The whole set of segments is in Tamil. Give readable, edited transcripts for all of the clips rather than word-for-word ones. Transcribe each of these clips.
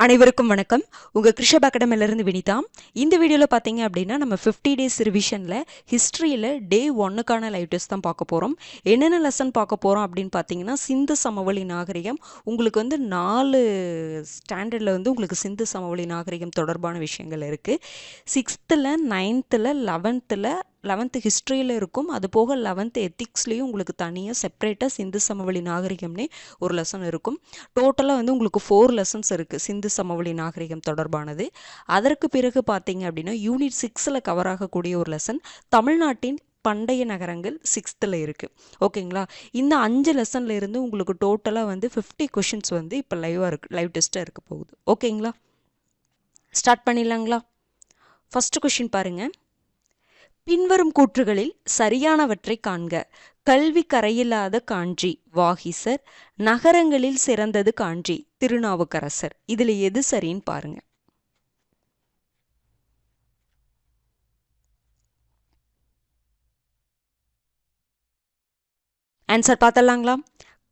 அனைவருக்கும் வணக்கம். உங்கள் கிருஷப் அகாடமிலேருந்து வினிதா. இந்த வீடியோவில் பார்த்தீங்க அப்படின்னா நம்ம 50 டேஸ் ரிவிஷனில் ஹிஸ்ட்ரியில் டே 1க்கான லைவ் டெஸ்ட் தான் பார்க்க போகிறோம். என்னென்ன லெசன் பார்க்க போகிறோம் அப்படின்னு பார்த்தீங்கன்னா, சிந்து சமவெளி நாகரிகம். உங்களுக்கு 4 ஸ்டாண்டர்டில் உங்களுக்கு சிந்து சமவெளி நாகரிகம் தொடர்பான விஷயங்கள் இருக்குது. 6th, 9th, 11th ஹிஸ்ட்ரியில் இருக்கும். அது போக 11th எத்திக்ஸ்லேயும் உங்களுக்கு தனியாக செப்பரேட்டாக சிந்து சமவெளி நாகரிகம்னே ஒரு லெசன் இருக்கும். டோட்டலாக உங்களுக்கு 4 லெசன்ஸ் இருக்குது சிந்து சமவெளி நாகரிகம் தொடர்பானது. அதற்கு பிறகு பார்த்தீங்க அப்படின்னா யூனிட் 6ல் கவர் ஆகக்கூடிய ஒரு லெசன் தமிழ்நாட்டின் பண்டைய நகரங்கள் 6th இருக்குது. ஓகேங்களா? இந்த 5 லெசன்ல இருந்து உங்களுக்கு டோட்டலாக 50 கொஷின்ஸ் இப்போ லைவ் டெஸ்ட்டாக இருக்க போகுது. ஓகேங்களா? ஸ்டார்ட் பண்ணிடலாங்களா? ஃபர்ஸ்ட் கொஷின் பாருங்க. பின்வரும் கூற்றுகளில் சரியானவற்றை காண்க. கல்வி கரையில்லாத காஞ்சி வாகீசர், நகரங்களில் சிறந்தது காஞ்சி திருநாவுக்கரசர். இதுல எது சரின்னு பாருங்க. ஆன்சர் பார்த்தலாங்களா?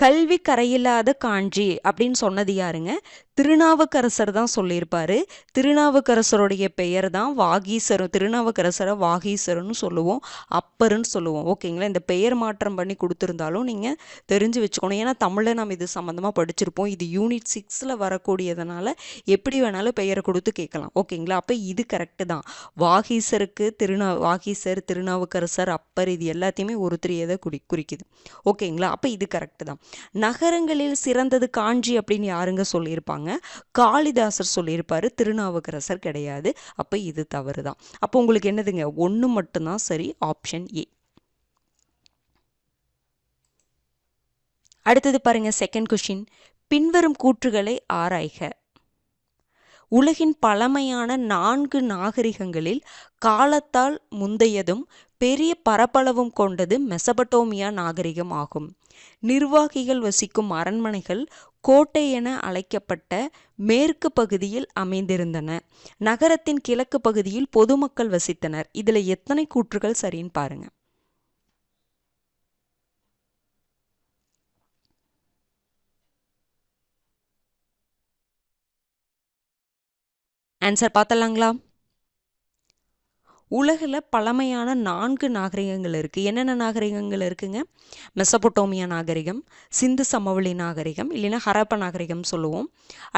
கல்வி கரையில்லாத காஞ்சி அப்படின்னு சொன்னது யாருங்க? திருநாவுக்கரசர் தான் சொல்லியிருப்பாரு. திருநாவுக்கரசருடைய பெயர் தான் வாகீசரும். திருநாவுக்கரசரை வாகீசர்னு சொல்லுவோம், அப்பருன்னு சொல்லுவோம். ஓகேங்களா? இந்த பெயர் மாற்றம் பண்ணி கொடுத்துருந்தாலும் நீங்கள் தெரிஞ்சு வச்சுக்கணும். ஏன்னா தமிழில் நம்ம இது சம்மந்தமாக படிச்சிருப்போம். இது யூனிட் 6ல் வரக்கூடியதுனால எப்படி வேணாலும் பெயரை கொடுத்து கேட்கலாம். ஓகேங்களா? அப்போ இது கரெக்டு தான். வாகீசருக்கு வாகீசர், திருநாவுக்கரசர், அப்பர் இது எல்லாத்தையுமே ஒருத்தர் எதை குறிக்குது. ஓகேங்களா? அப்போ இது கரெக்டு தான். நகரங்களில் சிறந்தது காஞ்சி அப்படின்னு யாருங்க சொல்லியிருப்பாங்க? காளிதாசர் சொல்லியிருப்பாரு, திருநாவுக்கரசர் கிடையாது. அப்ப இது தவறு தான். அப்போ உங்களுக்கு என்னதுங்க? 1 மட்டும்தான் சரி, ஆப்ஷன் ஏ. அடுத்தது பாருங்க, செகண்ட் கொஸ்டின். பின்வரும் கூற்றுகளை ஆராய்க. உலகின் பழமையான 4 நாகரிகங்களில் காலத்தால் முந்தையதும் பெரிய பரப்பளவும் கொண்டது மெசபடோமியா நாகரிகம் ஆகும். நிர்வாகிகள் வசிக்கும் அரண்மனைகள் கோட்டை என அழைக்கப்பட்ட மேற்கு பகுதியில் அமைந்திருந்தன. நகரத்தின் கிழக்கு பகுதியில் பொதுமக்கள் வசித்தனர். இதுல எத்தனை கூற்றுகள் சரின்னு பாருங்க. ஆன்சர் பார்த்தலாங்களா? உலகில் பழமையான 4 நாகரிகங்கள் இருக்குது. என்னென்ன நாகரிகங்கள் இருக்குங்க? மெசபடோமியா நாகரிகம், சிந்து சமவெளி நாகரிகம், இல்லைன்னா ஹரப்பா நாகரிகம் சொல்லுவோம்.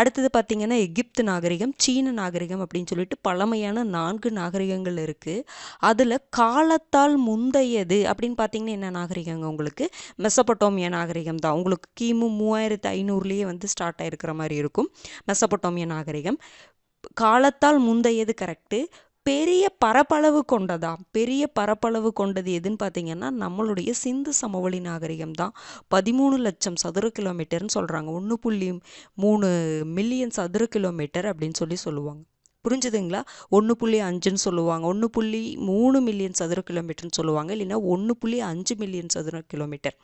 அடுத்தது பார்த்திங்கன்னா எகிப்து நாகரிகம், சீன நாகரிகம் அப்படின்னு சொல்லிட்டு பழமையான 4 நாகரிகங்கள் இருக்குது. அதில் காலத்தால் முந்தையது அப்படின்னு பார்த்தீங்கன்னா என்ன நாகரிகங்க? உங்களுக்கு மெசபடோமியா நாகரிகம் தான். உங்களுக்கு கிமு 3500 ஸ்டார்ட் ஆகிருக்கிற மாதிரி இருக்கும் மெசபடோமியா நாகரிகம். காலத்தால் முந்தையது கரெக்டு. பெரிய பரப்பளவு கொண்டதா? பெரிய பரப்பளவு கொண்டது எதுன்னு பார்த்தீங்கன்னா நம்மளுடைய சிந்து சமவெளி நாகரிகம் தான். 13 லட்சம் சதுர கிலோமீட்டர்னு சொல்கிறாங்க. 1.3 மில்லியன் சதுர கிலோமீட்டர் அப்படின்னு சொல்லுவாங்க. புரிஞ்சுதுங்களா? 1.5ன்னு சொல்லுவாங்க, 1.3 மில்லியன் சதுர கிலோமீட்டர்னு சொல்லுவாங்க, இல்லைன்னா 1.5 மில்லியன் சதுர கிலோமீட்டர்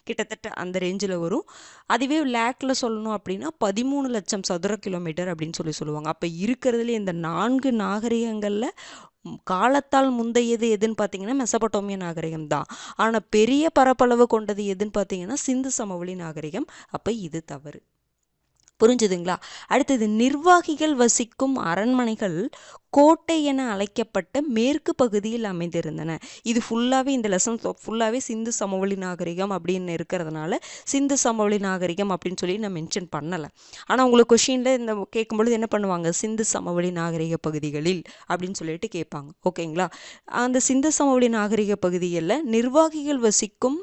கிட்டத்தட்ட அந்த ரேஞ்சில் வரும். அதுவே லேக்கில் சொல்லணும் அப்படின்னா 13 லட்சம் சதுர கிலோமீட்டர் அப்படின்னு சொல்லுவாங்க. அப்போ இருக்கிறதுல இந்த 4 நாகரிகங்களில் காலத்தால் முந்தையது எதுன்னு பார்த்தீங்கன்னா மெசபடோமியா நாகரிகம் தான். ஆனால் பெரிய பரப்பளவு கொண்டது எதுன்னு பார்த்தீங்கன்னா சிந்து சமவெளி நாகரிகம். அப்போ இது தவறு. புரிஞ்சுதுங்களா? அடுத்தது, நிர்வாகிகள் வசிக்கும் அரண்மனைகள் கோட்டை என அழைக்கப்பட்ட மேற்கு பகுதியில் அமைந்திருந்தன. இது ஃபுல்லாகவே இந்த லெசன் ஃபுல்லாகவே சிந்து சமவெளி நாகரிகம் அப்படின்னு இருக்கிறதுனால சிந்து சமவெளி நாகரிகம் அப்படின்னு சொல்லி நான் மென்ஷன் பண்ணலை. ஆனால் உங்களுக்கு கொஷினில் இந்த கேட்கும்பொழுது என்ன பண்ணுவாங்க? சிந்து சமவெளி நாகரிக பகுதிகளில் அப்படின்னு சொல்லிட்டு கேட்பாங்க. ஓகேங்களா? அந்த சிந்து சமவெளி நாகரிக பகுதிகளில் நிர்வாகிகள் வசிக்கும்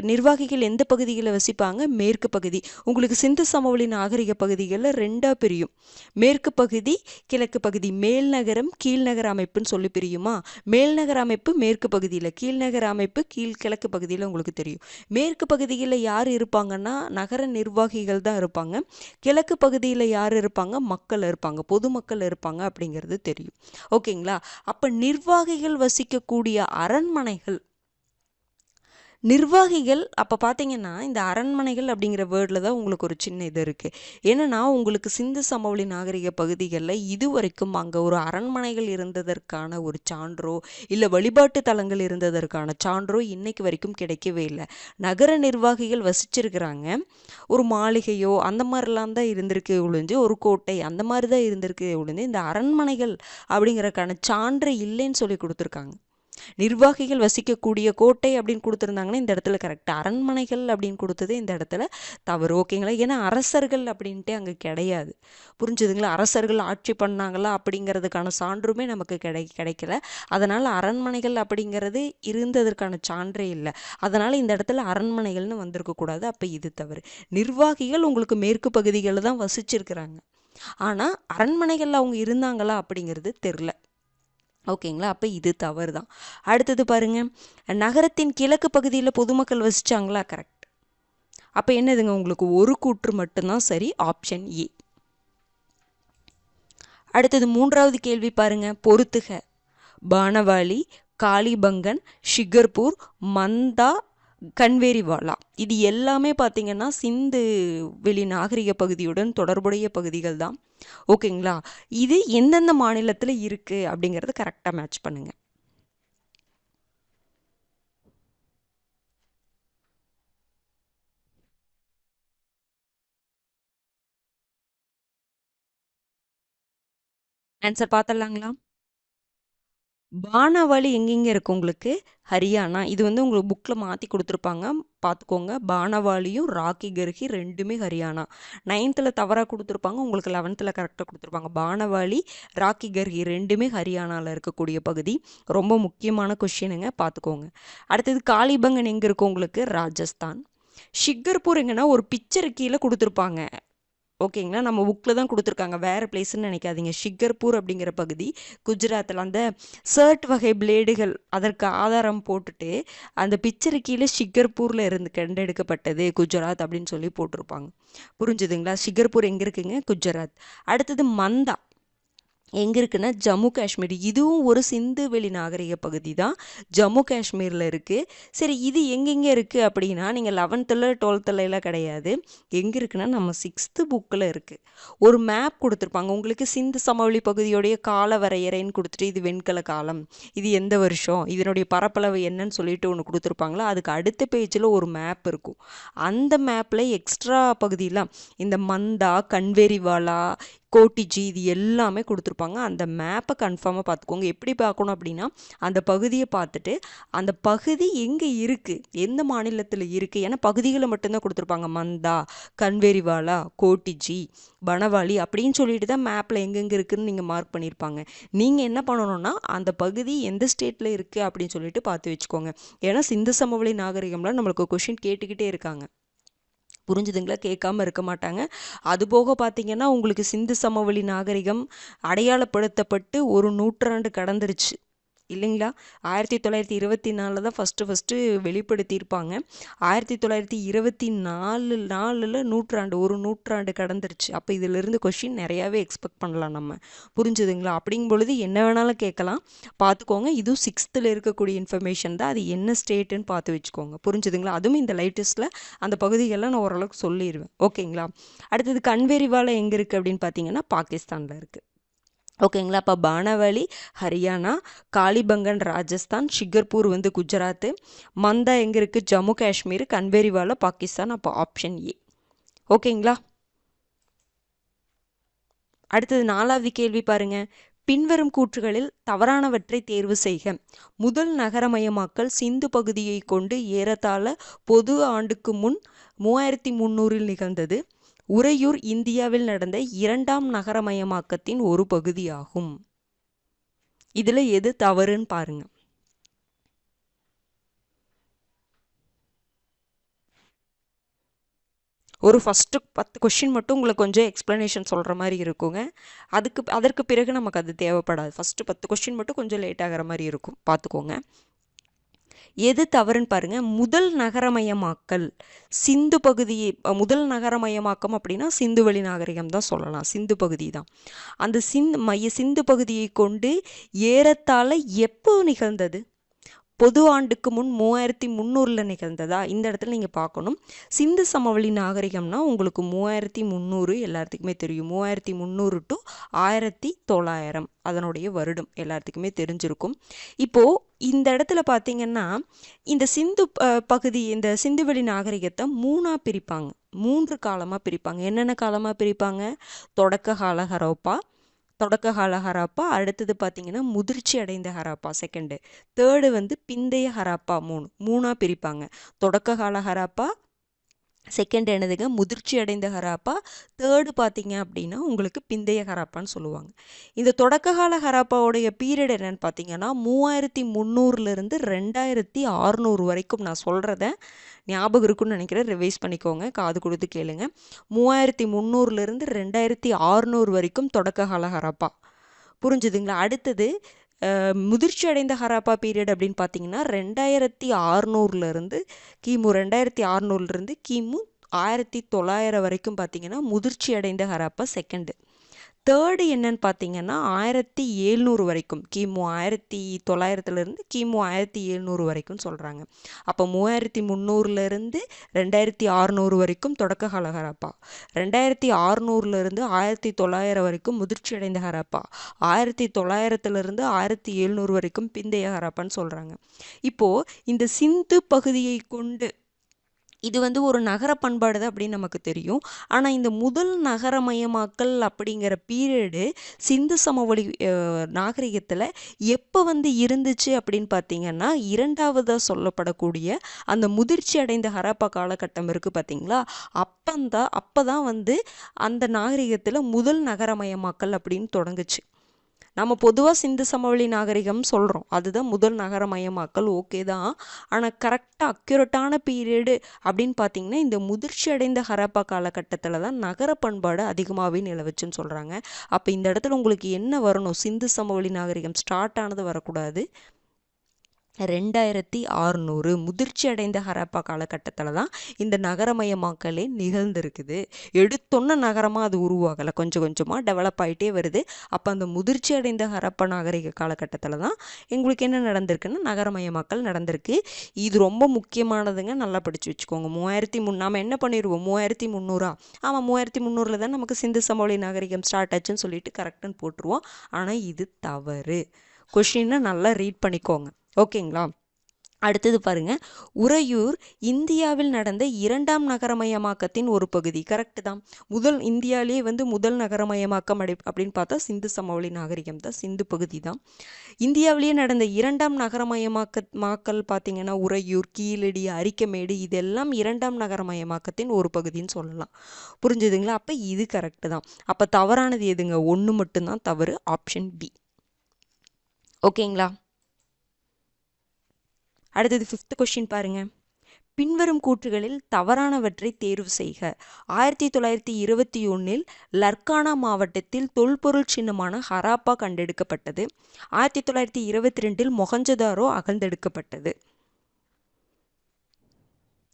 நிர்வாகிகள் எந்த பகுதிகளில் வசிப்பாங்க? மேற்கு பகுதி. உங்களுக்கு சிந்து சமவெளி நாகரிக பகுதிகளில் 2ஆக பிரியும். மேற்கு பகுதி, கிழக்கு பகுதி. மேல்நகரம், கீழ்நகர அமைப்புன்னு சொல்லி பிரியுமா? மேல்நகர அமைப்பு மேற்கு பகுதியில், கீழ்நகர அமைப்பு கிழக்கு பகுதியில். உங்களுக்கு தெரியும் மேற்கு பகுதியில் யார் இருப்பாங்கன்னா நகர நிர்வாகிகள் தான் இருப்பாங்க. கிழக்கு பகுதியில் யார் இருப்பாங்க? மக்கள் இருப்பாங்க, பொதுமக்கள் இருப்பாங்க அப்படிங்கிறது தெரியும். ஓகேங்களா? அப்போ நிர்வாகிகள் வசிக்கக்கூடிய அரண்மனைகள் நிர்வாகிகள் அப்போ பார்த்தீங்கன்னா இந்த அரண்மனைகள் அப்படிங்கிற வேர்டில் தான் உங்களுக்கு ஒரு சின்ன இது இருக்குது. ஏன்னா உங்களுக்கு சிந்து சமவெளி நாகரிக பகுதிகளில் இதுவரைக்கும் அங்கே ஒரு அரண்மனைகள் இருந்ததற்கான ஒரு சான்றோ இல்லை வழிபாட்டு தலங்கள் இருந்ததற்கான சான்றோ இன்னைக்கு வரைக்கும் கிடைக்கவே இல்லை. நகர நிர்வாகிகள் வசிச்சிருக்கிறாங்க, ஒரு மாளிகையோ அந்த மாதிரிலாம் தான் இருந்திருக்கு ஒழிஞ்சு, ஒரு கோட்டை அந்த மாதிரி தான் இருந்திருக்கு ஒழிஞ்சு, இந்த அரண்மனைகள் அப்படிங்கிறதுக்கான சான்று இல்லைன்னு சொல்லி கொடுத்துருக்காங்க. நிர்வாகிகள் வசிக்கக்கூடிய கோட்டை அப்படின்னு கொடுத்துருந்தாங்கன்னா இந்த இடத்துல கரெக்டாக, அரண்மனைகள் அப்படின்னு கொடுத்தது இந்த இடத்துல தவறு. ஓகேங்களா? ஏன்னா அரசர்கள் அப்படின்ட்டு அங்கே கிடையாது. புரிஞ்சுதுங்களா? அரசர்கள் ஆட்சி பண்ணாங்களா அப்படிங்கிறதுக்கான சான்றுமே நமக்கு கிடைக்கல. அதனால் அரண்மனைகள் அப்படிங்கிறது இருந்ததற்கான சான்றே இல்லை. அதனால் இந்த இடத்துல அரண்மனைகள்னு வந்திருக்கக்கூடாது. அப்போ இது தவறு. நிர்வாகிகள் உங்களுக்கு மேற்கு பகுதிகளில் தான் வசிச்சிருக்கிறாங்க, ஆனால் அரண்மனைகளில் அவங்க இருந்தாங்களா அப்படிங்கிறது தெரில. ஓகேங்களா? அப்போ இது தவறு தான். அடுத்தது பாருங்க, நகரத்தின் கிழக்கு பகுதியில் பொதுமக்கள் வசிச்சாங்களா? கரெக்ட். அப்போ என்னதுங்க, உங்களுக்கு ஒரு கூற்று மட்டும்தான் சரி, ஆப்ஷன் ஏ. அடுத்தது 3வது கேள்வி பாருங்க, பொறுத்துக. பானவாலி, காளிபங்கன், ஷிகர்பூர், மந்தா, கன்வேரிவாலா இது எல்லாமே பார்த்தீங்கன்னா சிந்து வெளி நாகரிக பகுதியுடன் தொடர்புடைய பகுதிகள் தான். ஓகேங்களா? இது எந்தெந்த மாநிலத்தில் இருக்கு அப்படிங்கிறது கரெக்டாக மேட்ச் பண்ணுங்க. ஆன்சர் பார்த்துடலாங்களா? பானாவளி எங்கெங்கே இருக்குது உங்களுக்கு? ஹரியானா. இது வந்து உங்களுக்கு புக்கில் மாற்றி கொடுத்துருப்பாங்க, பார்த்துக்கோங்க. பானவாலியும் ராக்கி கர்ஹி ரெண்டுமே ஹரியானா. 9th தவறாக கொடுத்துருப்பாங்க, உங்களுக்கு 11th கரெக்டாக கொடுத்துருப்பாங்க. பானவாலி, ராக்கி கர்ஹி ரெண்டுமே ஹரியானாவில் இருக்கக்கூடிய பகுதி. ரொம்ப முக்கியமான கொஷினுங்க, பார்த்துக்கோங்க. அடுத்தது காளிபங்கன் எங்கே இருக்கும் உங்களுக்கு? ராஜஸ்தான். ஷிகர்பூர் எங்கன்னா ஒரு பிக்சர் கீழே கொடுத்துருப்பாங்க. ஓகேங்களா? நம்ம புக்கில் தான் கொடுத்துருக்காங்க, வேறு பிளேஸ்ன்னு நினைக்காதீங்க. ஷிகர்பூர் அப்படிங்கிற பகுதி குஜராத்தில். அந்த சர்ட் வகை பிளேடுகள் அதற்கு ஆதாரம் போட்டுட்டு அந்த பிக்சரு கீழே ஷிகர்பூரில் இருந்து கண்டெடுக்கப்பட்டது குஜராத் அப்படின்னு சொல்லி போட்டிருப்பாங்க. புரிஞ்சுதுங்களா? ஷிகர்பூர் எங்கே இருக்குங்க? குஜராத். அடுத்தது மந்தா எங்கே இருக்குன்னா ஜம்மு காஷ்மீர். இதுவும் ஒரு சிந்து வெளி நாகரிக பகுதி தான், ஜம்மு காஷ்மீரில் இருக்குது. சரி, இது எங்கெங்கே இருக்குது அப்படின்னா நீங்கள் 11th 12th கிடையாது. எங்கே இருக்குன்னா நம்ம 6th புக்கில் இருக்குது. ஒரு மேப் கொடுத்துருப்பாங்க உங்களுக்கு, சிந்து சமவெளி பகுதியோடைய கால வரையறைன்னு கொடுத்துட்டு இது வெண்கல காலம், இது எந்த வருஷம், இதனுடைய பரப்பளவு என்னன்னு சொல்லிட்டு ஒன்று கொடுத்துருப்பாங்களா. அதுக்கு அடுத்த பேஜில் ஒரு மேப் இருக்கும். அந்த மேப்பில் எக்ஸ்ட்ரா பகுதியெலாம் இந்த மந்தா, கன்வேரிவாலா, கோட்டிஜி இது எல்லாமே கொடுத்துருப்பாங்க. அந்த மேப்பை கன்ஃபார்மாக பார்த்துக்கோங்க. எப்படி பார்க்கணும் அப்படின்னா அந்த பகுதியை பார்த்துட்டு அந்த பகுதி எங்கே இருக்குது, எந்த மாநிலத்தில் இருக்குது, ஏன்னா பகுதிகளை மட்டும்தான் கொடுத்துருப்பாங்க. மந்தா, கன்வேரிவாலா, கோட்டிஜி, பனவாலி அப்படின்னு சொல்லிட்டு தான் மேப்பில் எங்கெங்கே இருக்குதுன்னு நீங்கள் மார்க் பண்ணியிருப்பாங்க. நீங்கள் என்ன பண்ணணும்னா அந்த பகுதி எந்த ஸ்டேட்டில் இருக்குது அப்படின்னு சொல்லிட்டு பார்த்து வச்சுக்கோங்க. ஏன்னா சிந்து சமவெளி நாகரிகம்லாம் நம்மளுக்கு கொஷின் கேட்டுக்கிட்டே இருக்காங்க. புரிஞ்சுதுங்களா? கேட்காம இருக்க மாட்டாங்க. அதுபோக பார்த்தீங்கன்னா உங்களுக்கு சிந்து சமவெளி நாகரிகம் அடையாளப்படுத்தப்பட்டு ஒரு நூற்றாண்டு கடந்துருச்சு இல்லைங்களா? 1924 தான் ஃபஸ்ட்டு வெளிப்படுத்தியிருப்பாங்க. 1924 நூற்றாண்டு, ஒரு நூற்றாண்டு கடந்துருச்சு. அப்போ இதிலிருந்து கொஷின் நிறையாவே எக்ஸ்பெக்ட் பண்ணலாம் நம்ம. புரிஞ்சுதுங்களா? அப்படிங்கும் பொழுது என்ன வேணாலும் கேட்கலாம், பார்த்துக்கோங்க. இதுவும் 6th இருக்கக்கூடிய இன்ஃபர்மேஷன் தான், அது என்ன ஸ்டேட்டுன்னு பார்த்து வச்சுக்கோங்க. புரிஞ்சுதுங்களா? அதுவும் இந்த லைட்டஸ்ட்டில் அந்த பகுதிகளெலாம் நான் ஓரளவுக்கு சொல்லிடுவேன். ஓகேங்களா? அடுத்தது கன்வேரிவாலா எங்கே இருக்குது அப்படின்னு பார்த்தீங்கன்னா பாகிஸ்தானில் இருக்குது. ஓகேங்களா? அப்போ பானவாலி ஹரியானா, காளிபங்கன் ராஜஸ்தான், ஷிகர்பூர் வந்து குஜராத்து, மந்தா எங்கே இருக்குது? ஜம்மு காஷ்மீர், கன்வேரிவாலா பாகிஸ்தான். அப்போ ஆப்ஷன் ஏ. ஓகேங்களா? அடுத்தது 4வது கேள்வி பாருங்க, பின்வரும் கூற்றுகளில் தவறானவற்றை தேர்வு செய்க. முதல் நகரமயமாக்கல் சிந்து பகுதியை கொண்டு ஏறத்தாழ பொது ஆண்டுக்கு முன் 3300 நிகழ்ந்தது. உறையூர் இந்தியாவில் நடந்த 2ஆம் நகரமயமாக்கத்தின் ஒரு பகுதியாகும். இதில் எது தவறுன்னு பாருங்க. ஒரு ஃபஸ்ட்டு 10 கொஷின் மட்டும் உங்களுக்கு கொஞ்சம் எக்ஸ்ப்ளனேஷன் சொல்கிற மாதிரி இருக்குங்க. அதற்கு பிறகு நமக்கு அது தேவைப்படாது. ஃபஸ்ட்டு 10 கொஷின் மட்டும் கொஞ்சம் லேட் ஆகிற மாதிரி இருக்கும், பார்த்துக்கோங்க. எது தவறுன்னு பாருங்க. முதல் நகரமயமாக்கல் சிந்து பகுதியை, முதல் நகரமயமாக்கம் அப்படின்னா சிந்து வெளி நாகரிகம் தான் சொல்லலாம், சிந்து பகுதி தான். அந்த சிந்து பகுதியை கொண்டு ஏறத்தாழ எப்போ நிகழ்ந்தது? பொது ஆண்டுக்கு முன் 3300 நிகழ்ந்ததா? இந்த இடத்துல நீங்கள் பார்க்கணும். சிந்து சமவெளி நாகரிகம்னா உங்களுக்கு 3300 எல்லாத்துக்குமே தெரியும். 3300 டு 1900 அதனுடைய வருடம் எல்லாத்துக்குமே தெரிஞ்சிருக்கும். இப்போது இந்த இடத்துல பார்த்தீங்கன்னா இந்த சிந்து பகுதி, இந்த சிந்துவெளி நாகரிகத்தை 3ஆக பிரிப்பாங்க. 3 காலமாக பிரிப்பாங்க. என்னென்ன காலமாக பிரிப்பாங்க? தொடக்க கால ஹரப்பா, தொடக்க கால ஹராப்பா, அடுத்தது பார்த்தீங்கன்னா முதிர்ச்சி அடைந்த ஹராப்பா செகண்டு, தேர்டு பிந்தைய ஹராப்பா, மூணாக பிரிப்பாங்க. தொடக்க கால ஹராப்பா, செகண்ட் என்னதுங்க முதிர்ச்சி அடைந்த ஹராப்பா, தேர்டு பார்த்தீங்க அப்படின்னா உங்களுக்கு பிந்தைய ஹராப்பான்னு சொல்லுவாங்க. இந்த தொடக்க கால ஹராப்பாவுடைய பீரியட் என்னன்னு பார்த்தீங்கன்னா 3300 2600 வரைக்கும். நான் சொல்கிறத ஞாபகம் இருக்குன்னு நினைக்கிறேன், ரிவைஸ் பண்ணிக்கோங்க, காது கொடுத்து கேளுங்க. 3300 2600 வரைக்கும் தொடக்க கால ஹராப்பா. புரிஞ்சுதுங்களா? அடுத்தது முதிர்ச்சி அடைந்த ஹராப்பா பீரியட் அப்படின்னு பார்த்தீங்கன்னா 2600 கிமு 2600 கிமு 1900 வரைக்கும் பார்த்தீங்கன்னா முதிர்ச்சி அடைந்த ஹராப்பா செகண்டு. தேர்டு என்னன்னு பார்த்தீங்கன்னா 1700 வரைக்கும், கிமு 1900 கிமு 1700 வரைக்கும் சொல்கிறாங்க. அப்போ 3300 2600 வரைக்கும் தொடக்க கால ஹராப்பா, 2600 1900 வரைக்கும் முதிர்ச்சி அடைந்த ஹராப்பா, 1900 1700 வரைக்கும் பிந்தைய ஹராப்பான்னு சொல்கிறாங்க. இப்போது இந்த சிந்து பகுதியை கொண்டு இது ஒரு நகர பண்பாடு தான் அப்படின்னு நமக்கு தெரியும். ஆனால் இந்த முதல் நகரமயமாக்கல் அப்படிங்கிற பீரியடு சிந்து சமவெளி நாகரிகத்தில் எப்போ இருந்துச்சு அப்படின்னு பார்த்தீங்கன்னா, இரண்டாவதாக சொல்லப்படக்கூடிய அந்த முதிர்ச்சி அடைந்த ஹராப்பா காலகட்டம் இருக்குது பார்த்தீங்களா, அப்போ தான் அந்த நாகரிகத்தில் முதல் நகரமயமாக்கல் அப்படின்னு தொடங்குச்சு. நம்ம பொதுவாக சிந்து சமவெளி நாகரிகம் சொல்கிறோம், அதுதான் முதல் நகரமயமாக்கல், ஓகே தான். ஆனால் கரெக்டாக அக்யூரட்டான பீரியடு அப்படின்னு பார்த்தீங்கன்னா இந்த முதிர்ச்சி அடைந்த ஹராப்பா காலகட்டத்தில் தான் நகர பண்பாடு அதிகமாகவே நிலவுச்சுன்னு சொல்கிறாங்க. அப்போ இந்த இடத்துல உங்களுக்கு என்ன வரணும்? சிந்து சமவெளி நாகரிகம் ஸ்டார்ட் ஆனது வரக்கூடாது, 2600 முதிர்ச்சி அடைந்த ஹராப்பா காலகட்டத்தில் தான் இந்த நகரமயமாக்கலே நிகழ்ந்திருக்குது. எடுத்தொன்ன நகரமாக அது உருவாகலை, கொஞ்சம் கொஞ்சமாக டெவலப் ஆகிட்டே வருது. அப்போ அந்த முதிர்ச்சி அடைந்த ஹராப்பா நாகரிக காலகட்டத்தில் தான் எங்களுக்கு என்ன நடந்திருக்குன்னா நகரமயமாக்கல் நடந்திருக்கு. இது ரொம்ப முக்கியமானதுங்க, நல்லா படித்து வச்சுக்கோங்க. 3300 நாம் என்ன பண்ணிடுவோம்? 3300 ஆமாம் 3300 தான் நமக்கு சிந்து சமவெளி நாகரிகம் ஸ்டார்ட் ஆச்சுன்னு சொல்லிட்டு கரெக்டுன்னு போட்டுருவோம். ஆனால் இது தவறு. கொஷினை நல்லா ரீட் பண்ணிக்கோங்க, ஓகேங்களா? அடுத்தது பாருங்க, உறையூர் இந்தியாவில் நடந்த இரண்டாம் நகரமயமாக்கத்தின் ஒரு பகுதி. கரெக்டு தான். இந்தியாவிலேயே முதல் நகரமயமாக்கம் அப்படின்னு பார்த்தா சிந்து சமவெளி நாகரிகம் தான், சிந்து பகுதி தான். இந்தியாவிலேயே நடந்த இரண்டாம் நகரமயமாக்கல் பார்த்தீங்கன்னா உறையூர், கீழடி, அரிக்கமேடு இதெல்லாம் இரண்டாம் நகரமயமாக்கத்தின் ஒரு பகுதின்னு சொல்லலாம். புரிஞ்சுதுங்களா? அப்போ இது கரெக்டு தான். அப்போ தவறானது எதுங்க? 1 மட்டும்தான் தவறு, ஆப்ஷன் பி. ஓகேங்களா? அடுத்தது 5th கொஸ்டின் பாருங்க. பின்வரும் கூற்றுகளில் தவறானவற்றை தேர்வு செய்க. 1921 லர்கானா மாவட்டத்தில் தொல்பொருள் சின்னமான ஹராப்பா கண்டெடுக்கப்பட்டது. 1922 மொஹஞ்சதாரோ அகழ்ந்தெடுக்கப்பட்டது.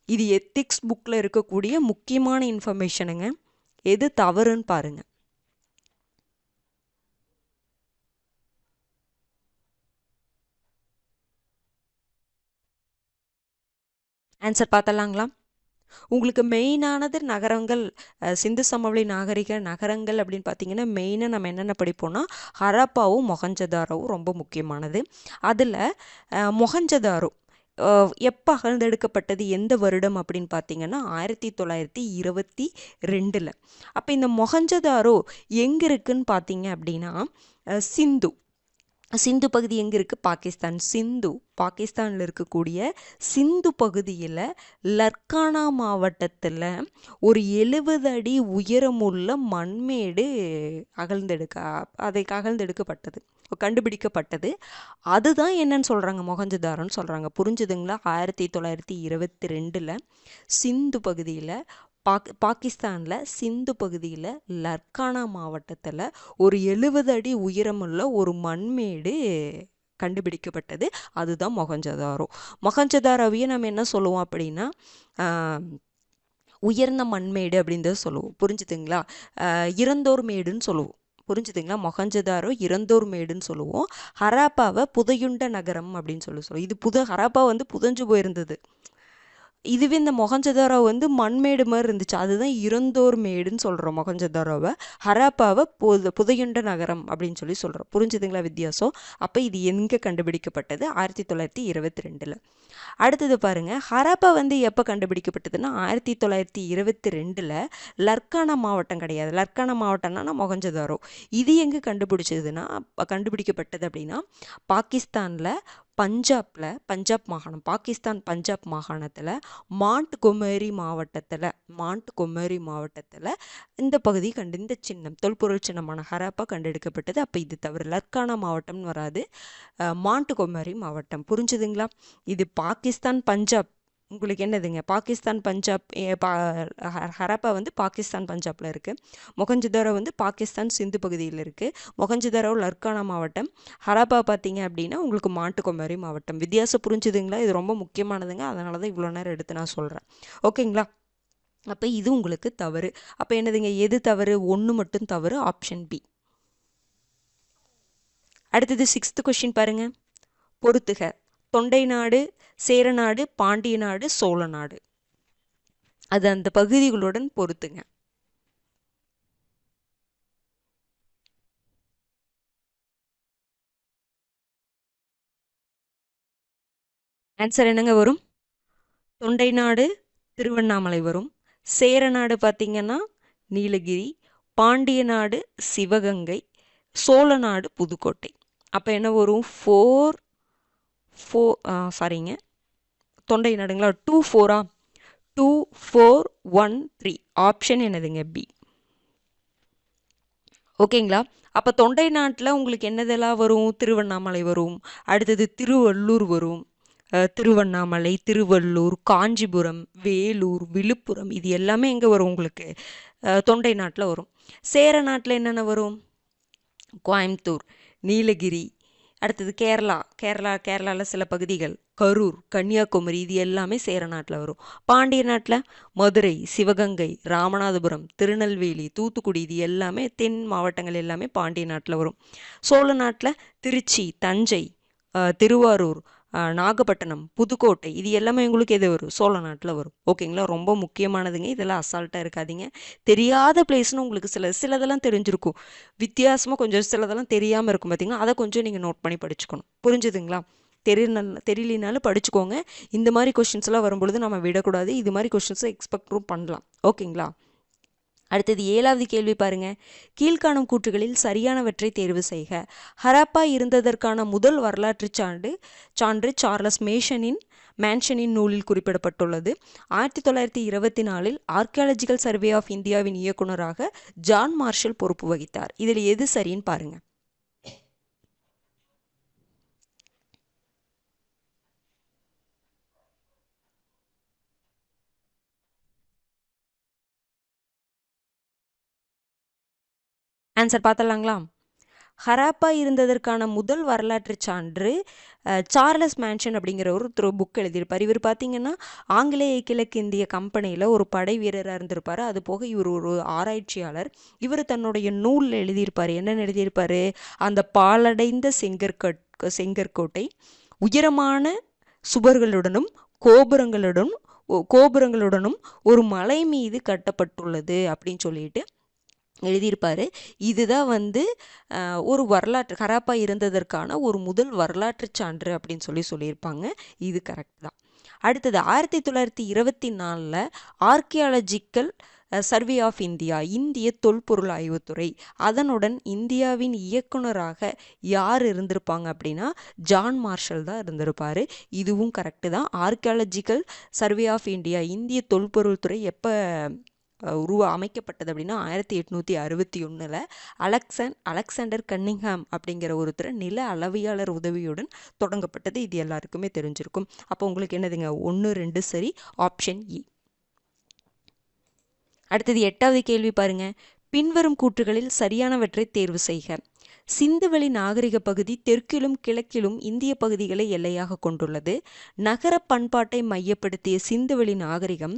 இது எத்திக்ஸ் புக்கில் இருக்கக்கூடிய முக்கியமான இன்ஃபர்மேஷனுங்க. எது தவறுன்னு பாருங்க. ஆன்சர் பார்த்தலாங்களா? உங்களுக்கு மெயினானது நகரங்கள், சிந்து சமவெளி நாகரிக நகரங்கள் அப்படின்னு பார்த்தீங்கன்னா மெயினாக நம்ம என்னென்ன படிப்போம்னா ஹராப்பாவும் மொஹஞ்சதாரோவும் ரொம்ப முக்கியமானது. அதில் மொஹஞ்சதாரோ எப்போ அகழ்ந்தெடுக்கப்பட்டது, எந்த வருடம் அப்படின்னு பார்த்தீங்கன்னா 1922. அப்போ இந்த மொஹஞ்சதாரோ எங்கே இருக்குன்னு பார்த்தீங்க அப்படின்னா சிந்து பகுதி எங்கே இருக்குது? பாகிஸ்தான். பாகிஸ்தானில் இருக்கக்கூடிய சிந்து பகுதியில் லர்கானா மாவட்டத்தில் ஒரு 70 அடி உயரமுள்ள மண்மேடு அகழ்ந்தெடுக்கப்பட்டது, கண்டுபிடிக்கப்பட்டது. அதுதான் என்னன்னு சொல்கிறாங்க? மொஹஞ்சதாரோன்னு சொல்கிறாங்க. புரிஞ்சுதுங்களா? 1922 சிந்து பகுதியில் பாகிஸ்தானில் சிந்து பகுதியில் லர்கானா மாவட்டத்தில் ஒரு 70 அடி உயரமுள்ள ஒரு மண்மேடு கண்டுபிடிக்கப்பட்டது. அதுதான் மொஹஞ்சதாரோ. மொஹஞ்சதாரோவையே நம்ம என்ன சொல்லுவோம் அப்படின்னா உயர்ந்த மண்மேடு அப்படின்றத சொல்லுவோம். புரிஞ்சுதுங்களா? இறந்தோர் மேடுன்னு சொல்லுவோம். புரிஞ்சுதுங்களா? மொஹஞ்சதாரோ இறந்தோர் மேடுன்னு சொல்லுவோம். ஹராப்பாவை புதையுண்ட நகரம் அப்படின்னு சொல்லுவோம். இது ஹராப்பா வந்து புதைஞ்சு போயிருந்தது. இதுவே இந்த மொஹஞ்சதாரோ வந்து மண்மேடு மாதிரி இருந்துச்சு. அதுதான் இறந்தோர் மேடுன்னு சொல்கிறோம் மொஹஞ்சதாரோவை. ஹராப்பாவை புதையுண்ட நகரம் அப்படின்னு சொல்கிறோம். புரிஞ்சுதுங்களா வித்தியாசம்? அப்போ இது எங்கே கண்டுபிடிக்கப்பட்டது? 1922. அடுத்தது பாருங்க, ஹராப்பா வந்து எப்போ கண்டுபிடிக்கப்பட்டதுன்னா 1922. லர்கானா மாவட்டம் கிடையாது. லர்கானா மாவட்டம்னா மொஹஞ்சதாரோ. இது எங்கே கண்டுபிடிக்கப்பட்டது அப்படின்னா பாகிஸ்தானில் பஞ்சாப் மாகாணம், பாகிஸ்தான் பஞ்சாப் மாகாணத்தில் மாண்ட் கொமேரி மாவட்டத்தில் இந்த பகுதி இந்த சின்னம், தொல்பொருள் சின்னமான ஹராப்பா கண்டெடுக்கப்பட்டது. அப்போ இது தவிர லர்கானா மாவட்டம்னு வராது, மாண்ட் கொமேரி மாவட்டம். புரிஞ்சுதுங்களா? இது பாகிஸ்தான் பஞ்சாப். உங்களுக்கு என்னதுங்க, பாகிஸ்தான் பஞ்சாப். ஹராப்பா வந்து பாகிஸ்தான் பஞ்சாபில் இருக்குது. மொஹஞ்சதாரோ வந்து பாகிஸ்தான் சிந்து பகுதியில் இருக்குது. மொஹஞ்சதாரோ லர்கானா மாவட்டம். ஹராப்பா பார்த்தீங்க அப்படின்னா உங்களுக்கு மாண்ட் கொமேரி மாவட்டம். வித்தியாசம் புரிஞ்சுதுங்களா? இது ரொம்ப முக்கியமானதுங்க, அதனால தான் இவ்வளோ நேரம் எடுத்து நான் சொல்கிறேன். ஓகேங்களா? அப்போ இது உங்களுக்கு தவறு. அப்போ என்னதுங்க, எது தவறு? 1 மட்டும் தவறு, ஆப்ஷன் பி. அடுத்தது 6th கொஸ்டின் பாருங்க. பொறுத்துக. தொண்டை நாடு, சேரநாடு, பாண்டிய நாடு, சோழ நாடு. அது அந்த பகுதிகளுடன் பொறுத்துங்க. ஆன்சர் என்னங்க வரும்? தொண்டை நாடு திருவண்ணாமலை வரும். சேரநாடு பார்த்தீங்கன்னா நீலகிரி, பாண்டிய நாடு சிவகங்கை, சோழ நாடு புதுக்கோட்டை. அப்போ என்ன வரும்? 4 தொண்டை நாடுங்களா? 2 4 2 4 1 3. ஆப்ஷன் என்னதுங்க? பி. ஓகேங்களா? அப்போ தொண்டை நாட்டில் உங்களுக்கு என்னதெல்லாம் வரும்? திருவண்ணாமலை வரும், அடுத்தது திருவள்ளூர் வரும், திருவண்ணாமலை, திருவள்ளூர், காஞ்சிபுரம், வேலூர், விழுப்புரம், இது எல்லாமே எங்கே வரும் உங்களுக்கு? தொண்டை நாட்டில் வரும். சேர நாட்டில் என்னென்ன வரும்? கோயம்புத்தூர், நீலகிரி, அடுத்தது கேரளாவில் சில பகுதிகள், கரூர், கன்னியாகுமரி, இது எல்லாமே சேர நாட்டில் வரும். பாண்டிய நாட்டில் மதுரை, சிவகங்கை, ராமநாதபுரம், திருநெல்வேலி, தூத்துக்குடி, இது எல்லாமே தென் மாவட்டங்கள் எல்லாமே பாண்டிய நாட்டில் வரும். சோழ நாட்டில் திருச்சி, தஞ்சை, திருவாரூர், நாகப்பட்டினம், புதுக்கோட்டை, இது எல்லாமே உங்களுக்கு எது வரும்? சோழ நாட்டில் வரும். ஓகேங்களா? ரொம்ப முக்கியமானதுங்க, இதெல்லாம் அசால்ட்டாக இருக்காதீங்க. தெரியாத பிளேஸ்னு உங்களுக்கு சிலதெல்லாம் தெரிஞ்சிருக்கும், வித்தியாசமாக கொஞ்சம் சிலதெல்லாம் தெரியாமல் இருக்கும் பார்த்தீங்கன்னா, அதை கொஞ்சம் நீங்கள் நோட் பண்ணி படிச்சுக்கணும். புரிஞ்சுதுங்களா? தெரியலனாலும் படிச்சுக்கோங்க. இந்த மாதிரி கொஷின்ஸ்லாம் வரும்பொழுது நம்ம விடக்கூடாது. இது மாதிரி கொஷின்ஸை எக்ஸ்பெக்டும் பண்ணலாம். ஓகேங்களா? அடுத்தது 7வது கேள்வி பாருங்க. கீழ்காணும் கூற்றுகளில் சரியானவற்றை தேர்வு செய்க. ஹராப்பா இருந்ததற்கான முதல் வரலாற்று சான்று சார்லஸ் மேன்ஷனின் நூலில் குறிப்பிடப்பட்டுள்ளது. 1924 ஆர்கியாலஜிக்கல் சர்வே ஆஃப் இந்தியாவின் இயக்குநராக ஜான் மார்ஷல் பொறுப்பு வகித்தார். இதில் எது சரின்னு பாருங்க. ஆன்சர் பார்த்தலாங்களா? ஹராப்பா இருந்ததற்கான முதல் வரலாற்று சான்று சார்லஸ் மேன்ஷன் அப்படிங்கிற ஒரு புக் எழுதியிருப்பார். இவர் பார்த்தீங்கன்னா ஆங்கிலேய கிழக்கிந்திய கம்பெனியில் ஒரு படை வீரராக இருந்திருப்பார். அது போக இவர் ஒரு ஆராய்ச்சியாளர். இவர் தன்னுடைய நூலில் எழுதியிருப்பார். என்னென்னு எழுதியிருப்பார்? அந்த பாலடைந்த செங்கற்கோட்டை உயரமான சுவர்களுடனும் கோபுரங்களுடனும் ஒரு மலை மீது கட்டப்பட்டுள்ளது அப்படின்னு சொல்லிட்டு எழுதியிருப்பார். இதுதான் வந்து ஒரு ஹராப்பா இருந்ததற்கான ஒரு முதல் வரலாற்று சான்று அப்படின்னு சொல்லியிருப்பாங்க. இது கரெக்ட் தான். அடுத்தது 1924 ஆர்கியாலஜிக்கல் சர்வே ஆஃப் இந்தியா, இந்திய தொல்பொருள் ஆய்வுத்துறை, அதனுடன் இந்தியாவின் இயக்குனராக யார் இருந்திருப்பாங்க அப்படின்னா ஜான் மார்ஷல் தான் இருந்திருப்பார். இதுவும் கரெக்டு தான். ஆர்கியாலஜிக்கல் சர்வே ஆஃப் இந்தியா, இந்திய தொல்பொருள் துறை எப்போ அமைக்கப்பட்டது அப்படின்னா 1861 அலெக்சாண்டர் கன்னிங்ஹாம் அப்படிங்கிற ஒருத்தர் நில அளவியாளர் உதவியுடன் தொடங்கப்பட்டது. இது எல்லாருக்குமே தெரிஞ்சிருக்கும். அப்போ உங்களுக்கு என்னதுங்க? 1 2 சரி, ஆப்ஷன் இ. அடுத்தது 8வது கேள்வி பாருங்க. பின்வரும் கூற்றுகளில் சரியானவற்றை தேர்வு செய்க. சிந்துவெளி நாகரிக பகுதி தெற்கிலும் கிழக்கிலும் இந்திய பகுதிகளை எல்லையாக கொண்டுள்ளது. நகர பண்பாட்டை மையப்படுத்திய சிந்துவெளி நாகரிகம்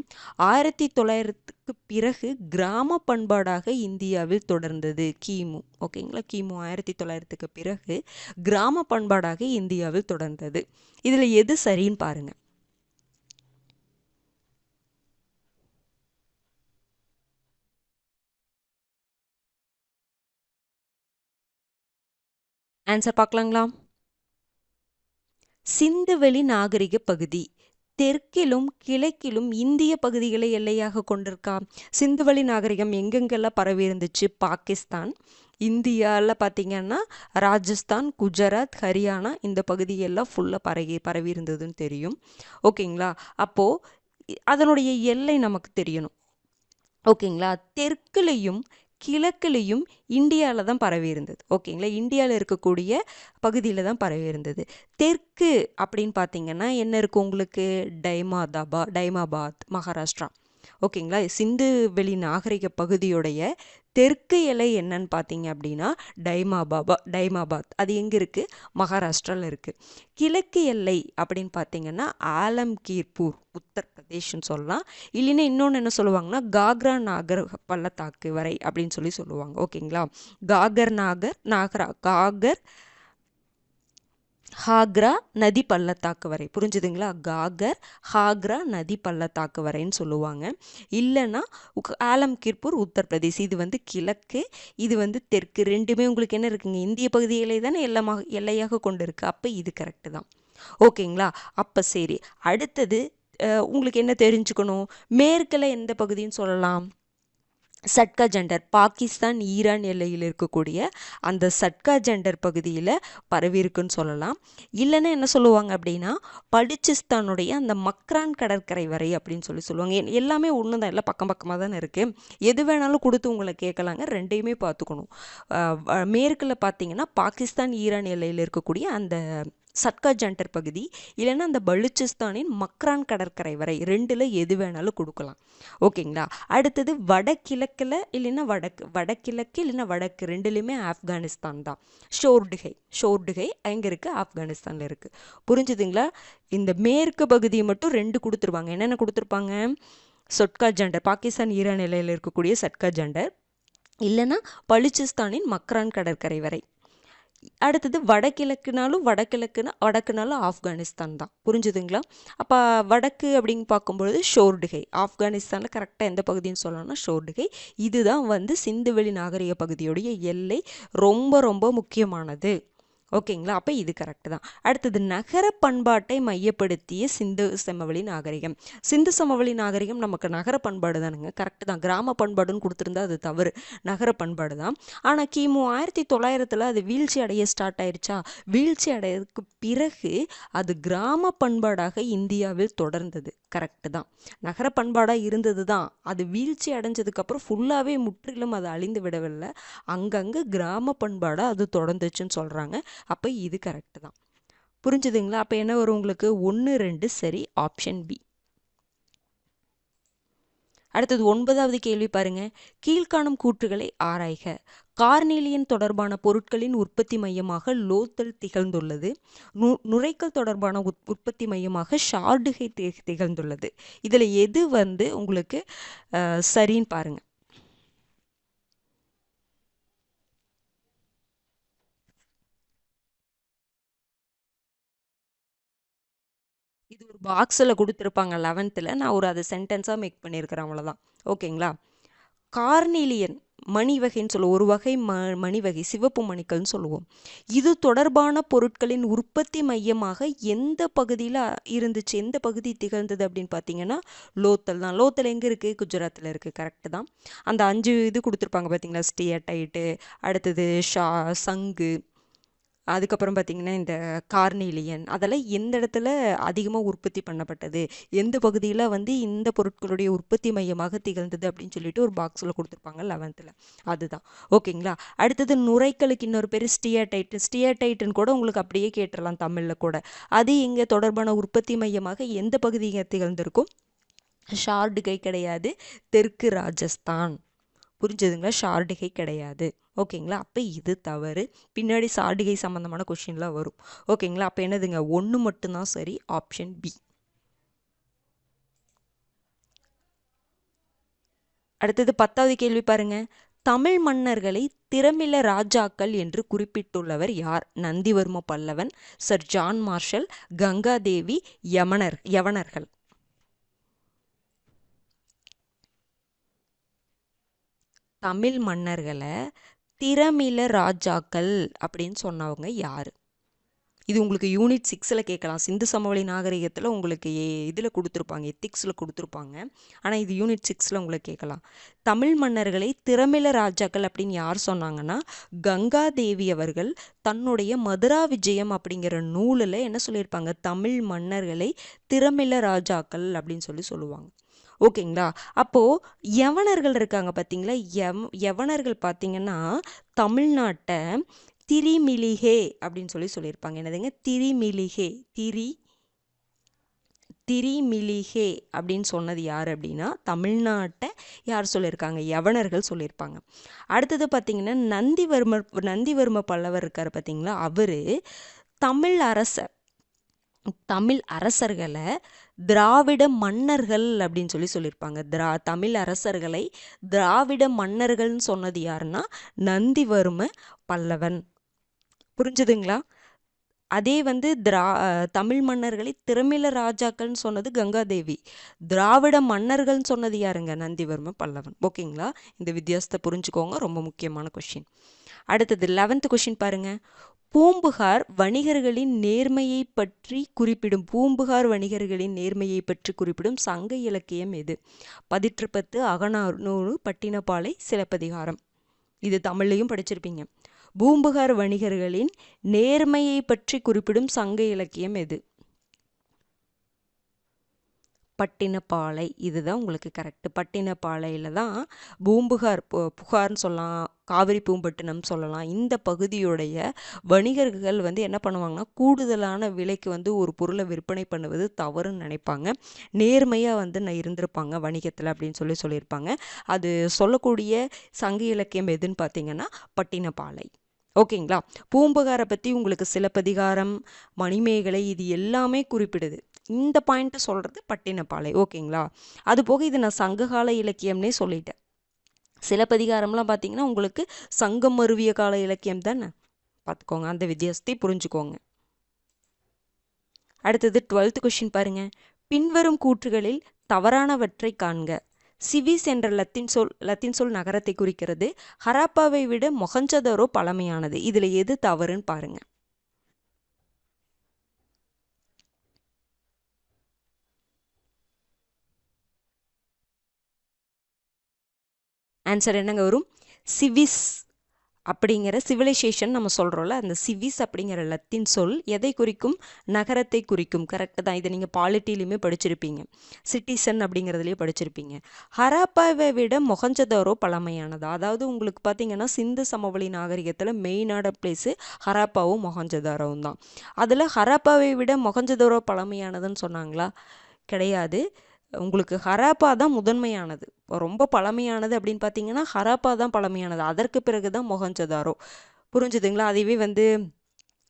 1900க்கு பிறகு கிராம பண்பாடாக இந்தியாவில் தொடர்ந்தது. ஓகேங்களா, கிமு 1900க்கு பிறகு கிராம பண்பாடாக இந்தியாவில் தொடர்ந்தது. இதுல எது சரின்னு பாருங்க. ஆன்சர் பார்க்கலாங்களா? சிந்துவெளி நாகரிக பகுதி தெற்கிலும் கிழக்கிலும் இந்திய பகுதிகளை எல்லையாக கொண்டிருக்கா. சிந்துவெளி நாகரிகம் எங்கெங்கெல்லாம் பரவி இருந்துச்சு? பாகிஸ்தான், இந்தியாவில் பார்த்தீங்கன்னா ராஜஸ்தான், குஜராத், ஹரியானா இந்த பகுதியெல்லாம் ஃபுல்லாக பரவி இருந்ததுன்னு தெரியும். ஓகேங்களா, அப்போது அதனுடைய எல்லை நமக்கு தெரியணும். ஓகேங்களா, தெற்குலையும் கிழக்குலையும் இந்தியாவில் தான் பரவி இருந்தது. ஓகேங்களா, இந்தியாவில் இருக்கக்கூடிய பகுதியில் தான் பரவி இருந்தது. தெற்கு அப்படின்னு பார்த்தீங்கன்னா என்ன இருக்குது உங்களுக்கு? டைமாபாத், மகாராஷ்டிரா. ஓகேங்களா, சிந்துவெளி நாகரிக பகுதியுடைய தெற்கு எல்லை என்னன்னு பார்த்தீங்க அப்படின்னா டைமாபாத். அது எங்கே இருக்குது? மகாராஷ்டிராவில் இருக்குது. கிழக்கு எல்லை அப்படின்னு பார்த்தீங்கன்னா ஆலம்கீர்பூர், உத்தரப்பிரதேஷ்னு சொல்லலாம். இல்லைன்னா இன்னொன்று என்ன சொல்லுவாங்கன்னா காக்ரா நாகர் பள்ளத்தாக்கு வரை அப்படின்னு சொல்லுவாங்க. ஓகேங்களா, ஹாக்ரா நதி பள்ளத்தாக்கு வரை. புரிஞ்சுதுங்களா? ஹாக்ரா நதி பள்ளத்தாக்கு வரைன்னு சொல்லுவாங்க. இல்லைன்னா ஆலம்கீர்பூர், உத்தரப்பிரதேஷ். இது கிழக்கு, இது தெற்கு. ரெண்டுமே உங்களுக்கு என்ன இருக்குங்க? இந்திய பகுதிகளை தானே எல்லையாக கொண்டு இருக்கு. அப்போ இது கரெக்டு தான். ஓகேங்களா, அப்போ சரி. அடுத்தது உங்களுக்கு என்ன தெரிஞ்சுக்கணும்? மேற்கில் எந்த பகுதின்னு சொல்லலாம்? சட்கா ஜண்டர், பாகிஸ்தான் ஈரான் எல்லையில் இருக்கக்கூடிய அந்த சட்கா ஜண்டர் பகுதியில் பரவி இருக்குன்னு சொல்லலாம். இல்லைன்னா என்ன சொல்லுவாங்க அப்படின்னா பலுச்சிஸ்தானுடைய அந்த மக்ரான் கடற்கரை வரை அப்படின்னு சொல்லுவாங்க. எல்லாமே ஒன்று தான், எல்லாம் பக்கம் பக்கமாக தானே இருக்குது. எது வேணாலும் கொடுத்து உங்களை கேட்கலாங்க, ரெண்டையுமே பார்த்துக்கணும். மேற்கில் பார்த்தீங்கன்னா பாகிஸ்தான் ஈரான் எல்லையில் இருக்கக்கூடிய அந்த சட்கா ஜண்டர் பகுதி, இல்லைன்னா அந்த பலுச்சிஸ்தானின் மக்ரான் கடற்கரை வரை, ரெண்டில் எது வேணாலும் கொடுக்கலாம். ஓகேங்களா, அடுத்தது வடகிழக்கில் இல்லைன்னா வடகிழக்கு இல்லைன்னா வடக்கு, ரெண்டுலேயுமே ஆப்கானிஸ்தான் தான். ஷோர்டுகை எங்கே இருக்குது? ஆப்கானிஸ்தானில் இருக்குது. புரிஞ்சுதுங்களா? இந்த மேற்கு பகுதியை மட்டும் ரெண்டு கொடுத்துருவாங்க. என்னென்ன கொடுத்துருப்பாங்க? சட்கா ஜண்டர், பாகிஸ்தான் ஈரான் எல்லையில் இருக்கக்கூடிய சட்கா ஜண்டர், இல்லைன்னா பலுச்சிஸ்தானின் மக்ரான் கடற்கரை வரை. அடுத்தது வடக்குனாலும் ஆப்கானிஸ்தான் தான். புரிஞ்சுதுங்களா? அப்போ வடக்கு அப்படின்னு பார்க்கும்பொழுது ஷோர்டுகை, ஆப்கானிஸ்தானில் கரெக்டாக எந்த பகுதின்னு சொல்லணும்னா ஷோர்டுகை. இதுதான் சிந்துவெளி நாகரிக பகுதியுடைய எல்லை. ரொம்ப ரொம்ப முக்கியமானது. ஓகேங்களா, அப்போ இது கரெக்டு தான். அடுத்தது நகர பண்பாட்டை மையப்படுத்திய சிந்து சமவெளி நாகரிகம். சிந்து சமவெளி நாகரிகம் நமக்கு நகர பண்பாடு தானுங்க, கரெக்டு தான். கிராம பண்பாடுன்னு கொடுத்துருந்தா அது தவறு, நகர பண்பாடு தான். ஆனால் கிமு 1900 அது வீழ்ச்சி அடைய ஸ்டார்ட் ஆயிடுச்சா? வீழ்ச்சி அடையதுக்கு பிறகு அது கிராம பண்பாடாக இந்தியாவில் தொடர்ந்தது. கரெக்டு தான், நகர பண்பாடாக இருந்தது தான். அது வீழ்ச்சி அடைஞ்சதுக்கப்புறம் ஃபுல்லாகவே முற்றிலும் அது அழிந்து விடவில்லை, அங்கங்கே கிராம பண்பாடாக அது தொடர்ந்துச்சுன்னு சொல்கிறாங்க. அப்போ இது கரெக்டு தான். புரிஞ்சுதுங்களா? அப்போ என்ன வரும் உங்களுக்கு? 1, 2 சரி, ஆப்ஷன் பி. அடுத்தது 9வது கேள்வி பாருங்க. கீழ்காணும் கூற்றுகளை ஆராய்க. கார்னீலியன் தொடர்பான பொருட்களின் உற்பத்தி மையமாக லோத்தல் திகழ்ந்துள்ளது. நுரைக்கல் தொடர்பான உற்பத்தி மையமாக ஷார்டுகை திகழ்ந்துள்ளது. இதில் எது உங்களுக்கு சரின்னு பாருங்க. இது ஒரு பாக்ஸில் கொடுத்துருப்பாங்க 11th. நான் அதை சென்டென்ஸாக மேக் பண்ணியிருக்கிறேன், அவ்வளோதான். ஓகேங்களா, கார்னீலியன் மணிவகைன்னு சொல்லுவோம், ஒரு வகை மணிவகை, சிவப்பு மணிக்கள்னு சொல்லுவோம். இது தொடர்பான பொருட்களின் உற்பத்தி மையமாக எந்த பகுதியில் இருந்துச்சு, எந்த பகுதி திகழ்ந்தது அப்படின்னு பார்த்தீங்கன்னா லோத்தல் தான். லோத்தல் எங்கே இருக்குது? குஜராத்தில் இருக்குது. கரெக்டு தான். அந்த 5 இது கொடுத்துருப்பாங்க பார்த்தீங்களா? ஸ்டியடைட்டு, அடுத்தது சங்கு, அதுக்கப்புறம் பார்த்திங்கன்னா இந்த கார்னீலியன், அதெல்லாம் எந்த இடத்துல அதிகமாக உற்பத்தி பண்ணப்பட்டது, எந்த பகுதியில் இந்த பொருட்களுடைய உற்பத்தி மையமாக திகழ்ந்தது அப்படின்னு சொல்லிட்டு ஒரு பாக்ஸில் கொடுத்துருப்பாங்க 11th. அதுதான். ஓகேங்களா, அடுத்தது நுரைக்கலுக்கு இன்னொரு பேர் ஸ்டியடைட்டுன்னு கூட உங்களுக்கு அப்படியே கேட்டுடலாம் தமிழில் கூட. அது இங்கே தொடர்பான உற்பத்தி மையமாக எந்த பகுதியை திகழ்ந்திருக்கும்? ஷார்டுகை கிடையாது, தெற்கு ராஜஸ்தான். புரிஞ்சதுங்களா? சார்டிகை கிடையாது. ஓகேங்களா? அப்போ இது தவறு. பின்னாடி சார்டிகை சம்மந்தமான கொஷின்லாம் வரும். ஓகேங்களா? அப்போ என்னதுங்க, 1 மட்டும்தான் சரி, ஆப்ஷன் பி. அடுத்தது 10வது கேள்வி பாருங்க. தமிழ் மன்னர்களை திறமில ராஜாக்கள் என்று குறிப்பிட்டுள்ளவர் யார்? Nandivarma Pallavan, sir John Marshall, Gangadevi, யவனர்கள். தமிழ் மன்னர்களை திறமில ராஜாக்கள் அப்படின்னு சொன்னவங்க யாரு? இது உங்களுக்கு யூனிட் 6ல் கேட்கலாம். சிந்து சமவெளி நாகரிகத்தில் உங்களுக்கு இதில் கொடுத்துருப்பாங்க, எத்திக்ஸில் கொடுத்துருப்பாங்க. ஆனால் இது யூனிட் 6ல் உங்களுக்கு கேட்கலாம். தமிழ் மன்னர்களை திறமில ராஜாக்கள் அப்படின்னு யார் சொன்னாங்கன்னா, கங்காதேவி அவர்கள் தன்னுடைய மதுரா விஜயம் அப்படிங்கிற நூலில் என்ன சொல்லியிருப்பாங்க, தமிழ் மன்னர்களை திறமில ராஜாக்கள் அப்படின்னு சொல்லுவாங்க. ஓகேங்களா? அப்போது யவனர்கள் இருக்காங்க பார்த்தீங்களா, யவனர்கள் பார்த்தீங்கன்னா தமிழ்நாட்டை திரிமிலிகே அப்படின்னு சொல்லியிருப்பாங்க. என்னதுங்க, திரிமிலிகே. திரிமிலிகே அப்படின்னு சொன்னது யார் அப்படின்னா, தமிழ்நாட்டை யார் சொல்லியிருக்காங்க, யவனர்கள் சொல்லியிருப்பாங்க. அடுத்தது பார்த்தீங்கன்னா நந்திவர்ம பல்லவர் இருக்கார் பார்த்தீங்களா, அவர் தமிழ் அரசர்களை திராவிட மன்னர்கள் அப்படின்னு சொல்லியிருப்பாங்க. தமிழ் அரசர்களை திராவிட மன்னர்கள்னு சொன்னது யாருன்னா நந்திவர்ம பல்லவன். புரிஞ்சுதுங்களா? அதே தமிழ் மன்னர்களை திறமில ராஜாக்கள்னு சொன்னது கங்காதேவி. திராவிட மன்னர்கள்னு சொன்னது யாருங்க, நந்திவர்ம பல்லவன். ஓகேங்களா? இந்த வித்தியாசத்தை புரிஞ்சுக்கோங்க, ரொம்ப முக்கியமான கொஷின். அடுத்தது 11th கொஷின் பாருங்க. பூம்புகார் வணிகர்களின் நேர்மையை பற்றி குறிப்பிடும் சங்க இலக்கியம் எது? பதிற்றுப்பத்து, அகநானூறு, பட்டினப்பாலை, சிலப்பதிகாரம். இது தமிழ்லையும் படிச்சிருப்பீங்க. பூம்புகார் வணிகர்களின் நேர்மையை பற்றி குறிப்பிடும் சங்க இலக்கியம் எது? பட்டினப்பாலை. இதுதான் உங்களுக்கு கரெக்ட். பட்டினப்பாலையில் தான் புகார்னு சொல்லலாம், காவிரி பூம்பட்டினம் சொல்லலாம். இந்த பகுதியுடைய வணிகர்கள் என்ன பண்ணுவாங்கன்னா, கூடுதலான விலைக்கு ஒரு பொருளை விற்பனை பண்ணுவது தவறுன்னு நினைப்பாங்க. நேர்மையாக இருந்திருப்பாங்க வணிகத்தில் அப்படின்னு சொல்லியிருப்பாங்க. அது சொல்லக்கூடிய சங்க இலக்கியம் எதுன்னு பார்த்தீங்கன்னா பட்டினப்பாலை. ஓகேங்களா? பூம்புகாரை பற்றி உங்களுக்கு சிலப்பதிகாரம், மணிமேகலை இது எல்லாமே குறிப்பிடுது. இந்த பாயிண்ட்டை சொல்கிறது பட்டினப்பாலை. ஓகேங்களா? அது போக இது நான் சங்ககால இலக்கியம்னே சொல்லிட்டேன். சிலப்பதிகாரம்லாம் பார்த்தீங்கன்னா உங்களுக்கு சங்கம் மருவிய கால இலக்கியம் தானே. பார்த்துக்கோங்க, அந்த வித்தியாசத்தை புரிஞ்சுக்கோங்க. அடுத்தது 12th கொஷின் பாருங்க. பின்வரும் கூற்றுகளில் தவறானவற்றை காண்க. சிவிஸ் என்ற லத்தீன் சொல் நகரத்தை குறிக்கிறது. ஹராப்பாவை விட மொஹஞ்சதாரோ பழமையானது. இதில் எது தவறுன்னு பாருங்க. ஆன்சர் என்னங்க வரும்? சிவிஸ் அப்படிங்கிற சிவிலைசேஷன் நம்ம சொல்கிறோம்ல, அந்த சிவிஸ் அப்படிங்கிற லத்தீன் சொல் எதை குறிக்கும்? நகரத்தை குறிக்கும். கரெக்டு தான். இதை நீங்கள் பாலிட்டிலையுமே படிச்சிருப்பீங்க, சிட்டிசன் அப்படிங்கிறதுலேயே படிச்சிருப்பீங்க. ஹராப்பாவை விட மொஹஞ்சதாரோ பழமையானது. அதாவது உங்களுக்கு பார்த்தீங்கன்னா சிந்து சமவெளி நாகரிகத்தில் மெயினான பிளேஸு ஹராப்பாவும் மொஹஞ்சதாரோவும் தான். அதில் ஹராப்பாவை விட மொஹஞ்சதாரோ பழமையானதுன்னு சொன்னாங்களா? கிடையாது. உங்களுக்கு ஹராப்பா தான் முதன்மையானது. ரொம்ப பழமையானது அப்படின்னு பார்த்தீங்கன்னா ஹராப்பா தான் பழமையானது. அதற்கு பிறகு தான் மொஹஞ்சதாரோ. புரிஞ்சுதுங்களா? அதுவே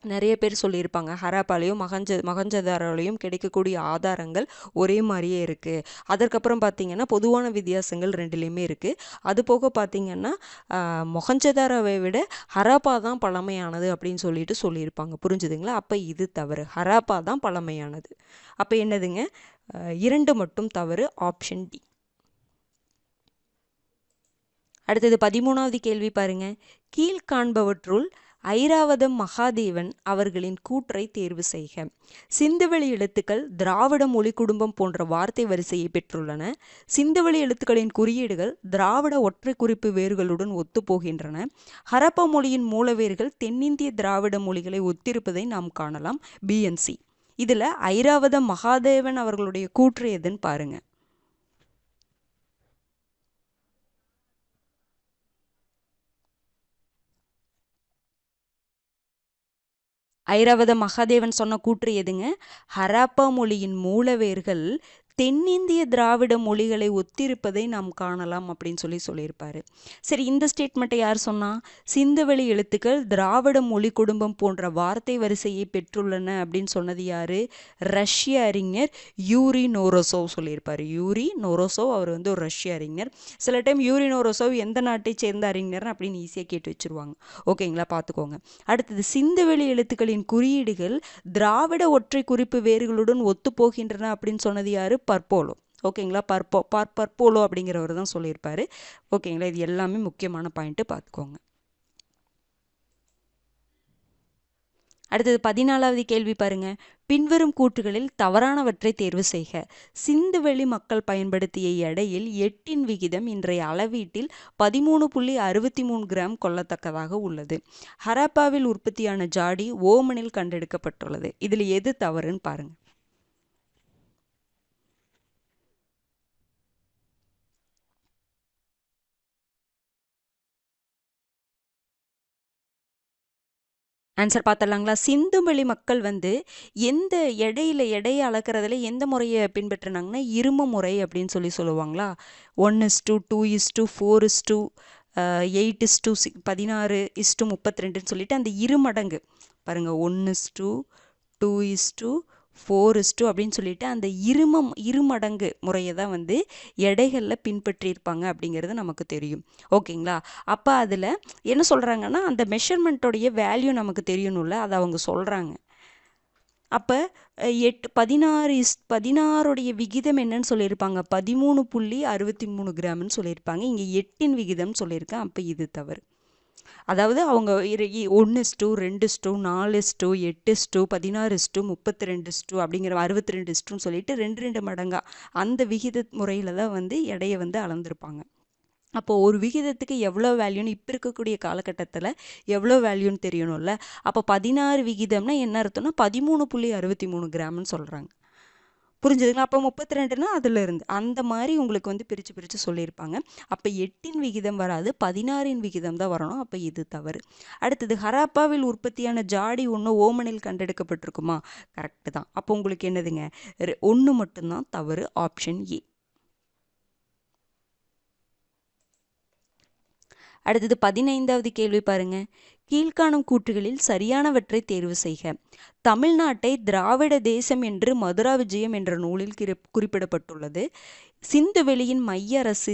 நிறைய பேர் சொல்லியிருப்பாங்க, ஹராப்பாலையும் மொஹஞ்சதாரோலையும் கிடைக்கக்கூடிய ஆதாரங்கள் ஒரே மாதிரியே இருக்குது. அதற்கப்புறம் பார்த்தீங்கன்னா பொதுவான வித்தியாசங்கள் ரெண்டுலேயுமே இருக்குது. அது போக பார்த்தீங்கன்னா மொஹஞ்சதாரோவை விட ஹராப்பா தான் பழமையானது அப்படின்னு சொல்லியிருப்பாங்க. புரிஞ்சுதுங்களா? அப்போ இது தவறு. ஹராப்பா தான் பழமையானது. அப்போ என்னதுங்க? 2 மட்டும் தவறு, ஆப்ஷன் டி. அடுத்தது 13வது கேள்வி பாருங்க. கீழ்காண்பவற்றுள் ஐராவதம் மகாதேவன் அவர்களின் கூற்றை தேர்வு செய்க. சிந்துவெளி எழுத்துக்கள் திராவிட மொழி குடும்பம் போன்ற வார்த்தை வரிசையை பெற்றுள்ளன. சிந்துவெளி எழுத்துக்களின் குறியீடுகள் திராவிட ஒற்றை குறிப்பு வேர்களுடன் ஒத்துப்போகின்றன. ஹரப்பா மொழியின் மூலவேர்கள் தென்னிந்திய திராவிட மொழிகளை ஒத்திருப்பதை நாம் காணலாம். பிஎன்சி. இதில் ஐராவத மகாதேவன் அவர்களுடைய கூற்று எதுன்னு பாருங்க. ஐராவத மகாதேவன் சொன்ன கூற்று எதுங்க? ஹராப்பா மொழியின் மூலவேர்கள் தென்னிந்திய திராவிட மொழிகளை ஒத்திருப்பதை நாம் காணலாம் அப்படின்னு சொல்லியிருப்பாரு. சரி, இந்த ஸ்டேட்மெண்ட்டை யார் சொன்னா? சிந்துவெளி எழுத்துக்கள் திராவிட மொழி குடும்பம் போன்ற வார்த்தை வரிசையை பெற்றுள்ளன அப்படின்னு சொன்னது யாரு? ரஷ்ய அறிஞர் யூரி நோரோசோவ் சொல்லியிருப்பாரு. யூரி நோரோசோவ் அவர் வந்து ஒரு ரஷ்ய அறிஞர். சில டைம் யூரி நோரோசோவ் எந்த நாட்டை சேர்ந்த அறிஞர் அப்படின்னு ஈஸியாக கேட்டு வச்சிருவாங்க. ஓகேங்களா, பார்த்துக்கோங்க. அடுத்தது, சிந்துவெளி எழுத்துக்களின் குறியீடுகள் திராவிட ஒற்றை குறிப்பு வேர்களுடன் ஒத்துப்போகின்றன அப்படின்னு சொன்னது யாரு? பர்போலோ. ஓகேங்களா, பர்போலோ அப்படிங்கிறவர் தான் சொல்லியிருப்பாரு. ஓகேங்களா, இது எல்லாமே முக்கியமான பாயிண்ட், பார்த்துக்கோங்க. அடுத்தது 14வது கேள்வி பாருங்க. பின்வரும் கூற்றுகளில் தவறானவற்றை தேர்வு செய்க. சிந்துவெளி மக்கள் பயன்படுத்திய எடையில் 8 விகிதம் இன்றைய அளவீட்டில் 13.63 கிராம் கொள்ளத்தக்கதாக உள்ளது. ஹராப்பாவில் உற்பத்தியான ஜாடி ஓமனில் கண்டெடுக்கப்பட்டுள்ளது. இதில் எது தவறுன்னு பாருங்க. ஆன்சர் பார்த்துடலாங்களா? சிந்துவெளி மக்கள் வந்து எந்த எடையை அளக்கிறதுல எந்த முறையை பின்பற்றினாங்கன்னா இரும முறை அப்படின்னு சொல்லுவாங்களா. 1:2:2:4:8:16 16:32 சொல்லிட்டு அந்த இருமடங்கு பாருங்க, 1:2:4 அப்படின்னு சொல்லிட்டு அந்த இருமடங்கு முறையை தான் வந்து எடைகளில் பின்பற்றியிருப்பாங்க அப்படிங்கிறது நமக்கு தெரியும். ஓகேங்களா, அப்போ அதில் என்ன சொல்கிறாங்கன்னா அந்த மெஷர்மெண்ட்டோடைய வேல்யூ நமக்கு தெரியணும்ல, அதை அவங்க சொல்கிறாங்க. அப்போ 16 விகிதம் என்னன்னு சொல்லியிருப்பாங்க? 13.63 கிராம்னு சொல்லியிருப்பாங்க. இங்கே 8 விகிதம் சொல்லியிருக்கேன். அப்போ இது தவறு. அதாவது அவங்க 1:2, 2:4:8:16:32 அப்படிங்கிற 62 சொல்லிட்டு 2 மடங்கா அந்த விகித முறையில் தான் வந்து எடையை வந்து அளந்திருப்பாங்க. அப்போது ஒரு விகிதத்துக்கு எவ்வளோ வேல்யூன்னு இப்போ இருக்கக்கூடிய காலகட்டத்தில் எவ்வளோ வேல்யூன்னு தெரியணும்ல. அப்போ 16 விகிதம்னா என்ன அர்த்தம்னா 13.63 கிராம்னு சொல்கிறாங்க. புரிஞ்சுதுங்களா? அப்போ 32னா அதில் இருந்து அந்த மாதிரி உங்களுக்கு வந்து பிரித்து சொல்லியிருப்பாங்க. அப்போ 8 விகிதம் வராது, 16 விகிதம் தான் வரணும். அப்போ இது தவறு. அடுத்தது, ஹராப்பாவில் உற்பத்தியான ஜாடி ஒன்று ஓமனில் கண்டெடுக்கப்பட்டிருக்குமா? கரெக்டு தான். அப்போ உங்களுக்கு என்னதுங்க? 1 மட்டும்தான் தவறு, ஆப்ஷன் ஏ. அடுத்தது 15வது கேள்வி பாருங்க. கீழ்காணும் கூற்றுகளில் சரியானவற்றை தேர்வு செய்க. தமிழ்நாட்டை திராவிட தேசம் என்று மதுரா விஜயம் என்ற நூலில் குறிப்பிடப்பட்டுள்ளது. சிந்துவெளியின் மைய அரசு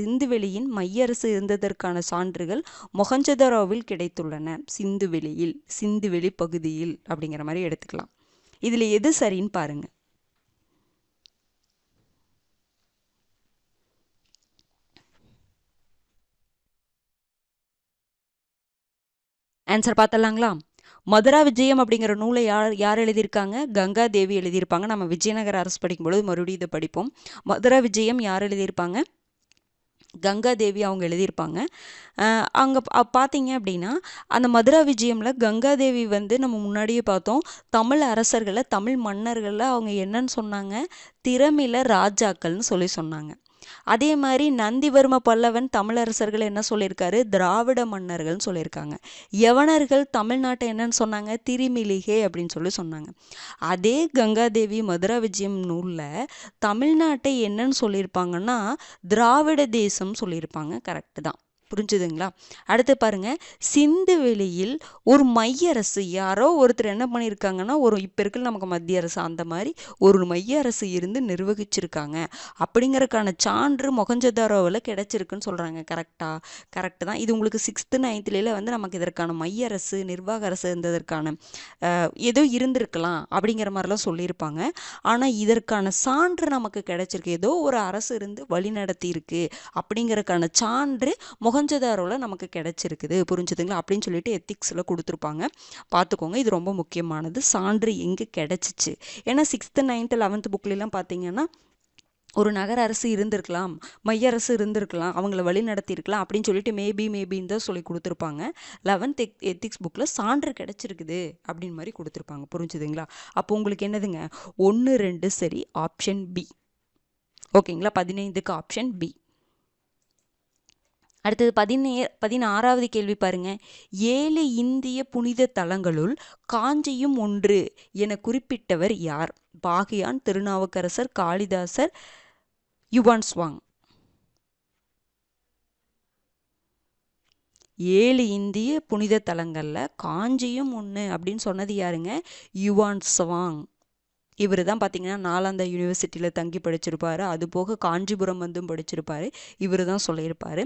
இருந்ததற்கான சான்றுகள் மொஹஞ்சதாரோவில் கிடைத்துள்ளன. சிந்துவெளி பகுதியில் அப்படிங்கிற மாதிரி எடுத்துக்கலாம். இதில் எது சரின்னு பாருங்க. ஆன்சர் பார்த்தலாங்களா? மதுரா விஜயம் அப்படிங்கிற நூலை யார் எழுதியிருக்காங்க? கங்கா தேவி எழுதியிருப்பாங்க. நம்ம விஜயநகர அரசு படிக்கும்பொழுது மறுபடியும் இதை படிப்போம். மதுரா விஜயம் யார் எழுதியிருப்பாங்க? கங்கா தேவி அவங்க எழுதியிருப்பாங்க. அங்கே பார்த்தீங்க அப்படின்னா அந்த மதுரா விஜயமில் கங்கா தேவி வந்து நம்ம முன்னாடியே பார்த்தோம், தமிழ் அரசர்களை தமிழ் மன்னர்களில் அவங்க என்னன்னு சொன்னாங்க? திறமில ராஜாக்கள்னு சொன்னாங்க. அதே மாதிரி நந்திவர்ம பல்லவன் தமிழரசர்கள் என்ன சொல்லியிருக்காரு? திராவிட மன்னர்கள்னு சொல்லியிருக்காங்க. யவனர்கள் தமிழ்நாட்டை என்னன்னு சொன்னாங்க? திரிமிலிகை அப்படின்னு சொன்னாங்க. அதே கங்காதேவி மதுரா விஜயம் நூலில் தமிழ்நாட்டை என்னன்னு சொல்லியிருப்பாங்கன்னா திராவிட தேசம் சொல்லியிருப்பாங்க. கரெக்டு தான். புரிஞ்சுதுங்களா? அடுத்து பாருங்க, சிந்துவெளியில் ஒரு மைய அரசு யாரோ ஒருத்தர் என்ன பண்ணியிருக்காங்கன்னா இப்போ இருக்கிற நமக்கு மத்திய அரசு அந்த மாதிரி ஒரு மைய அரசு இருந்து நிர்வகிச்சிருக்காங்க அப்படிங்கிறதுக்கான சான்று மொஹஞ்சதாரோவில் கிடைச்சிருக்குன்னு சொல்கிறாங்க. கரெக்டு தான். இது உங்களுக்கு 6th 9th வந்து நமக்கு இதற்கான மைய அரசு நிர்வாக அரசு இருந்ததற்கான ஏதோ இருந்திருக்கலாம் அப்படிங்கிற மாதிரிலாம் சொல்லியிருப்பாங்க. ஆனால் இதற்கான சான்று நமக்கு கிடைச்சிருக்கு. ஏதோ ஒரு அரசு இருந்து வழி நடத்தி இருக்கு அப்படிங்கிறதுக்கான சான்று மொஹஞ்சதாரோவில் நமக்கு கிடைச்சிருக்குது. புரிஞ்சுதுங்களா? அப்படின்னு சொல்லிட்டு எத்திக்ஸில் கொடுத்துருப்பாங்க. பார்த்துக்கோங்க, இது ரொம்ப முக்கியமானது. சான்று எங்கே கிடைச்சிச்சு? ஏன்னா 6th 9th 11th புக்லாம் பார்த்தீங்கன்னா ஒரு நகர அரசு இருந்திருக்கலாம், மைய அரசு இருந்திருக்கலாம், அவங்கள வழி நடத்தியிருக்கலாம் அப்படின்னு சொல்லிட்டு மேபின்னு தான் சொல்லி கொடுத்துருப்பாங்க. 11th எத்திக்ஸ் புக்கில் சான்று கிடைச்சிருக்குது அப்படின்னு மாதிரி கொடுத்துருப்பாங்க. புரிஞ்சுதுங்களா? அப்போ உங்களுக்கு என்னதுங்க? 1 2 சரி, ஆப்ஷன் பி. ஓகேங்களா? 15க்கு ஆப்ஷன் பி. அடுத்தது 16வது கேள்வி பாருங்க. 7 இந்திய புனித தலங்களுள் காஞ்சியும் ஒன்று என குறிப்பிட்டவர் யார்? பாகியான், திருநாவுக்கரசர், காளிதாசர், யுவான்ஸ்வாங். 7 இந்திய புனித தலங்களில் காஞ்சியும் ஒன்று அப்படின்னு சொன்னது யாருங்க? யுவான்ஸ்வாங். இவர் தான் பார்த்தீங்கன்னா நாலாந்தா யூனிவர்சிட்டியில் தங்கி படிச்சிருப்பாரு. அது போக காஞ்சிபுரம் வந்தும் படிச்சிருப்பாரு. இவர் தான் சொல்லியிருப்பார்.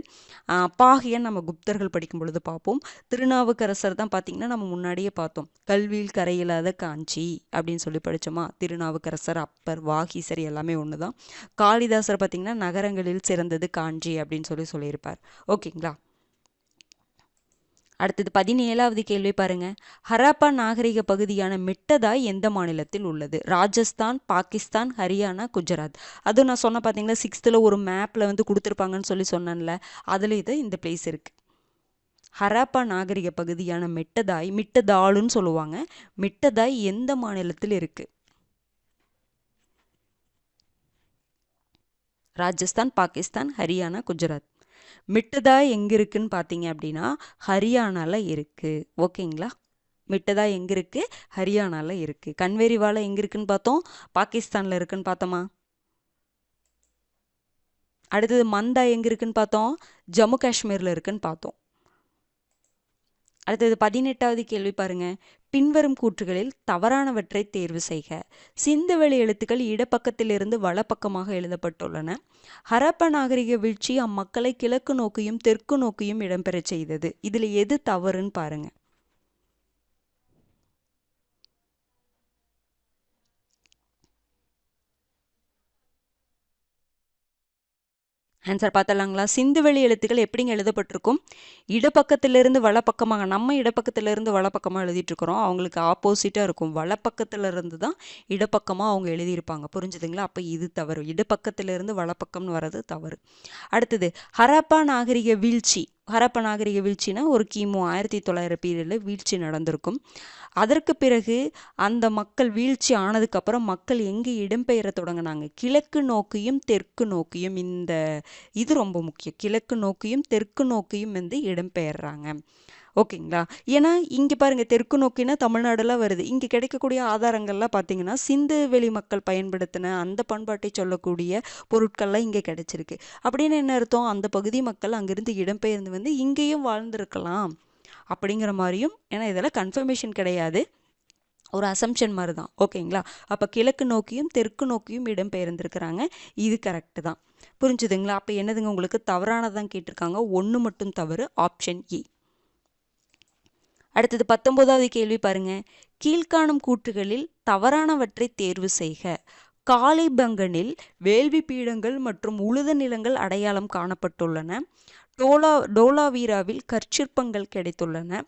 பாகியன் நம்ம குப்தர்கள் படிக்கும் பொழுது பார்ப்போம். திருநாவுக்கரசர் தான் பார்த்தீங்கன்னா நம்ம முன்னாடியே பார்த்தோம். கல்வியில் கரையில்லாத காஞ்சி அப்படின்னு சொல்லி படித்தோமா. திருநாவுக்கரசர், அப்பர், வாகீசர் எல்லாமே ஒன்று தான். காளிதாசர் பார்த்தீங்கன்னா நகரங்களில் சிறந்தது காஞ்சி அப்படின்னு சொல்லியிருப்பார். ஓகேங்களா? அடுத்தது 17வது கேள்வி பாருங்க. ஹராப்பா நாகரிக பகுதியான மிட்டதாய் எந்த மாநிலத்தில் உள்ளது? ராஜஸ்தான், பாகிஸ்தான், ஹரியானா, குஜராத். அதுவும் நான் சொன்ன பார்த்தீங்களா 6th ஒரு மேப்பில் வந்து கொடுத்துருப்பாங்கன்னு சொன்னேன்ல, அதில் இந்த பிளேஸ் இருக்குது. ஹராப்பா நாகரிக பகுதியான மிட்டதாய், மிட்டதாளுன்னு சொல்லுவாங்க. மிட்டதாய் எந்த மாநிலத்தில் இருக்கு? ராஜஸ்தான், பாகிஸ்தான், ஹரியானா, குஜராத். மிட்டதாய் எங்கே இருக்குன்னு பார்த்தீங்க அப்படின்னா ஹரியானாவில் இருக்குது. ஓகேங்களா? மிட்டதாய் எங்கே இருக்குது? ஹரியானாவில் இருக்குது. கன்வேரிவாலை எங்கே இருக்குன்னு பார்த்தோம்? பாகிஸ்தானில் இருக்குன்னு பார்த்தோமா? அடுத்தது மந்தா எங்கே இருக்குன்னு பார்த்தோம்? ஜம்மு காஷ்மீரில் இருக்குன்னு பார்த்தோம். அடுத்தது 18வது கேள்வி பாருங்க. பின்வரும் கூற்றுகளில் தவறானவற்றை தேர்வு செய்க. சிந்துவெளி எழுத்துக்கள் இடப்பக்கத்திலிருந்து வலப்பக்கமாக எழுதப்பட்டுள்ளன. ஹரப்பா நாகரிக வீழ்ச்சி அம்மக்களை கிழக்கு நோக்கியும் தெற்கு நோக்கியும் இடம்பெறச் செய்தது. இதுல எது தவறுன்னு பாருங்க. ஆன்சர் பார்த்தலாங்களா? சிந்துவெளி எழுத்துக்கள் எப்படிங்க எழுதப்பட்டிருக்கும்? இடப்பக்கத்திலிருந்து வலப்பக்கமாக, நம்ம இடப்பக்கத்திலிருந்து வலப்பக்கமாக எழுதிட்டு இருக்கிறோம். அவங்களுக்கு ஆப்போசிட்டாக இருக்கும். வலப்பக்கத்திலிருந்து தான் இடப்பக்கமாக அவங்க எழுதியிருப்பாங்க. புரிஞ்சுதுங்களா? அப்போ இது தவறு. இடப்பக்கத்திலிருந்து வலப்பக்கம்னு வர்றது தவறு. அடுத்தது ஹரப்பா நாகரிக வீழ்ச்சி. ஹரப்பா நாகரிக வீழ்ச்சினா ஒரு கிமு 1900 பீரியடில் வீழ்ச்சி நடந்திருக்கும். அதற்கு பிறகு அந்த மக்கள் வீழ்ச்சி ஆனதுக்கப்புறம் மக்கள் எங்கே இடம்பெயர தொடங்கினாங்க? கிழக்கு நோக்கியும் தெற்கு நோக்கியும். இது ரொம்ப முக்கியம். கிழக்கு நோக்கியும் தெற்கு நோக்கியும் வந்து இடம்பெயர்றாங்க. ஓகேங்களா? ஏன்னா இங்கே பாருங்கள், தெற்கு நோக்கினா தமிழ்நாடுலாம் வருது. இங்கே கிடைக்கக்கூடிய ஆதாரங்கள்லாம் பார்த்தீங்கன்னா சிந்து வெளி மக்கள் பயன்படுத்தின அந்த பண்பாட்டை சொல்லக்கூடிய பொருட்கள்லாம் இங்கே கிடைச்சிருக்கு. அப்படின்னு என்ன அர்த்தம்? அந்த பகுதி மக்கள் அங்கிருந்து இடம்பெயர்ந்து வந்து இங்கேயும் வாழ்ந்திருக்கலாம் அப்படிங்கிற மாதிரியும். ஏன்னா இதெல்லாம் கன்ஃபர்மேஷன் கிடையாது, ஒரு அசம்ஷன் மாதிரி தான். ஓகேங்களா? அப்போ கிழக்கு நோக்கியும் தெற்கு நோக்கியும் இடம்பெயர்ந்திருக்கிறாங்க. இது கரெக்டு தான். புரிஞ்சுதுங்களா? அப்போ என்னதுங்க உங்களுக்கு தவறானதான் கேட்டிருக்காங்க. 1 மட்டும் தவறு. Option A. அடுத்தது 19வது கேள்வி பாருங்க. கீழ்காணும் கூற்றுகளில் தவறானவற்றை தேர்வு செய்க. காளிபங்கனில் வேள்வி பீடங்கள் மற்றும் உழுத நிலங்கள் அடையாளம் காணப்பட்டுள்ளன. டோலாவீராவில் கற்சிற்பங்கள் கிடைத்துள்ளன.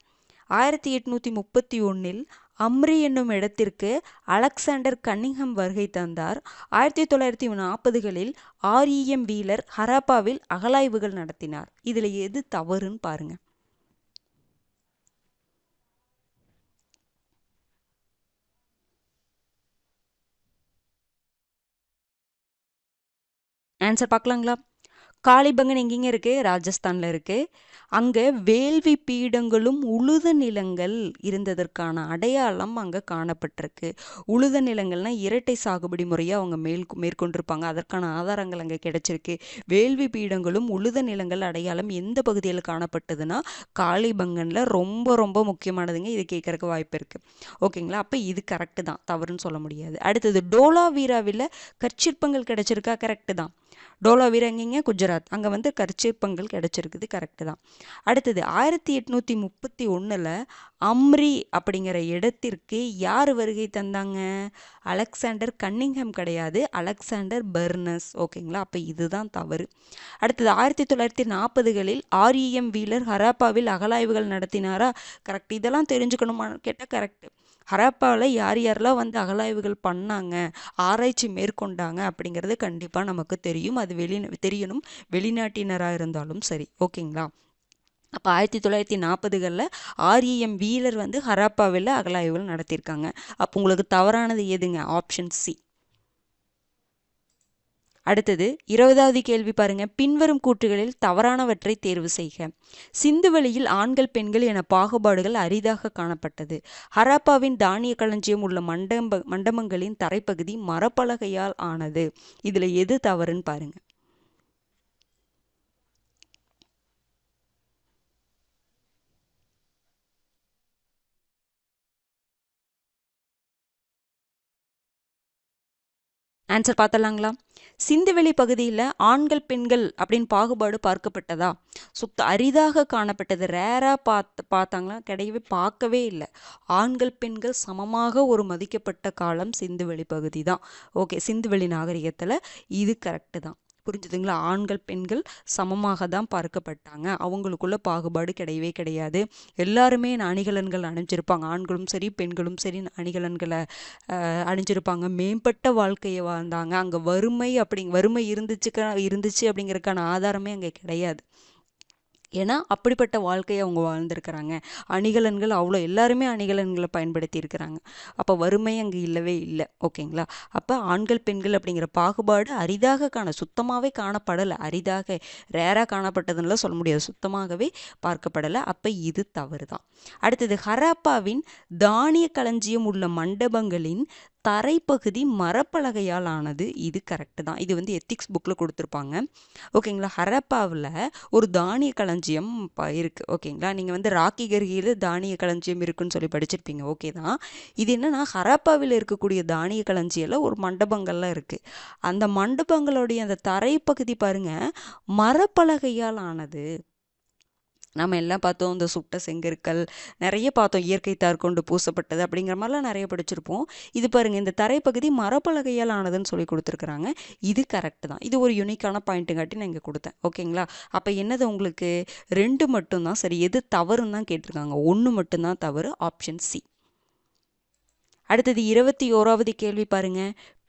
1831 அம்ரி என்னும் இடத்திற்கு அலெக்சாண்டர் கன்னிங்ஹம் வருகை தந்தார். 1940களில் REM வீலர் ஹராப்பாவில் அகழாய்வுகள் நடத்தினார். இதுல எது தவறுன்னு பாருங்க. ஆன்சர் பார்க்கலாங்களா? காளிபங்கன் எங்கேங்க இருக்குது? ராஜஸ்தானில் இருக்குது. அங்கே வேள்வி பீடங்களும் உழுத நிலங்கள் இருந்ததற்கான அடையாளம் அங்கே காணப்பட்டிருக்கு. உழுத நிலங்கள்னால் இரட்டை சாகுபடி முறையை அவங்க மேற்கொண்டிருப்பாங்க. அதற்கான ஆதாரங்கள் அங்கே கிடைச்சிருக்கு. வேள்வி பீடங்களும் உழுத நிலங்கள் அடையாளம் எந்த பகுதியில் காணப்பட்டதுன்னா காளிபங்கனில். ரொம்ப ரொம்ப முக்கியமானதுங்க. இது கேட்கறக்கு வாய்ப்பு இருக்குது. ஓகேங்களா? அப்போ இது கரெக்டு தான், தவறுன்னு சொல்ல முடியாது. அடுத்தது டோலாவீராவில் கற்சிற்பங்கள் கிடைச்சிருக்கா? கரெக்டு தான். டோலாவீரா எங்கேங்க? குஜராத். அங்கே வந்து கற்சிற்பங்கள் கிடைச்சிருக்குது. கரெக்டு தான். அடுத்தது 1831 அம்ரி அப்படிங்கிற இடத்திற்கு யார் வருகை தந்தாங்க? அலெக்சாண்டர் கன்னிங்ஹம் கிடையாது, அலெக்சாண்டர் பெர்னஸ். ஓகேங்களா? அப்போ இதுதான் தவறு. அடுத்தது 1940களில் REM வீலர் ஹராப்பாவில் அகழாய்வுகள் நடத்தினாரா? கரெக்ட். இதெல்லாம் தெரிஞ்சுக்கணுமான்னு கேட்டால் கரெக்டு. ஹராப்பாவில் யார் யாரெல்லாம் வந்து அகழாய்வுகள் பண்ணாங்க, ஆராய்ச்சி மேற்கொண்டாங்க அப்படிங்கிறது கண்டிப்பாக நமக்கு தெரியும். அது தெரியணும், வெளிநாட்டினராக இருந்தாலும் சரி. ஓகேங்களா? அப்போ 1940களில் REM வீலர் வந்து ஹராப்பாவில் அகழாய்வுகள் நடத்தியிருக்காங்க. அப்போ உங்களுக்கு தவறானது எதுங்க? Option C. அடுத்தது 20வது கேள்வி பாருங்க. பின்வரும் கூற்றுகளில் தவறானவற்றை தேர்வு செய்க. சிந்துவெளியில் ஆண்கள் பெண்கள் என பாகுபாடுகள் அரிதாக காணப்பட்டது. ஹராப்பாவின் தானிய களஞ்சியம் உள்ள மண்டபங்களின் தரைப்பகுதி மரப்பலகையால் ஆனது. இதுல எது தவறுன்னு பாருங்க. ஆன்சர் பார்த்தலாங்களா? சிந்துவெளி பகுதியில் ஆண்கள் பெண்கள் அப்படின்னு பாகுபாடு பார்க்கப்பட்டதா? அரிதாக காணப்பட்டது. ரேராக பார்த்தாங்களா? கிடையவே பார்க்கவே இல்லை. ஆண்கள் பெண்கள் சமமாக ஒரு மதிக்கப்பட்ட காலம் சிந்துவெளி பகுதி தான். ஓகே, சிந்துவெளி நாகரிகத்தில் இது கரெக்டு தான். புரிஞ்சுதுங்களா? ஆண்கள் பெண்கள் சமமாக தான் பார்க்கப்பட்டாங்க. அவங்களுக்குள்ள பாகுபாடு கிடையவே கிடையாது. எல்லாருமே அணிகலன்கள் அணிஞ்சிருப்பாங்க. ஆண்களும் சரி பெண்களும் சரி அணிகலன்களை அணிஞ்சிருப்பாங்க. மேம்பட்ட வாழ்க்கையை வாழ்ந்தாங்க. அங்கே வறுமை இருந்துச்சு அப்படிங்கிறதுக்கான ஆதாரமே அங்கே கிடையாது. ஏன்னா அப்படிப்பட்ட வாழ்க்கையை அவங்க வாழ்ந்திருக்கிறாங்க. அணிகலன்கள் அவ்வளோ எல்லாருமே அணிகலன்களை பயன்படுத்தி இருக்கிறாங்க. அப்போ வறுமை அங்கே இல்லவே இல்லை. ஓகேங்களா? அப்போ ஆண்கள் பெண்கள் அப்படிங்கிற பாகுபாடு அரிதாக சுத்தமாகவே காணப்படலை. அரிதாக ரேராக காணப்பட்டதுன்னு சொல்ல முடியாது. சுத்தமாகவே பார்க்கப்படலை. அப்போ இது தவறு தான். அடுத்தது, ஹராப்பாவின் தானிய களஞ்சியம் உள்ள மண்டபங்களின் தரைப்பகுதி மரப்பலகையால் ஆனது. இது கரெக்டு தான். இது எத்திக்ஸ் புக்கில் கொடுத்துருப்பாங்க. ஓகேங்களா? ஹரப்பாவில் ஒரு தானிய களஞ்சியம் இருக்குது. ஓகேங்களா? நீங்கள் ராக்கி கருகியில் தானிய களஞ்சியம் இருக்குன்னு சொல்லி படிச்சிருப்பீங்க. ஓகே தான். இது என்னன்னா, ஹரப்பாவில் இருக்கக்கூடிய தானிய களஞ்சியில் ஒரு மண்டபங்கள்லாம் இருக்குது. அந்த மண்டபங்களுடைய அந்த தரைப்பகுதி பாருங்க மரப்பலகையால் ஆனது. நம்ம எல்லாம் பார்த்தோம், இந்த சுட்ட செங்கற்கள் நிறைய பார்த்தோம். இயற்கை தார் கொண்டு பூசப்பட்டது அப்படிங்கிற மாதிரிலாம் நிறைய படிச்சிருப்போம். இது பாருங்கள், இந்த தரைப்பகுதி மரப்பலகையால் ஆனதுன்னு சொல்லி கொடுத்துருக்குறாங்க. இது கரெக்டு தான். இது ஒரு யூனிக்கான பாயிண்ட்டுங்காட்டி நான் இங்கே கொடுத்தேன். ஓகேங்களா? அப்போ என்னது உங்களுக்கு 2 மட்டும்தான் சரி. எது தவறுன்னு தான் கேட்டிருக்காங்க. 1 மட்டும்தான் தவறு. Option C. அடுத்தது 21வது கேள்வி பாருங்க.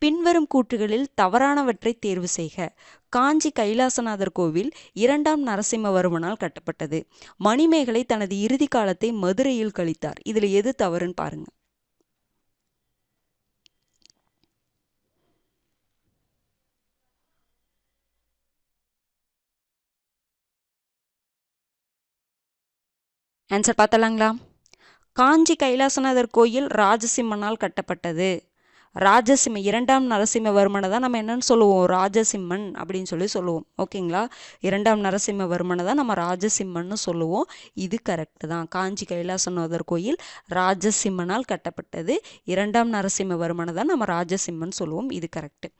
பின்வரும் கூற்றுகளில் தவறானவற்றை தேர்வு செய்க. காஞ்சி கைலாசநாதர் கோவில் 2ஆம் நரசிம்மவர்மனால் கட்டப்பட்டது. மணிமேகலை தனது இறுதி காலத்தை மதுரையில் கழித்தார். இதுல எது தவறுன்னு பாருங்க. ஆன்சர் பார்த்தலாங்களா? காஞ்சி கைலாசநாதர் கோயில் ராஜசிம்மனால் கட்டப்பட்டது. 2ஆம் நரசிம்மவர்மனை தான் நம்ம என்னன்னு சொல்லுவோம்? ராஜசிம்மன் அப்படின்னு சொல்லுவோம். ஓகேங்களா? 2ஆம் நரசிம்மவர்மனை தான் நம்ம ராஜசிம்மன்னு சொல்லுவோம். இது கரெக்டு தான். காஞ்சி கைலாசநாதர் கோயில் ராஜசிம்மனால் கட்டப்பட்டது. 2ஆம் நரசிம்மவர்மனை தான் நம்ம ராஜசிம்மன் சொல்லுவோம். இது கரெக்டு.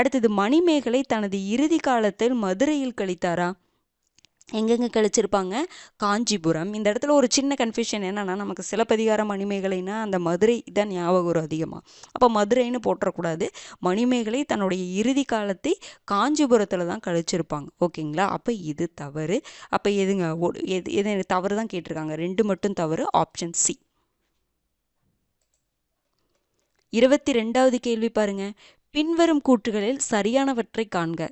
அடுத்தது, மணிமேகலை தனது இறுதி காலத்தில் மதுரையில் கழித்தாரா? எங்கெங்கே கழிச்சிருப்பாங்க? காஞ்சிபுரம். இந்த இடத்துல ஒரு சின்ன கன்ஃபியூஷன் என்னென்னா, நமக்கு சிலப்பதிகார மணிமேகலைன்னா அந்த மதுரை தான் ஞாபகம் வரும் அதிகமாக. அப்போ மதுரைன்னு போட்டக்கூடாது. மணிமேகலை தன்னுடைய இறுதி காலத்தை காஞ்சிபுரத்தில் தான் கழிச்சிருப்பாங்க. ஓகேங்களா? அப்போ இது தவறு. அப்போ எதுங்க எது தவறு தான் கேட்டிருக்காங்க. 2 மட்டும் தவறு. Option C. 22வது கேள்வி பாருங்க. பின்வரும் கூற்றுகளில் சரியானவற்றை காண்க.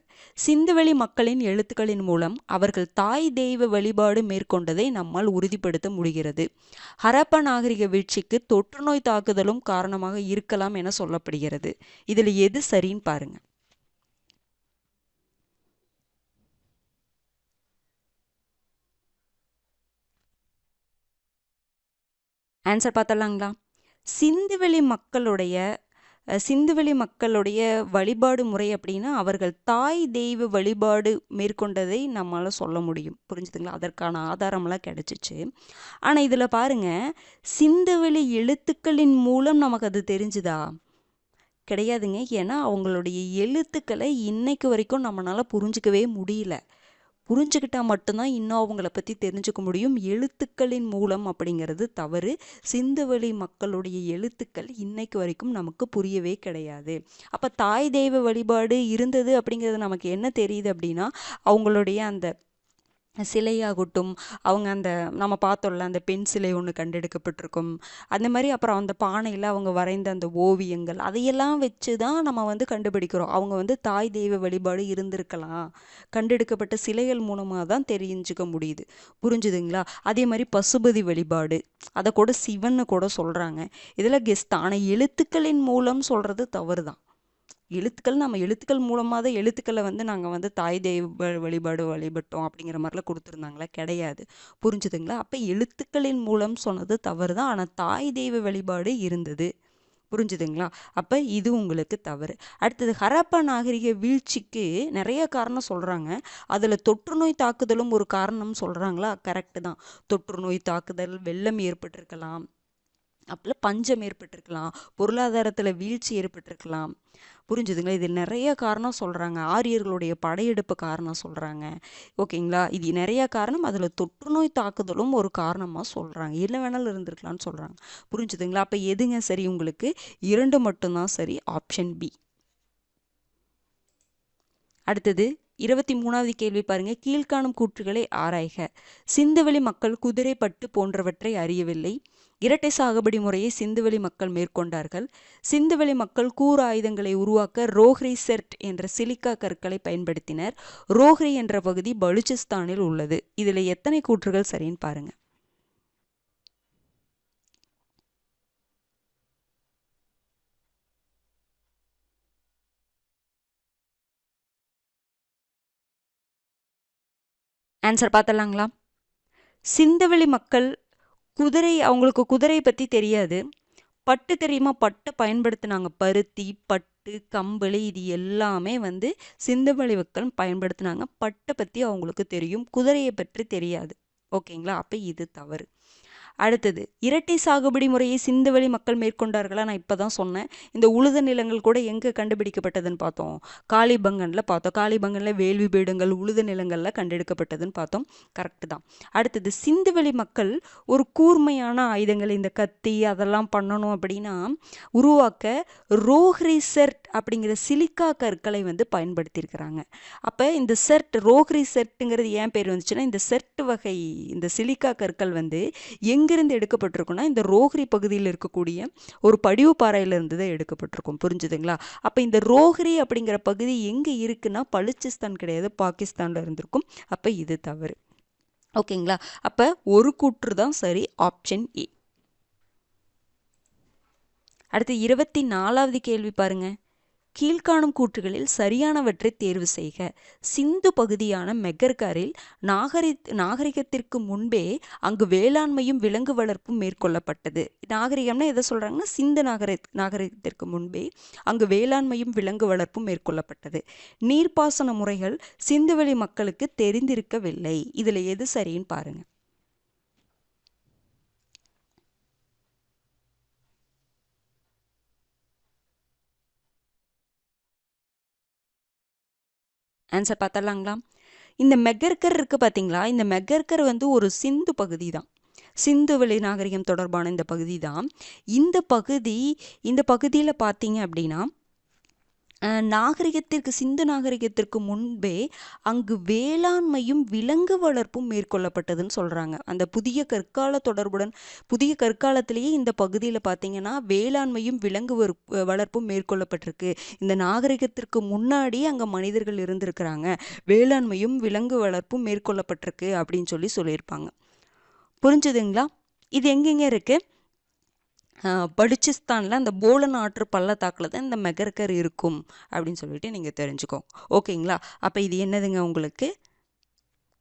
சிந்துவெளி மக்களின் எழுத்துக்களின் மூலம் அவர்கள் தாய் தெய்வ வழிபாடு மேற்கொண்டதை நம்மால் உறுதிப்படுத்த முடிகிறது. ஹரப்பா நாகரிக வீழ்ச்சிக்கு தொற்றுநோய் தாக்குதலும் காரணமாக இருக்கலாம் என சொல்லப்படுகிறது. இதுல எது சரின்னு பாருங்க. ஆன்சர் பார்த்தலாங்களா? சிந்துவெளி மக்களுடைய வழிபாடு முறை அப்படின்னா அவர்கள் தாய் தெய்வ வழிபாடு மேற்கொண்டதை நம்மளால் சொல்ல முடியும். புரிஞ்சுதுங்களா? அதற்கான ஆதாரமெல்லாம் கிடைச்சிச்சு. ஆனால் இதில் பாருங்க, சிந்துவெளி எழுத்துக்களின் மூலம் நமக்கு அது தெரிஞ்சுதா? கிடையாதுங்க. ஏன்னா அவங்களுடைய எழுத்துக்களை இன்னைக்கு வரைக்கும் நம்மளால் புரிஞ்சிக்கவே முடியல. புரிஞ்சுக்கிட்டால் மட்டும்தான் இன்னும் அவங்கள பற்றி தெரிஞ்சுக்க முடியும். எழுத்துக்களின் மூலம் அப்படிங்கிறது தவறு. சிந்துவெளி மக்களுடைய எழுத்துக்கள் இன்னைக்கு வரைக்கும் நமக்கு புரியவே கிடையாது. அப்போ தாய் தெய்வ வழிபாடு இருந்தது அப்படிங்கிறது நமக்கு என்ன தெரியுது அப்படின்னா, அவங்களுடைய அந்த சிலையாகட்டும், அவங்க அந்த நம்ம பார்த்தோம்ல அந்த பெண் சிலை ஒன்று கண்டெடுக்கப்பட்டிருக்கும். அந்த மாதிரி அப்புறம் அந்த பானையில் அவங்க வரைந்த அந்த ஓவியங்கள் அதையெல்லாம் வச்சு தான் நம்ம கண்டுபிடிக்கிறோம். அவங்க தாய் தெய்வ வழிபாடு இருந்திருக்கலாம். கண்டெடுக்கப்பட்ட சிலைகள் மூலமாக தான் தெரிஞ்சுக்க முடியுது. புரிஞ்சுதுங்களா? அதே மாதிரி பசுபதி வழிபாடு அதை கூட சிவன்னு கூட சொல்கிறாங்க. இதில் கெஸ்ட். ஆனால் எழுத்துக்களின் மூலம் சொல்கிறது தவறு தான். எழுத்துக்கள் நம்ம எழுத்துக்கள் மூலமாக தான் எழுத்துக்களை வந்து நாங்கள் வந்து தாய் தெய்வ வழிபாடு வழிபட்டோம் அப்படிங்கிற மாதிரிலாம் கொடுத்துருந்தாங்களா? கிடையாது. புரிஞ்சுதுங்களா? அப்போ எழுத்துக்களின் மூலம் சொன்னது தவறு தான், ஆனால் தாய் தெய்வ வழிபாடு இருந்தது. புரிஞ்சுதுங்களா? அப்போ இது உங்களுக்கு தவறு. அடுத்தது ஹரப்பா நாகரிக வீழ்ச்சிக்கு நிறைய காரணம் சொல்கிறாங்க. அதில் தொற்றுநோய் தாக்குதலும் ஒரு காரணம் சொல்கிறாங்களா? கரெக்டு தான். தொற்றுநோய் தாக்குதல், வெள்ளம் ஏற்பட்டிருக்கலாம், அப்போ பஞ்சம் ஏற்பட்டிருக்கலாம், பொருளாதாரத்தில் வீழ்ச்சி ஏற்பட்டிருக்கலாம். புரிஞ்சுதுங்களா? இது நிறைய காரணம் சொல்கிறாங்க. ஆரியர்களுடைய படையெடுப்பு காரணம் சொல்கிறாங்க. ஓகேங்களா? இது நிறைய காரணம். அதில் தொற்றுநோய் தாக்குதலும் ஒரு காரணமாக சொல்கிறாங்க. என்ன வேணாலும் இருந்திருக்கலாம்னு சொல்கிறாங்க. புரிஞ்சுதுங்களா? அப்போ எதுங்க சரி? உங்களுக்கு 2 மட்டும்தான் சரி. Option B. அடுத்தது 23வது கேள்வி பாருங்க. கீழ்காணும் கூற்றுகளை ஆராய்க. சிந்துவெளி மக்கள் குதிரை பட்டு போன்றவற்றை அறியவில்லை. இரட்டை சாகுபடி முறையை சிந்துவெளி மக்கள் மேற்கொண்டார்கள். சிந்துவெளி மக்கள் கூர் ஆயுதங்களை உருவாக்க ரோஹ்ரி செர்ட் என்ற சிலிக்கா கற்களை பயன்படுத்தினர். ரோஹ்ரி என்ற பகுதி பலுச்சிஸ்தானில் உள்ளது. இதில் எத்தனை கூற்றுகள் சரின்னு பாருங்க. ஆன்சர் பார்த்தலாங்களா? சிந்துவெளி மக்கள் அவங்களுக்கு குதிரை பற்றி தெரியாது. பட்டு தெரியுமா? பட்டை பயன்படுத்தினாங்க. பருத்தி, பட்டு, கம்பளி இது எல்லாமே வந்து சிந்துவெளி மக்கள் பயன்படுத்தினாங்க. பட்டை பற்றி அவங்களுக்கு தெரியும், குதிரையை பற்றி தெரியாது. ஓகேங்களா? அப்போ இது தவறு. அடுத்தது இரட்டை சாகுபடி முறையை சிந்துவெளி மக்கள் மேற்கொண்டார்களா? நான் இப்போ தான் சொன்னேன். இந்த உழுத நிலங்கள் கூட எங்கே கண்டுபிடிக்கப்பட்டதுன்னு பார்த்தோம்? காளிபங்கனில் பார்த்தோம். காளிபங்கனில் வேள்வி பீடங்கள் உழுத நிலங்களில் கண்டெடுக்கப்பட்டதுன்னு பார்த்தோம். கரெக்டு தான். அடுத்தது சிந்துவெளி மக்கள் ஒரு கூர்மையான ஆயுதங்கள், இந்த கத்தி அதெல்லாம் பண்ணணும் அப்படின்னா உருவாக்க ரோஹ்ரி செர்ட் அப்படிங்கிற சிலிக்கா கற்களை வந்து பயன்படுத்தியிருக்கிறாங்க. அப்போ இந்த செர்ட், ரோஹ்ரி செர்ட்டுங்கிறது ஏன் பேர் வந்துச்சுன்னா, இந்த செர்ட் வகை இந்த சிலிக்கா கற்கள் வந்து எங்கிருந்து எடுக்கப்பட்டிருக்குன்னா இந்த ரோஹ்ரி பகுதியில் இருக்கக்கூடிய ஒரு படிவு பாறையிலிருந்து தான் எடுக்கப்பட்டிருக்கும். புரிஞ்சுதுங்களா? அப்போ இந்த ரோஹ்ரி அப்படிங்கிற பகுதி எங்கே இருக்குன்னா பலுச்சிஸ்தான் கிடையாது, பாகிஸ்தானில் இருந்திருக்கும். அப்போ இது தவறு. ஓகேங்களா? அப்போ ஒரு கூற்று தான் சரி. Option A. அடுத்து 24வது கேள்வி பாருங்க. கீழ்காணும் கூற்றுகளில் சரியானவற்றை தேர்வு செய்க. சிந்து பகுதியான மெகர்கரில் நாகரிகத்திற்கு முன்பே அங்கு வேளாண்மையும் விலங்கு வளர்ப்பும் மேற்கொள்ளப்பட்டது. நாகரிகம்னா எதை சொல்றாங்கன்னா, சிந்து நாகரிகத்திற்கு முன்பே அங்கு வேளாண்மையும் விலங்கு வளர்ப்பும் மேற்கொள்ளப்பட்டது. நீர்ப்பாசன முறைகள் சிந்துவெளி மக்களுக்கு தெரிந்திருக்கவில்லை. இதுல எது சரின்னு பாருங்க. ஆன்சர் பார்த்தலாங்களா? இந்த மெகர்கர் இருக்கு பார்த்தீங்களா? இந்த மெகர்கர் வந்து ஒரு சிந்து பகுதி தான். சிந்துவெளி நாகரிகம் தொடர்பான இந்த பகுதி தான். இந்த பகுதியில் பார்த்தீங்க அப்படின்னா சிந்து நாகரிகத்திற்கு முன்பே அங்கு வேளாண்மையும் விலங்கு வளர்ப்பும் மேற்கொள்ளப்பட்டதுன்னு சொல்கிறாங்க. அந்த புதிய கற்காலத்திலேயே இந்த பகுதியில் பார்த்தீங்கன்னா வேளாண்மையும் விலங்கு வளர்ப்பும் மேற்கொள்ளப்பட்டிருக்கு. இந்த நாகரிகத்திற்கு முன்னாடி அங்கே மனிதர்கள் இருந்திருக்கிறாங்க, வேளாண்மையும் விலங்கு வளர்ப்பும் மேற்கொள்ளப்பட்டிருக்கு அப்படின்னு சொல்லியிருப்பாங்க. புரிஞ்சுதுங்களா? இது எங்கெங்க இருக்குது? பலுச்சிஸ்தானில் அந்த போலன் ஆற்று பள்ளத்தாக்கில் தான் இந்த மெகர்கர் இருக்கும் அப்படின்னு சொல்லிட்டு நீங்கள் தெரிஞ்சுக்கோங்க. ஓகேங்களா? அப்போ இது என்னதுங்க உங்களுக்கு?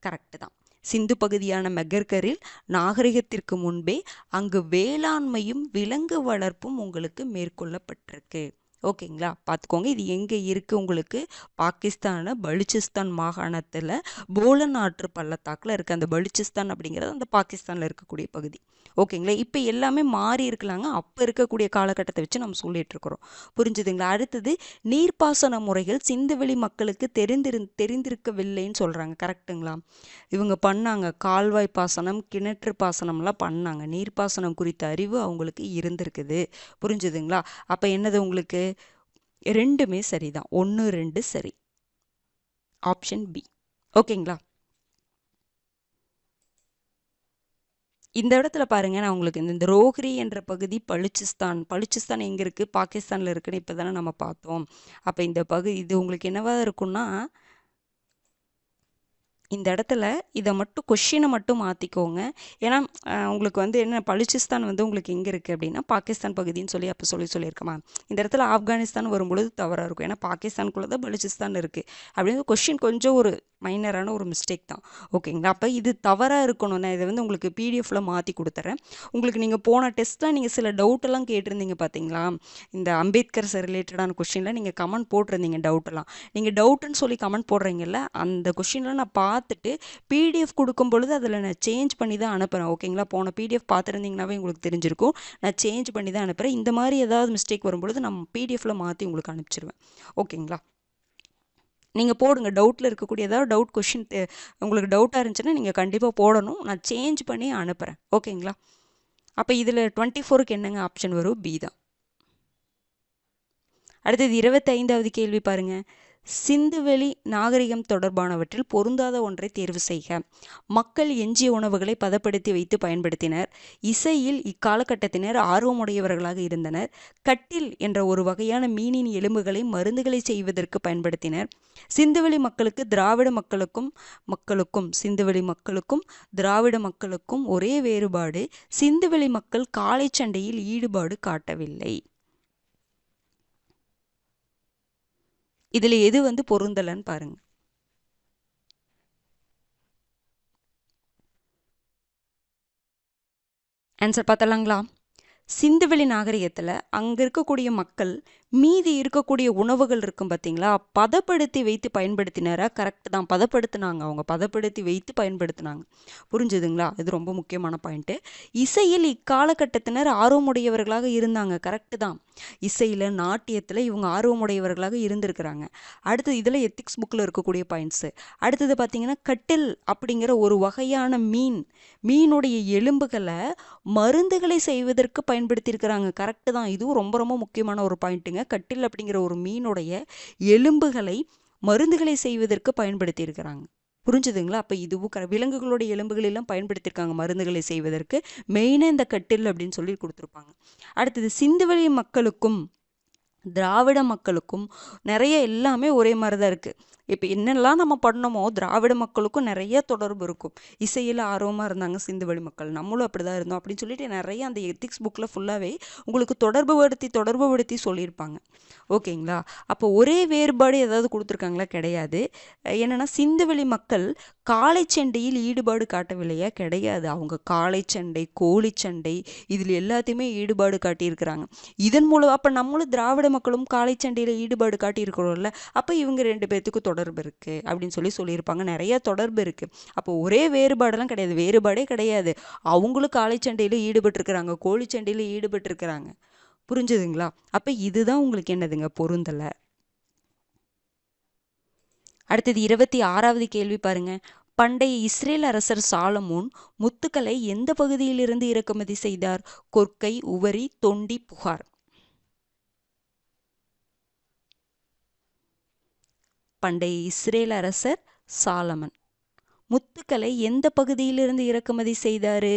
கரெக்டு தான். சிந்து பகுதியான மெகர்கரில் நாகரிகத்திற்கு முன்பே அங்கு வேளாண்மையும் விலங்கு வளர்ப்பும் உங்களுக்கு மேற்கொள்ளப்பட்டிருக்கு. ஓகேங்களா? பார்த்துக்கோங்க. இது எங்கே இருக்குது உங்களுக்கு? பாகிஸ்தான பலுச்சிஸ்தான் மாகாணத்தில் போலன் ஆற்று பள்ளத்தாக்கில் இருக்குது. அந்த பலுச்சிஸ்தான் அப்படிங்கிறது அந்த பாகிஸ்தானில் இருக்கக்கூடிய பகுதி. ஓகேங்களா? இப்போ எல்லாமே மாறி இருக்கலாங்க. அப்போ இருக்கக்கூடிய காலகட்டத்தை வச்சு நம்ம சொல்லிட்டு இருக்கிறோம். புரிஞ்சுதுங்களா? அடுத்தது நீர்ப்பாசன முறைகள் சிந்துவெளி மக்களுக்கு தெரிந்திருக்கவில்லைன்னு சொல்கிறாங்க. கரெக்டுங்களா? இவங்க பண்ணாங்க. கால்வாய் பாசனம், கிணற்று பாசனம்லாம் பண்ணாங்க. நீர்ப்பாசனம் குறித்த அறிவு அவங்களுக்கு இருந்திருக்குது. புரிஞ்சுதுங்களா? அப்போ என்னது உங்களுக்கு? ரெண்டுமே சரிதான். 1, 2 சரி. Option B. ஓகேங்களா? இந்த இடத்துல பாருங்க, நான் உங்களுக்கு இந்த ரோஹ்ரி என்ற பகுதி பலுச்சிஸ்தான் எங்கே இருக்குது? பாகிஸ்தானில் இருக்குன்னு இப்போ தானே நம்ம பார்த்தோம். அப்போ இந்த பகுதி இது உங்களுக்கு என்னவா இருக்குன்னா இந்த இடத்துல இதை மட்டும் கொஷினை மட்டும் மாற்றிக்கோங்க. ஏன்னா உங்களுக்கு வந்து என்ன பலுச்சிஸ்தான் வந்து உங்களுக்கு எங்கே இருக்குது அப்படின்னா பாகிஸ்தான் பகுதின்னு சொல்லி அப்போ சொல்லியிருக்கமா. இந்த இடத்துல ஆப்கானிஸ்தான் வரும்பொழுது தவறாக இருக்கும். ஏன்னா பாகிஸ்தானுக்குள்ளே தான் பலுச்சிஸ்தான் இருக்குது அப்படின்னு கொஷின் கொஞ்சம் ஒரு மைனரான ஒரு மிஸ்டேக் தான். ஓகேங்களா. அப்போ இது தவறாக இருக்கணும். நான் இதை வந்து உங்களுக்கு பிடிஎஃப்ல மாற்றி கொடுத்துட்றேன். உங்களுக்கு நீங்கள் போன டெஸ்ட்டில் நீங்கள் சில டவுட்டெல்லாம் கேட்டிருந்தீங்க பார்த்தீங்களா. இந்த அம்பேத்கர் ரிலேட்டடான கொஷினில் நீங்கள் கமெண்ட் போட்டிருந்தீங்க டவுட்டெல்லாம். நீங்கள் டவுட்டுன்னு சொல்லி கமெண்ட் போடுறீங்கல்ல, அந்த கொஷினில் நான் பார்த்துட்டு பிடிஎஃப் கொடுக்கும் பொழுது அதில் நான் சேஞ்ச் பண்ணி தான் அனுப்புகிறேன். ஓகேங்களா. போன பிடிஎஃப் பார்த்துருந்தீங்கன்னாவே உங்களுக்கு தெரிஞ்சிருக்கும். நான் சேஞ்ச் பண்ணி தான் அனுப்புகிறேன். இந்த மாதிரி ஏதாவது மிஸ்டேக் வரும்பொழுது நான் பிடிஎஃப்ல மாற்றி உங்களுக்கு அனுப்பிச்சிடுவேன். ஓகேங்களா. நீங்கள் போடுங்க. டவுட்டில் இருக்கக்கூடிய ஏதாவது டவுட் கொஷின் உங்களுக்கு டவுட்டாக இருந்துச்சுன்னா நீங்கள் கண்டிப்பாக போடணும். நான் சேஞ்ச் பண்ணி அனுப்புகிறேன். ஓகேங்களா. அப்போ இதில் 24க்கு என்னங்க ஆப்ஷன் வரும்? பி தான். அடுத்தது 25வது கேள்வி பாருங்க. சிந்துவெளி நாகரிகம் தொடர்பானவற்றில் பொருந்தாத ஒன்றை தேர்வு செய்க. மக்கள் எஞ்சிய உணவுகளை பதப்படுத்தி வைத்து பயன்படுத்தினர். இசையில் இக்காலகட்டத்தினர் ஆர்வமுடையவர்களாக இருந்தனர். கட்டில் என்ற ஒரு வகையான மீனின் எலும்புகளை மருந்துகளை செய்வதற்கு பயன்படுத்தினர். சிந்துவெளி மக்களுக்கு திராவிட மக்களுக்கும் சிந்துவெளி மக்களுக்கும் திராவிட மக்களுக்கும் ஒரே வேறுபாடு, சிந்துவெளி மக்கள் காளை சண்டையில் ஈடுபாடு காட்டவில்லை. இதில் எது வந்து பொருந்தலன்னு பாருங்க. ஆன்சர் பார்த்தலாங்களா. சிந்துவெளி நாகரிகத்தில் அங்கே இருக்கக்கூடிய மக்கள் மீதி இருக்கக்கூடிய உணவுகள் இருக்கும் பார்த்தீங்களா, பதப்படுத்தி வைத்து பயன்படுத்தினாரா? கரெக்ட் தான், பதப்படுத்தினாங்க. அவங்க பதப்படுத்தி வைத்து பயன்படுத்தினாங்க. புரிஞ்சுதுங்களா. இது ரொம்ப முக்கியமான பாயிண்ட்டு. இசையில் இக்காலகட்டத்தினர் ஆர்வமுடையவர்களாக இருந்தாங்க. கரெக்டு தான். இசையில் நாட்டியத்தில் இவங்க ஆர்வமுடையவர்களாக இருந்திருக்கிறாங்க. அடுத்தது இதில் எத்திக்ஸ் புக்கில் இருக்கக்கூடிய பாயிண்ட்ஸு. அடுத்தது பார்த்தீங்கன்னா கட்டில் அப்படிங்கிற ஒரு வகையான மீனுடைய எலும்புகளை மருந்துகளை செய்வதற்கு பயன்படுத்தியிருக்கிறாங்க. கரெக்டு தான். இதுவும் ரொம்ப ரொம்ப முக்கியமான ஒரு பாயிண்ட்டுங்க. கட்டில் அப்படிங்கிற ஒரு மீனுடைய எலும்புகளை மருந்துகளை செய்வதற்கு பயன்படுத்தியிருக்கிறாங்க. புரிஞ்சுதுங்களா. அப்போ இதுவும் விலங்குகளுடைய எலும்புகளெல்லாம் பயன்படுத்தியிருக்காங்க மருந்துகளை செய்வதற்கு. மெயினாக இந்த கட்டில் அப்படின்னு சொல்லி கொடுத்துருப்பாங்க. அடுத்தது சிந்துவெளி மக்களுக்கும் திராவிட மக்களுக்கும் நிறைய எல்லாமே ஒரே மாதிரி தான் இருக்குது. இப்போ என்னெல்லாம் நம்ம பண்ணமோ திராவிட மக்களுக்கும் நிறைய தொடர்பு இருக்கும். இசையில் ஆர்வமாக இருந்தாங்க சிந்துவெளி மக்கள், நம்மளும் அப்படி தான் இருந்தோம் அப்படின்னு சொல்லிட்டு நிறைய அந்த எத்திக்ஸ் புக்கில் ஃபுல்லாகவே உங்களுக்கு தொடர்பு படுத்தி சொல்லியிருப்பாங்க. ஓகேங்களா. அப்போ ஒரே வேறுபாடு ஏதாவது கொடுத்துருக்காங்களா? கிடையாது. என்னென்னா சிந்துவெளி மக்கள் காளை சண்டையில் ஈடுபாடு காட்டவில்லையா? கிடையாது. அவங்க காளை சண்டை, கோழி சண்டை இதில் எல்லாத்தையுமே ஈடுபாடு காட்டியிருக்கிறாங்க. இதன் மூலம் அப்போ நம்மளும் திராவிட மக்களும் காளை சண்டையில் ஈடுபாடு காட்டியிருக்கிறோம்ல, அப்போ இவங்க ரெண்டு பேர்த்துக்கும் தொடர்பு இருக்குது அப்படின்னு சொல்லியிருப்பாங்க. நிறைய தொடர்பு இருக்குது. அப்போ ஒரே வேறுபாடெல்லாம் கிடையாது. வேறுபாடே கிடையாது. அவங்களும் காளை சண்டையில் ஈடுபட்டிருக்கிறாங்க, கோழி சண்டையில் ஈடுபட்டிருக்கிறாங்க. புரிஞ்சுதுங்களா. அப்போ இதுதான் உங்களுக்கு என்னதுங்க பொருந்தலை. அடுத்தது 26வது கேள்வி பாருங்க. பண்டைய இஸ்ரேல் அரசர் சாலமோன் முத்துக்களை எந்த பகுதியிலிருந்து இறக்குமதி செய்தார்? கொர்க்கை, உவரி, தொண்டி, புகார். பண்டைய இஸ்ரேல் அரசர் சாலமன் முத்துக்களை எந்த பகுதியிலிருந்து இறக்குமதி செய்தாரு?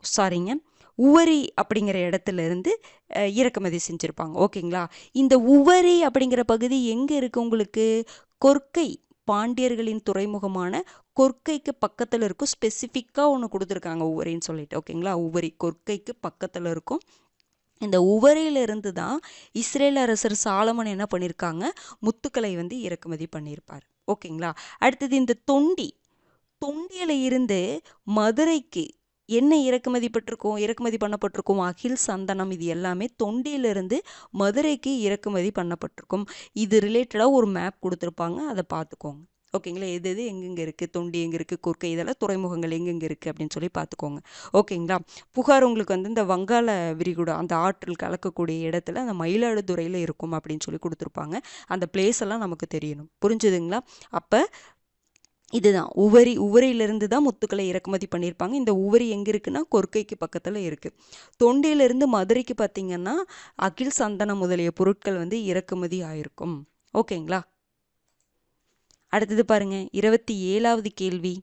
சாரிங்க, உவரி அப்படிங்கிற இடத்துல இருந்து இறக்குமதி செஞ்சுருப்பாங்க. ஓகேங்களா. இந்த உவரி அப்படிங்கிற பகுதி எங்கே இருக்குது உங்களுக்கு? கொர்க்கை, பாண்டியர்களின் துறைமுகமான கொர்க்கைக்கு பக்கத்தில் இருக்கும். ஸ்பெசிஃபிக்காக ஒன்று கொடுத்துருக்காங்க உவரின்னு சொல்லிட்டு. ஓகேங்களா. உவரி கொர்க்கைக்கு பக்கத்தில் இருக்கும். இந்த உவரியிலிருந்து தான் இஸ்ரேல் அரசர் சாலமன் என்ன பண்ணியிருக்காங்க? முத்துக்களை வந்து இறக்குமதி பண்ணியிருப்பார். ஓகேங்களா. அடுத்தது இந்த தொண்டியில் இருந்து மதுரைக்கு என்ன இறக்குமதி பண்ணப்பட்டிருக்கும்? அகில், சந்தனம் இது எல்லாமே தொண்டியிலிருந்து மதுரைக்கு இறக்குமதி பண்ணப்பட்டிருக்கும். இது ரிலேட்டடாக ஒரு மேப் கொடுத்துருப்பாங்க, அதை பார்த்துக்கோங்க. ஓகேங்களா. எது எங்கெங்கே இருக்குது, தொண்டி எங்கே இருக்குது, கொர்க்கை இதெல்லாம் துறைமுகங்கள் எங்கெங்கே இருக்குது அப்படின்னு சொல்லி பார்த்துக்கோங்க. ஓகேங்களா. புகார் உங்களுக்கு வந்து இந்த வங்காள விரிகுடா அந்த ஆற்றில் கலக்கக்கூடிய இடத்துல அந்த மயிலாடுதுறையில் இருக்கும் அப்படின்னு சொல்லி கொடுத்துருப்பாங்க. அந்த பிளேஸ் எல்லாம் நமக்கு தெரியணும். புரிஞ்சுதுங்களா. அப்போ இதுதான் உவரியிலிருந்து தான் முத்துக்களை இறக்குமதி பண்ணியிருப்பாங்க. இந்த உவரி எங்கே இருக்குன்னா கொர்க்கைக்கு பக்கத்தில் இருக்குது. தொண்டியிலிருந்து மதுரைக்கு பார்த்திங்கன்னா அகில், சந்தனம் முதலிய பொருட்கள் வந்து இறக்குமதி ஆயிருக்கும். ஓகேங்களா. அடுத்தது பாருங்க 27வது கேள்வி.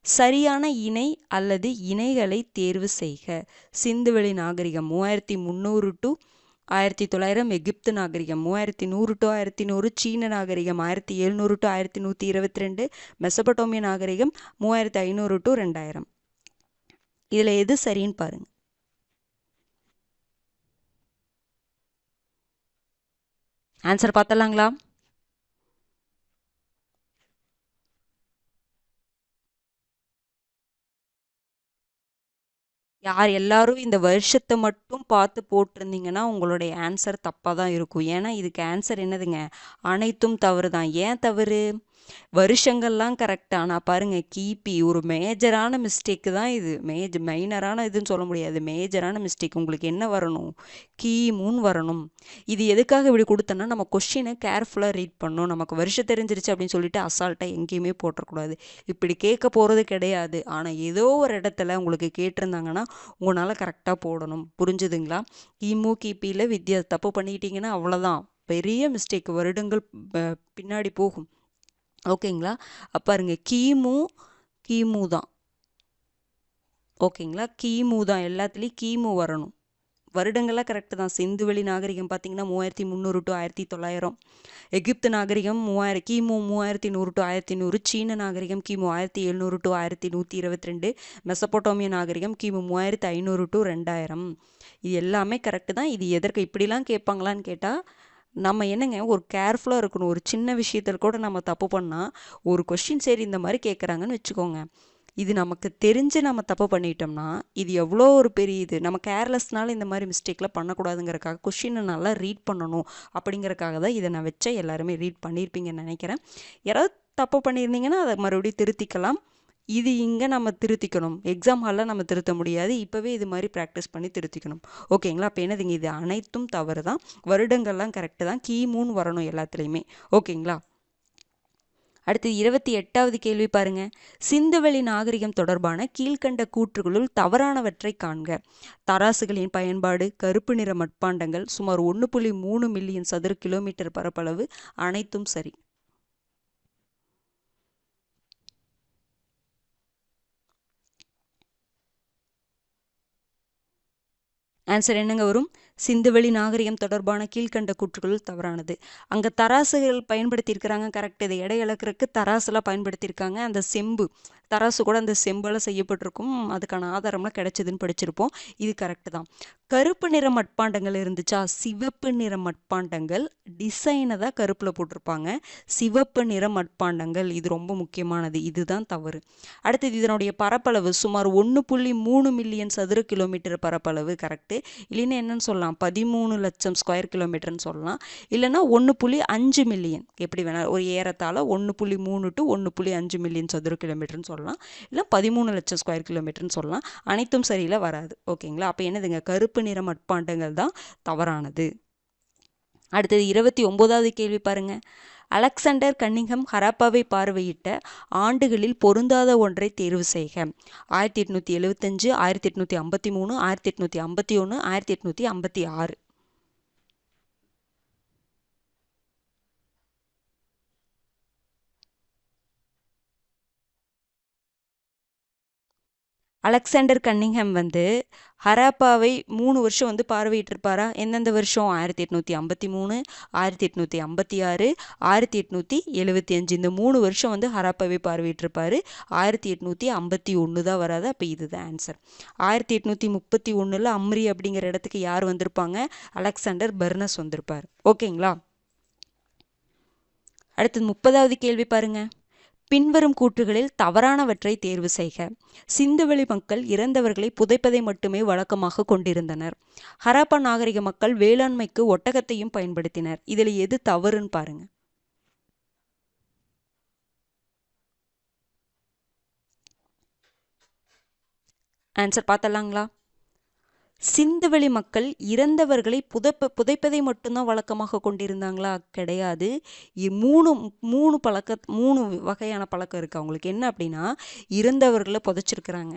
சரியான இணை அல்லது இணைகளை தேர்வு செய்க. சிந்துவெளி நாகரிகம் 3300 to 1900 எகிப்து நாகரிகம், 3100 to 1100 சீன நாகரிகம், 1700 to 1122 மெசபடோமிய நாகரிகம், 3500 to 2000. இதில் எது சரின்னு பாருங்க. ஆன்சர் பார்த்தலாங்களா? யார் எல்லாரும் இந்த வருஷத்தை மட்டும் பார்த்து போட்டிருந்தீங்கன்னா உங்களுடைய ஆன்சர் தப்பாக தான் இருக்கும். ஏன்னா இதுக்கு ஆன்சர் என்னதுங்க? அனைத்தும் தவறு தான். ஏன் தவறு? வருஷங்கள்லாம் கரெக்டாக. ஆனால் பாருங்கள், கிபி ஒரு மேஜரான மிஸ்டேக்கு தான் இது. மைனரான இதுன்னு சொல்ல முடியாது, மேஜரான மிஸ்டேக். உங்களுக்கு என்ன வரணும்? கிமுன்னு வரணும். இது எதுக்காக இப்படி கொடுத்தோன்னா, நம்ம கொஷினை கேர்ஃபுல்லாக ரீட் பண்ணணும். நமக்கு வருஷம் தெரிஞ்சிருச்சு அப்படின்னு சொல்லிட்டு அசால்ட்டாக எங்கேயுமே போட்டுறக்கூடாது. இப்படி கேட்க போகிறது கிடையாது. ஆனால் ஏதோ ஒரு இடத்துல உங்களுக்கு கேட்டிருந்தாங்கன்னா உங்களால் கரெக்டாக போடணும். புரிஞ்சுதுங்களா? கிமு கிபியில் தப்பு பண்ணிக்கிட்டீங்கன்னா அவ்வளோதான், பெரிய மிஸ்டேக், வருடங்கள் பின்னாடி போகும். ஓகேங்களா? பாருங்க, கிமு தான். ஓகேங்களா? கிமு தான், எல்லாத்துலேயும் கிமு வரணும். வருடங்கள்லாம் கரெக்டு தான். சிந்துவெளி நாகரிகம் பார்த்தீங்கன்னா 3300 to 1900, எகிப்து நாகரிகம் கிமு 3100 to 1100, சீன நாகரிகம் கிமு 1700 to 1122, மெசபோட்டோமிய நாகரிகம் கிமு 3500 to 2000. இது எல்லாமே கரெக்டு தான். இது எதற்கு இப்படிலாம் கேட்பாங்களான்னு கேட்டால், நம்ம என்னங்க ஒரு கேர்ஃபுல்லாக இருக்கணும். ஒரு சின்ன விஷயத்தில் கூட நம்ம தப்பு பண்ணால், ஒரு கொஷின் சரி இந்த மாதிரி கேட்குறாங்கன்னு வச்சுக்கோங்க, இது நமக்கு தெரிஞ்சு நம்ம தப்பு பண்ணிட்டோம்னா இது எவ்வளோ ஒரு பெரிய இது. நம்ம கேர்லெஸ்னால இந்த மாதிரி மிஸ்டேக்லாம் பண்ணக்கூடாதுங்கிறக்காக கொஷினை நல்லா ரீட் பண்ணணும் அப்படிங்கிறக்காக தான் இதை நான் வச்சேன். எல்லாருமே ரீட் பண்ணியிருப்பீங்கன்னு நினைக்கிறேன். யாராவது தப்பு பண்ணியிருந்தீங்கன்னா அதை மறுபடியும் திருத்திக்கலாம். இது இங்கே நம்ம திருத்திக்கணும், எக்ஸாம் ஹாலில் நம்ம திருத்த முடியாது. இப்போவே இது மாதிரி ப்ராக்டிஸ் பண்ணி திருத்திக்கணும். ஓகேங்களா? அப்போ என்னதுங்க, இது அனைத்தும் தவறு தான். வருடங்கள்லாம் கரெக்டு தான். கிமுன்னு வரணும் எல்லாத்துலேயுமே. ஓகேங்களா? அடுத்து 28வது கேள்வி பாருங்க. சிந்துவெளி நாகரிகம் தொடர்பான கீழ்கண்ட கூற்றுகளுள் தவறானவற்றை காண்க. தராசுகளின் பயன்பாடு, கருப்பு நிற மட்பாண்டங்கள், சுமார் 1.3 மில்லியன் சதுர கிலோமீட்டர் பரப்பளவு, அனைத்தும் சரி. ஆன்சர் என்னங்க வரும்? சிந்துவெளி நாகரிகம் தொடர்பான கீழ்கண்ட கூற்றுகள் தவறானது. அங்கே தராசுகள் பயன்படுத்தியிருக்கிறாங்க, கரெக்ட். இதை எடை இழக்கிறதுக்கு தராசுலாம் பயன்படுத்தியிருக்காங்க. அந்த செம்பு தராசு கூட அந்த செம்பால் செய்யப்பட்டிருக்கும், அதுக்கான ஆதாரம்லாம் கிடைச்சதுன்னு படிச்சிருப்போம். இது கரெக்டு தான். கருப்பு நிற மட்பாண்டங்கள் இருந்துச்சா? சிவப்பு நிற மட்பாண்டங்கள் டிசைனை தான் கருப்பில் போட்டிருப்பாங்க. சிவப்பு நிற மட்பாண்டங்கள், இது ரொம்ப முக்கியமானது. இதுதான் தவறு. அடுத்தது, இதனுடைய பரப்பளவு சுமார் 1.3 மில்லியன் சதுர கிலோமீட்டர் பரப்பளவு, கரெக்டு. இல்லைன்னா என்னன்னு சொல்லலாம், 13 லட்சம் ஸ்கொயர் கிலோமீட்டர்னு சொல்லலாம். இல்லைன்னா 1.5 மில்லியன், எப்படி வேணாலும் ஒரு ஏறத்தாழ 1.3 to 1.5 மில்லியன் சதுர கிலோமீட்டர்னு சொல்லலாம். இல்லை 13 லட்சம் ஸ்கொயர் கிலோமீட்டர்னு சொல்லலாம். அனைத்தும் சரியில்லை, வராது. ஓகேங்களா? அப்போ என்னதுங்க, கருப்பு நிற மட்பாண்டங்கள் தான் தவறானது. அடுத்தது 29வது கேள்வி பாருங்க. அலெக்சாண்டர் கன்னிங்ஹம் ஹராப்பாவை பார்வையிட்ட ஆண்டுகளில் பொருந்தாத ஒன்றை தேர்வு செய்க. 1875, 1853, 1851, 1856. அலெக்சாண்டர் கன்னிங்ஹம் ஹராப்பாவை 3 வருஷம் பார்வையிட்டிருப்பாரா? எந்தெந்த வருஷம்? 1853, 1856, 1875. இந்த 3 வருஷம் ஹராப்பாவை பார்வையிட்டிருப்பாரு. 1851 தான் வராது. அப்போ இதுதான் ஆன்சர். 1831 அம்ரி அப்படிங்கிற இடத்துக்கு யார் வந்திருப்பாங்க? அலெக்சாண்டர் பர்னஸ் வந்திருப்பார். ஓகேங்களா? அடுத்தது 30வது கேள்வி பாருங்க. பின்வரும் கூற்றுகளில் தவறானவற்றை தேர்வு செய்க. சிந்துவெளி மக்கள் இறந்தவர்களை புதைப்பதை மட்டுமே வழக்கமாக கொண்டிருந்தனர். ஹராப்பா நாகரிக மக்கள் வேளாண்மைக்கு ஒட்டகத்தையும் பயன்படுத்தினர். இதில் எது தவறுன்னு பாருங்க. ஆன்சர் பார்த்தலாங்களா? சிந்துவெளி மக்கள் இறந்தவர்களை புதைப்பதை மட்டும்தான் வழக்கமாக கொண்டிருந்தாங்களா? கிடையாது. மூணு வகையான பழக்கம் இருக்குது அவங்களுக்கு. என்ன அப்படின்னா, இறந்தவர்களை புதைச்சிருக்கிறாங்க,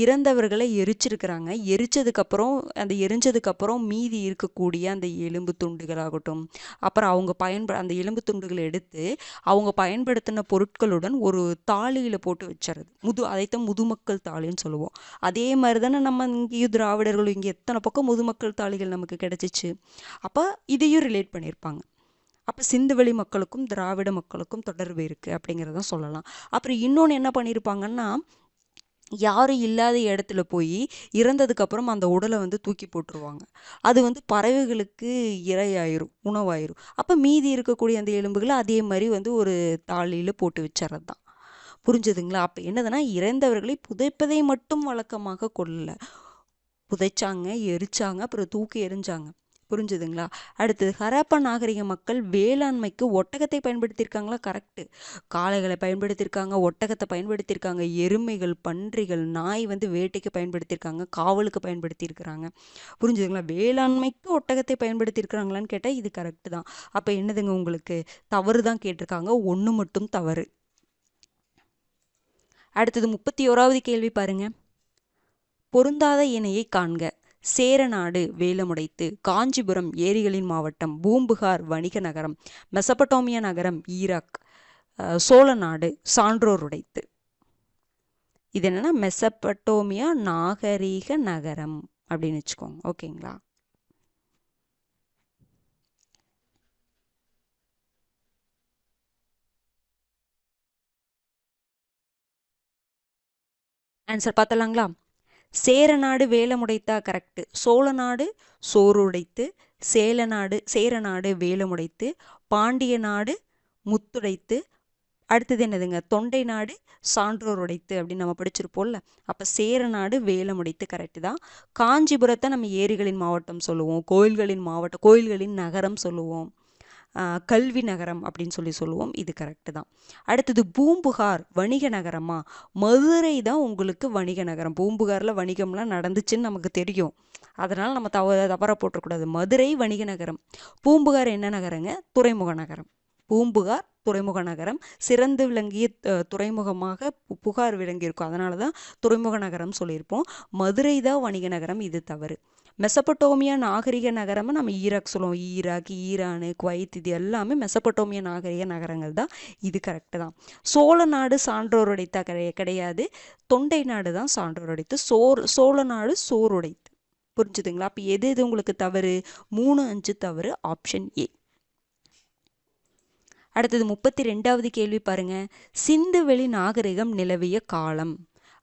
இறந்தவர்களை எரிச்சிருக்கிறாங்க, எரிச்சதுக்கப்புறம் அந்த எரிஞ்சதுக்கப்புறம் மீதி இருக்கக்கூடிய அந்த எலும்பு துண்டுகளாகட்டும், அப்புறம் அவங்க அந்த எலும்பு துண்டுகளை எடுத்து அவங்க பயன்படுத்தின பொருட்களுடன் ஒரு தாலியில் போட்டு வச்சுறது. அதைத்தான் முதுமக்கள் தாலின்னு சொல்லுவோம். அதே மாதிரி தானே நம்ம இங்கேயும் திராவிடர்கள் சொல்லுவீங்க, எத்தனை பக்கம் முதுமக்கள் தாளிகள் நமக்கு கிடைச்சிச்சு. அப்போ இதையும் ரிலேட் பண்ணியிருப்பாங்க. அப்போ சிந்துவெளி மக்களுக்கும் திராவிட மக்களுக்கும் தொடர்பு இருக்குது அப்படிங்கிறத சொல்லலாம். அப்புறம் இன்னொன்று என்ன பண்ணியிருப்பாங்கன்னா, யாரும் இல்லாத இடத்துல போய் இறந்ததுக்கப்புறம் அந்த உடலை வந்து தூக்கி போட்டுருவாங்க. அது வந்து பறவைகளுக்கு இரையாயிரும், உணவாயிரும். அப்போ மீதி இருக்கக்கூடிய அந்த எலும்புகளை அதே மாதிரி வந்து ஒரு தாளியில் போட்டு வச்சுறது தான். புரிஞ்சுதுங்களா? அப்போ என்னதுன்னா, இறந்தவர்களை புதைப்பதை மட்டும் வழக்கமாக கொள்ளல, புதைச்சாங்க, எரிச்சாங்க, அப்புறம் தூக்கி எரிஞ்சாங்க. புரிஞ்சுதுங்களா? அடுத்தது, ஹராப்பா நாகரிக மக்கள் வேளாண்மைக்கு ஒட்டகத்தை பயன்படுத்தியிருக்காங்களா? கரெக்டு. காளைகளை பயன்படுத்தியிருக்காங்க, ஒட்டகத்தை பயன்படுத்தியிருக்காங்க, எருமைகள், பன்றிகள், நாய் வந்து வேட்டைக்கு பயன்படுத்தியிருக்காங்க, காவலுக்கு பயன்படுத்தியிருக்கிறாங்க. புரிஞ்சுதுங்களா? வேளாண்மைக்கு ஒட்டகத்தை பயன்படுத்தியிருக்கிறாங்களான்னு கேட்டால் இது கரெக்டு தான். அப்போ என்னதுங்க, உங்களுக்கு தவறு தான் கேட்டிருக்காங்க, ஒன்று மட்டும் தவறு. அடுத்தது 31வது கேள்வி பாருங்க. பொருந்தாத இணையை காண்க. சேரநாடு வேலமுடைத்து, காஞ்சிபுரம் ஏரிகளின் மாவட்டம், பூம்புகார் வணிக நகரம், மெசபடோமியா நகரம் ஈராக், சோழ நாடு சான்றோர் உடைத்து. இது என்னன்னா மெசபடோமியா நாகரீக நகரம் அப்படின்னு வச்சுக்கோங்க. ஓகேங்களா? ஆன்சர் பார்த்தலாங்களா? சேரநாடு வேலமுடைத்தா கரெக்டு. சோழநாடு சோறுடைத்து, சேரநாடு வேலமுடைத்து, பாண்டிய நாடு முத்துடைத்து, அடுத்தது என்னதுங்க, தொண்டை நாடு சான்றோர் உடைத்து அப்படின்னு நம்ம படிச்சிருப்போம்ல. அப்போ சேரநாடு வேலமுடைத்து கரெக்டு தான். காஞ்சிபுரத்தை நம்ம ஏரிகளின் மாவட்டம் சொல்லுவோம், கோயில்களின் நகரம் சொல்லுவோம், கல்வி நகரம் அப்படின்னு சொல்லுவோம். இது கரெக்டு தான். அடுத்தது, பூம்புகார் வணிக நகரமா? மதுரை தான் உங்களுக்கு வணிக நகரம். பூம்புகாரில் வணிகம்லாம் நடந்துச்சுன்னு நமக்கு தெரியும், அதனால் நம்ம தவறாக போட்டக்கூடாது. மதுரை வணிக நகரம். பூம்புகார் என்ன நகரங்க? துறைமுக நகரம். பூம்புகார் துறைமுக நகரம். சிறந்து விளங்கிய துறைமுகமாக புகார் விளங்கியிருக்கும், அதனால தான் துறைமுக நகரம் சொல்லியிருப்போம். மதுரை தான் வணிக நகரம், இது தவறு. மெசபடோமியா நாகரிக நகரமாக நம்ம ஈராக் சொல்லுவோம். ஈராக், ஈரானு, குவைத், இது எல்லாமே மெசபடோமியா நாகரிக நகரங்கள் தான். இது கரெக்டு தான். சோழ நாடு சான்றோர் உடைத்தா? கிடையாது. தொண்டை நாடு தான் சான்றோர் உடைத்து. சோழ நாடு சோறு உடைத்து. புரிஞ்சுதுங்களா? அப்போ எது உங்களுக்கு தவறு? 3, 5 தவறு. Option A. அடுத்தது 32வது கேள்வி பாருங்க. சிந்துவெளி நாகரிகம் நிலவிய காலம்.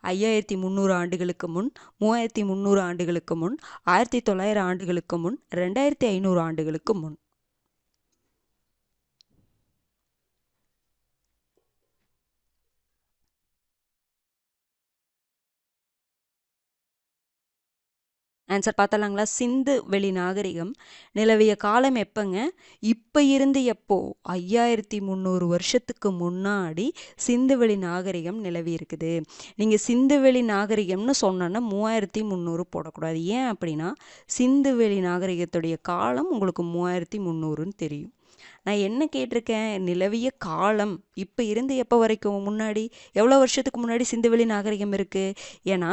5300 ஆண்டுகளுக்கு முன், 3300 ஆண்டுகளுக்கு முன், 1900 ஆண்டுகளுக்கு முன், 2500 ஆண்டுகளுக்கு முன். ஆன்சர் பார்த்தலாங்களா? சிந்து வெளி நாகரிகம் நிலவிய காலம் எப்போங்க? இப்போ இருந்து எப்போ? 5300 வருஷத்துக்கு முன்னாடி சிந்துவெளி நாகரிகம் நிலவி இருக்குது. நீங்கள் சிந்துவெளி நாகரிகம்னு சொன்னோன்னா 3300 போடக்கூடாது. ஏன் அப்படின்னா, சிந்துவெளி நாகரிகத்துடைய காலம் உங்களுக்கு 3300ன்னு தெரியும். நான் என்ன கேட்டிருக்கேன்? நிலவிய காலம் இப்போ இருந்து எப்போ வரைக்கும் முன்னாடி, எவ்வளோ வருஷத்துக்கு முன்னாடி சிந்துவெளி நாகரிகம் இருக்குது? ஏன்னா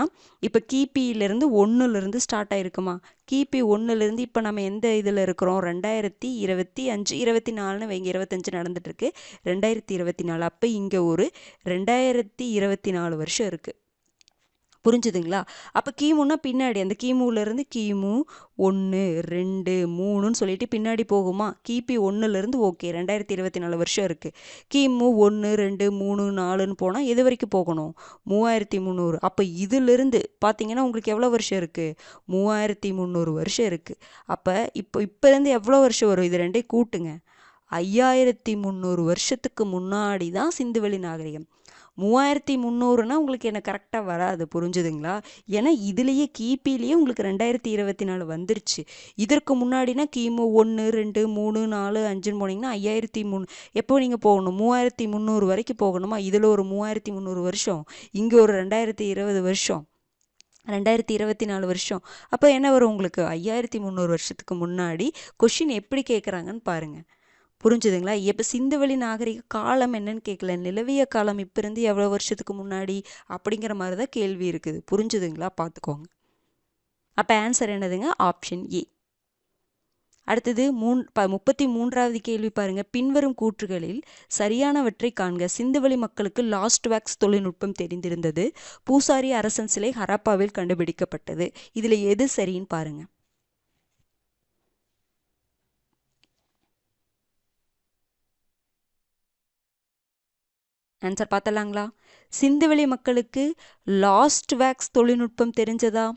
இப்போ கிபியிலேருந்து 1லேருந்து ஸ்டார்ட் ஆகிருக்குமா? கிபி 1லேருந்து இப்போ நம்ம எந்த இதில் இருக்கிறோம்? 2025, 24ன்னு வைங்க, 25 நடந்துட்டுருக்கு, 2024. அப்போ இங்கே ஒரு 2024 வருஷம் இருக்குது. புரிஞ்சுதுங்களா? அப்போ கிமுன்னா பின்னாடி, அந்த கிமுலேருந்து கிமு 1, 2, 3ன்னு சொல்லிட்டு பின்னாடி போகுமா? கிபி 1லேருந்து ஓகே 2024 வருஷம் இருக்குது. கிமு 1, 2, 3, 4ன்னு போனால் எது வரைக்கும் போகணும்? 3300. அப்போ இதிலிருந்து பார்த்தீங்கன்னா உங்களுக்கு எவ்வளோ வருஷம் இருக்குது? 3300 வருஷம் இருக்குது. அப்போ இப்போலேருந்து எவ்வளோ வருஷம் வரும்? இது ரெண்டையும் கூட்டுங்க. 5300 வருஷத்துக்கு முன்னாடி தான் சிந்துவெளி நாகரிகம். 3300னா உங்களுக்கு என்ன கரெக்டாக வராது. புரிஞ்சுதுங்களா? ஏன்னா இதுலேயே கிபிலேயே உங்களுக்கு 2024 வந்துருச்சு. இதற்கு முன்னாடினா கிமு 1, 2, 3, 4, 5ன்னு போனீங்கன்னா 5300 எப்போ நீங்கள் போகணும்? 3300 வரைக்கும் போகணுமா? இதில் ஒரு 3300 வருஷம், இங்கே ஒரு 2020 வருஷம், 2024 வருஷம். அப்போ என்ன வரும் உங்களுக்கு? 5300 வருஷத்துக்கு முன்னாடி. கொஷின் எப்படி கேட்குறாங்கன்னு பாருங்கள். புரிஞ்சுதுங்களா? இப்போ சிந்துவெளி நாகரிக காலம் என்னன்னு கேட்கல, நிலவிய காலம் இப்போ இருந்து எவ்வளோ வருஷத்துக்கு முன்னாடி அப்படிங்கிற மாதிரி தான் கேள்வி இருக்குது. புரிஞ்சுதுங்களா? பார்த்துக்கோங்க. அப்போ ஆன்சர் என்னதுங்க? Option A. அடுத்தது 33வது கேள்வி பாருங்க. பின்வரும் கூற்றுகளில் சரியானவற்றை காண்க. சிந்துவெளி மக்களுக்கு லாஸ்ட் வேக்ஸ் தொழில்நுட்பம் தெரிந்திருந்தது. பூசாரி அரசன் சிலை ஹரப்பாவில் கண்டுபிடிக்கப்பட்டது. இதுல எது சரின்னு பாருங்க. ஆன்சர் பார்த்தலாங்களா? சிந்துவெளி மக்களுக்கு லாஸ்ட் வேக்ஸ் தொழில்நுட்பம் தெரிஞ்சதா?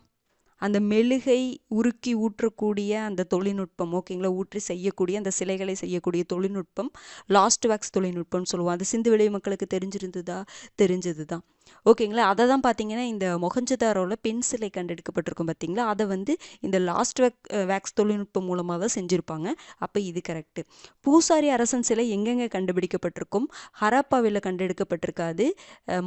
அந்த மெழுகை உருக்கி ஊற்றக்கூடிய அந்த தொழில்நுட்பம், ஓகேங்களா, ஊற்றி செய்யக்கூடிய அந்த சிலைகளை செய்யக்கூடிய தொழில்நுட்பம் லாஸ்ட் வேக்ஸ் தொழில்நுட்பம்னு சொல்லுவோம். அது சிந்துவெளி மக்களுக்கு தெரிஞ்சிருந்ததா? தெரிஞ்சது தான். ஓகேங்களா. அதை தான் பார்த்தீங்கன்னா இந்த மொஹஞ்சதாரோவில் பெண் சிலை கண்டெடுக்கப்பட்டிருக்கும் பார்த்தீங்களா, அதை வந்து இந்த லாஸ்ட் வேக்ஸ் தொழில்நுட்பம் மூலமாக தான் செஞ்சுருப்பாங்க. அப்போ இது கரெக்டு. பூசாரி அரசன் சிலை எங்கெங்கே கண்டுபிடிக்கப்பட்டிருக்கும்? ஹரப்பாவில் கண்டெடுக்கப்பட்டிருக்காது,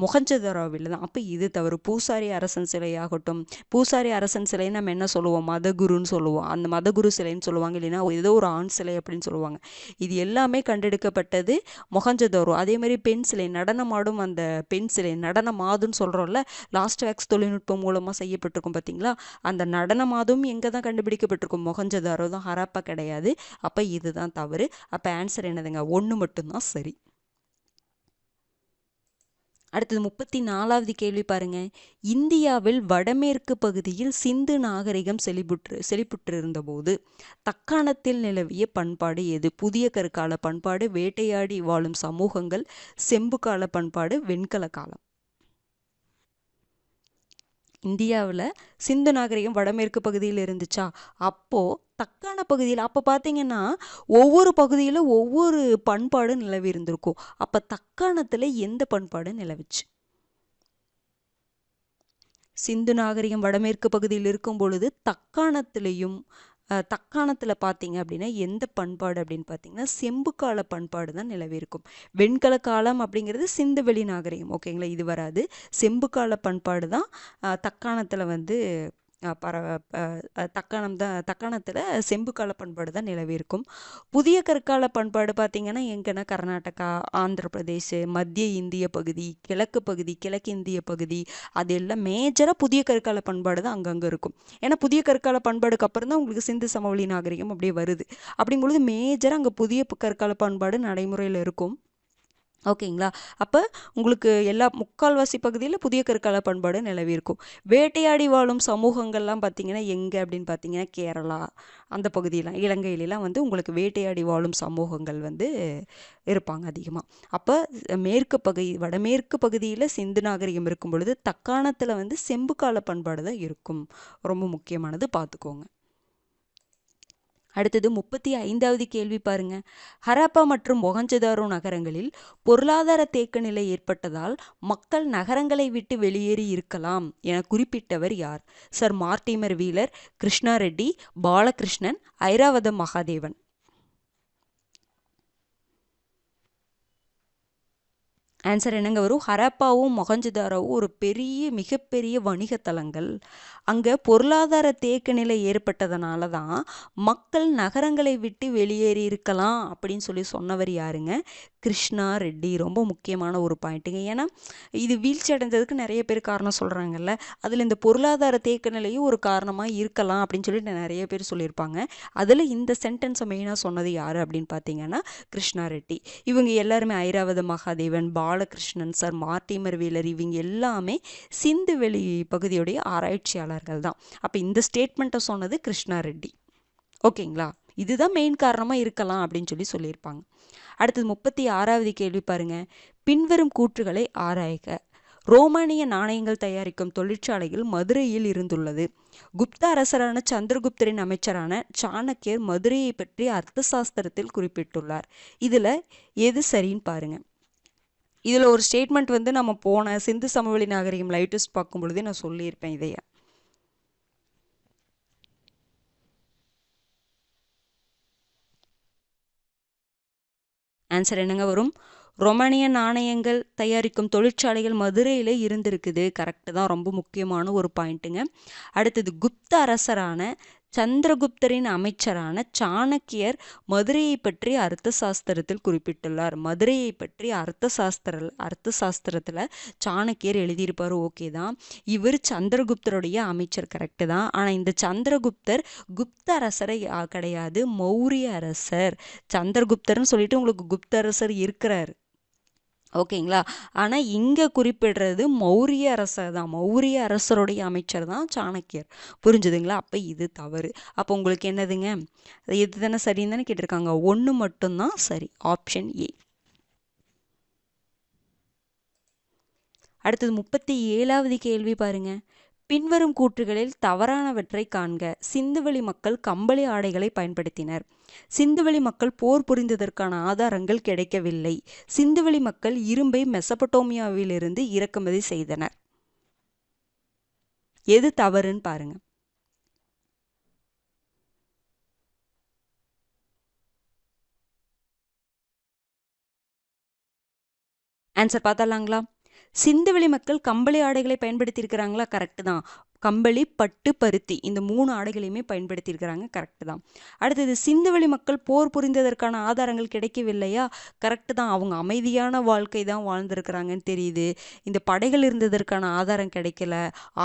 மொஹஞ்சதாரோவில் தான். அப்போ இது தவறு. பூசாரி அரசன் சிலையாகட்டும், பூசாரி அரசன் சிலை நம்ம என்ன சொல்லுவோம்? மதகுருன்னு சொல்லுவோம். அந்த மதகுரு சிலைன்னு சொல்லுவாங்க, இல்லைன்னா ஏதோ ஒரு ஆண் சிலை அப்படின்னு சொல்லுவாங்க. இது எல்லாமே கண்டெடுக்கப்பட்டது மொஹஞ்சதாரோ. அதே மாதிரி பெண் சிலை, நடனமாடும் அந்த பெண் சிலை, நடனமாதுன்னு சொல்கிறோம்ல, லாஸ்ட் வேக்ஸ் தொழில்நுட்பம் மூலமாக செய்யப்பட்டிருக்கும் பார்த்தீங்களா, அந்த நடனமாதும் எங்கே தான் கண்டுபிடிக்கப்பட்டிருக்கும்? மொஹஞ்சதாரோ தான், ஹரப்பா கிடையாது. அப்போ இதுதான் தவறு. அப்போ ஆன்சர் என்னதுங்க? 1 மட்டும்தான் சரி. அடுத்தது 34வது கேள்வி பாருங்க. இந்தியாவில் வடமேற்கு பகுதியில் சிந்து நாகரிகம் செழிப்புற்றிருந்த போது தக்காணத்தில் நிலவிய பண்பாடு எது? புதிய கற்கால பண்பாடு, வேட்டையாடி வாழும் சமூகங்கள், செம்பு கால பண்பாடு, வெண்கல காலம். இந்தியாவில் சிந்து நாகரிகம் வடமேற்கு பகுதியில் இருந்துச்சா? அப்போது தக்கான பகுதியில், அப்போ பார்த்தீங்கன்னா ஒவ்வொரு பகுதியில் ஒவ்வொரு பண்பாடு நிலவி இருந்திருக்கும். அப்போ தக்காணத்தில் எந்த பண்பாடு நிலவிச்சு? சிந்து நாகரிகம் வடமேற்கு பகுதியில் இருக்கும் பொழுது தக்காணத்திலையும் தக்காணத்தில் பார்த்தீங்க அப்படின்னா எந்த பண்பாடு அப்படின்னு பார்த்தீங்கன்னா செம்பு கால பண்பாடு தான் நிலவி இருக்கும். வெண்கல காலம் அப்படிங்கிறது சிந்துவெளி நாகரிகம், ஓகேங்களா, இது வராது. செம்பு கால பண்பாடு தான் தக்காணத்தில் வந்து தக்காணத்தில் செம்பு கால பண்பாடு தான் நிலவி இருக்கும். புதிய கற்கால பண்பாடு பார்த்தீங்கன்னா எங்கன்னா கர்நாடகா, ஆந்திர பிரதேஷ், மத்திய இந்திய பகுதி, கிழக்கு பகுதி, கிழக்கு இந்திய பகுதி, அது எல்லாம் மேஜராக புதிய கற்கால பண்பாடு தான் அங்கங்கே இருக்கும். ஏன்னா புதிய கற்கால பண்பாடுக்கு அப்புறம் தான் உங்களுக்கு சிந்து சமவெளி நாகரிகம் அப்படியே வருது. அப்படிங்கும்பொழுது மேஜராக அங்கே புதிய கற்கால பண்பாடு நடைமுறையில் இருக்கும், ஓகேங்களா. அப்போ உங்களுக்கு எல்லா முக்கால்வாசி பகுதியில் புதிய கற்கால பண்பாடு நிலவி இருக்கும். வேட்டையாடி வாழும் சமூகங்கள்லாம் பார்த்தீங்கன்னா எங்கே அப்படின்னு பார்த்தீங்கன்னா கேரளா, அந்த பகுதியெலாம், இலங்கையிலாம் வந்து உங்களுக்கு வேட்டையாடி வாழும் சமூகங்கள் வந்து இருப்பாங்க அதிகமாக. அப்போ வடமேற்கு பகுதியில் சிந்து நாகரிகம் இருக்கும் பொழுது தக்காணத்தில் வந்து செம்பு கால பண்பாடு தான் இருக்கும். ரொம்ப முக்கியமானது, பார்த்துக்கோங்க. அடுத்தது 35வது கேள்வி பாருங்க. ஹரப்பா மற்றும் மொஹஞ்சதாரோ நகரங்களில் பொருளாதார தேக்க நிலை ஏற்பட்டதால் மக்கள் நகரங்களை விட்டு வெளியேறி இருக்கலாம் என குறிப்பிட்டவர் யார்? Sir Mortimer Wheeler, Krishna Reddy, Balakrishnan, Iravatham Mahadevan. Answer என்னங்க வரும்? ஹரப்பாவும் மொஹஞ்சதாரோவும் ஒரு மிகப்பெரிய வணிகத்தலங்கள். அங்கே பொருளாதார தேக்க நிலை ஏற்பட்டதுனால தான் மக்கள் நகரங்களை விட்டு வெளியேறி இருக்கலாம் அப்படின்னு சொல்லி சொன்னவர் யாருங்க? கிருஷ்ணா ரெட்டி. ரொம்ப முக்கியமான ஒரு பாயிண்ட்டுங்க. ஏன்னா இது வீழ்ச்சி அடைஞ்சதுக்கு நிறைய பேர் காரணம் சொல்கிறாங்கல்ல, அதில் இந்த பொருளாதார தேக்க நிலையும் ஒரு காரணமாக இருக்கலாம் அப்படின்னு சொல்லிட்டு நிறைய பேர் சொல்லியிருப்பாங்க. அதில் இந்த சென்டென்ஸை மெயினாக சொன்னது யார் அப்படின்னு பார்த்தீங்கன்னா கிருஷ்ணா ரெட்டி. இவங்க எல்லாருமே Airavata Mahadevan, Balakrishnan, sir Mortimer wheeler, இவங்க எல்லாமே சிந்துவெளி பகுதியுடைய ஆராய்ச்சியாளர்கள் தான். அப்போ இந்த ஸ்டேட்மெண்ட்டை சொன்னது கிருஷ்ணா ரெட்டி, ஓகேங்களா. இதுதான் மெயின் காரணமாக இருக்கலாம் அப்படின்னு சொல்லி சொல்லியிருப்பாங்க. அடுத்தது 36வது கேள்வி பாருங்க. பின்வரும் கூற்றுகளை ஆராய்க. ரோமானிய நாணயங்கள் தயாரிக்கும் தொழிற்சாலைகள் மதுரையில் இருந்துள்ளது. குப்த அரசரான சந்திரகுப்தரின் அமைச்சரான சாணக்கியர் மதுரையை பற்றி அர்த்த சாஸ்திரத்தில் குறிப்பிட்டுள்ளார். இதில் எது சரின்னு பாருங்க. இதில் ஒரு ஸ்டேட்மெண்ட் வந்து நம்ம போன சிந்து சமவெளி நாகரிகம் லைவ் டெஸ்ட் பார்க்கும் பொழுதே நான் சொல்லியிருப்பேன் இதைய. ஆன்சர் என்னங்க வரும்? ரொமானிய நாணயங்கள் தயாரிக்கும் தொழிற்சாலைகள் மதுரையில் இருந்திருக்குது. கரெக்டு தான், ரொம்ப முக்கியமான ஒரு பாயிண்ட்டுங்க. அடுத்தது குப்த அரசரான சந்திரகுப்தரின் அமைச்சரான சாணக்கியர் மதுரையை பற்றி அர்த்த சாஸ்திரத்தில் குறிப்பிட்டுள்ளார். மதுரையை பற்றி அர்த்த சாஸ்திரத்தில் சாணக்கியர் எழுதியிருப்பார். ஓகே தான். இவர் சந்திரகுப்தருடைய அமைச்சர், கரெக்டு தான். ஆனால் இந்த சந்திரகுப்தர் குப்த அரசரை கிடையாது, மௌரிய அரசர். சந்திரகுப்தர்னு சொல்லிட்டு உங்களுக்கு குப்த அரசர் இருக்கிறார், ஓகேங்களா. ஆனால் இங்கே குறிப்பிடுறது மௌரிய அரசர் தான். மௌரிய அரசருடைய அமைச்சர் தான் சாணக்கியர். புரிஞ்சுதுங்களா? அப்போ இது தவறு. அப்போ உங்களுக்கு என்னதுங்க, எது தானே சரின்னு தானே கேட்டிருக்காங்க. ஒன்று மட்டும்தான் சரி, ஆப்ஷன் ஏ. அடுத்தது 37வது கேள்வி பாருங்க. பின்வரும் கூற்றுகளில் தவறானவற்றை காண்க. சிந்துவெளி மக்கள் கம்பளி ஆடைகளை பயன்படுத்தினர். சிந்துவெளி மக்கள் போர் புரிந்ததற்கான ஆதாரங்கள் கிடைக்கவில்லை. சிந்துவெளி மக்கள் இரும்பை மெசபடோமியாவிலிருந்து இறக்குமதி செய்தனர். எது தவறுன்னு பாருங்க. ஆன்சர் பார்த்தலாங்களா? சிந்துவெளி மக்கள் கம்பளி ஆடைகளை பயன்படுத்தி இருக்கிறாங்களா? கரெக்டு தான். கம்பளி, பட்டு, பருத்தி இந்த 3 ஆடைகளையுமே பயன்படுத்தியிருக்கிறாங்க, கரெக்டு தான். அடுத்தது சிந்துவெளி மக்கள் போர் புரிந்ததற்கான ஆதாரங்கள் கிடைக்கவில்லையா? கரெக்டு தான். அவங்க அமைதியான வாழ்க்கை தான் வாழ்ந்திருக்கிறாங்கன்னு தெரியுது. இந்த படைகள் இருந்ததற்கான ஆதாரம் கிடைக்கல.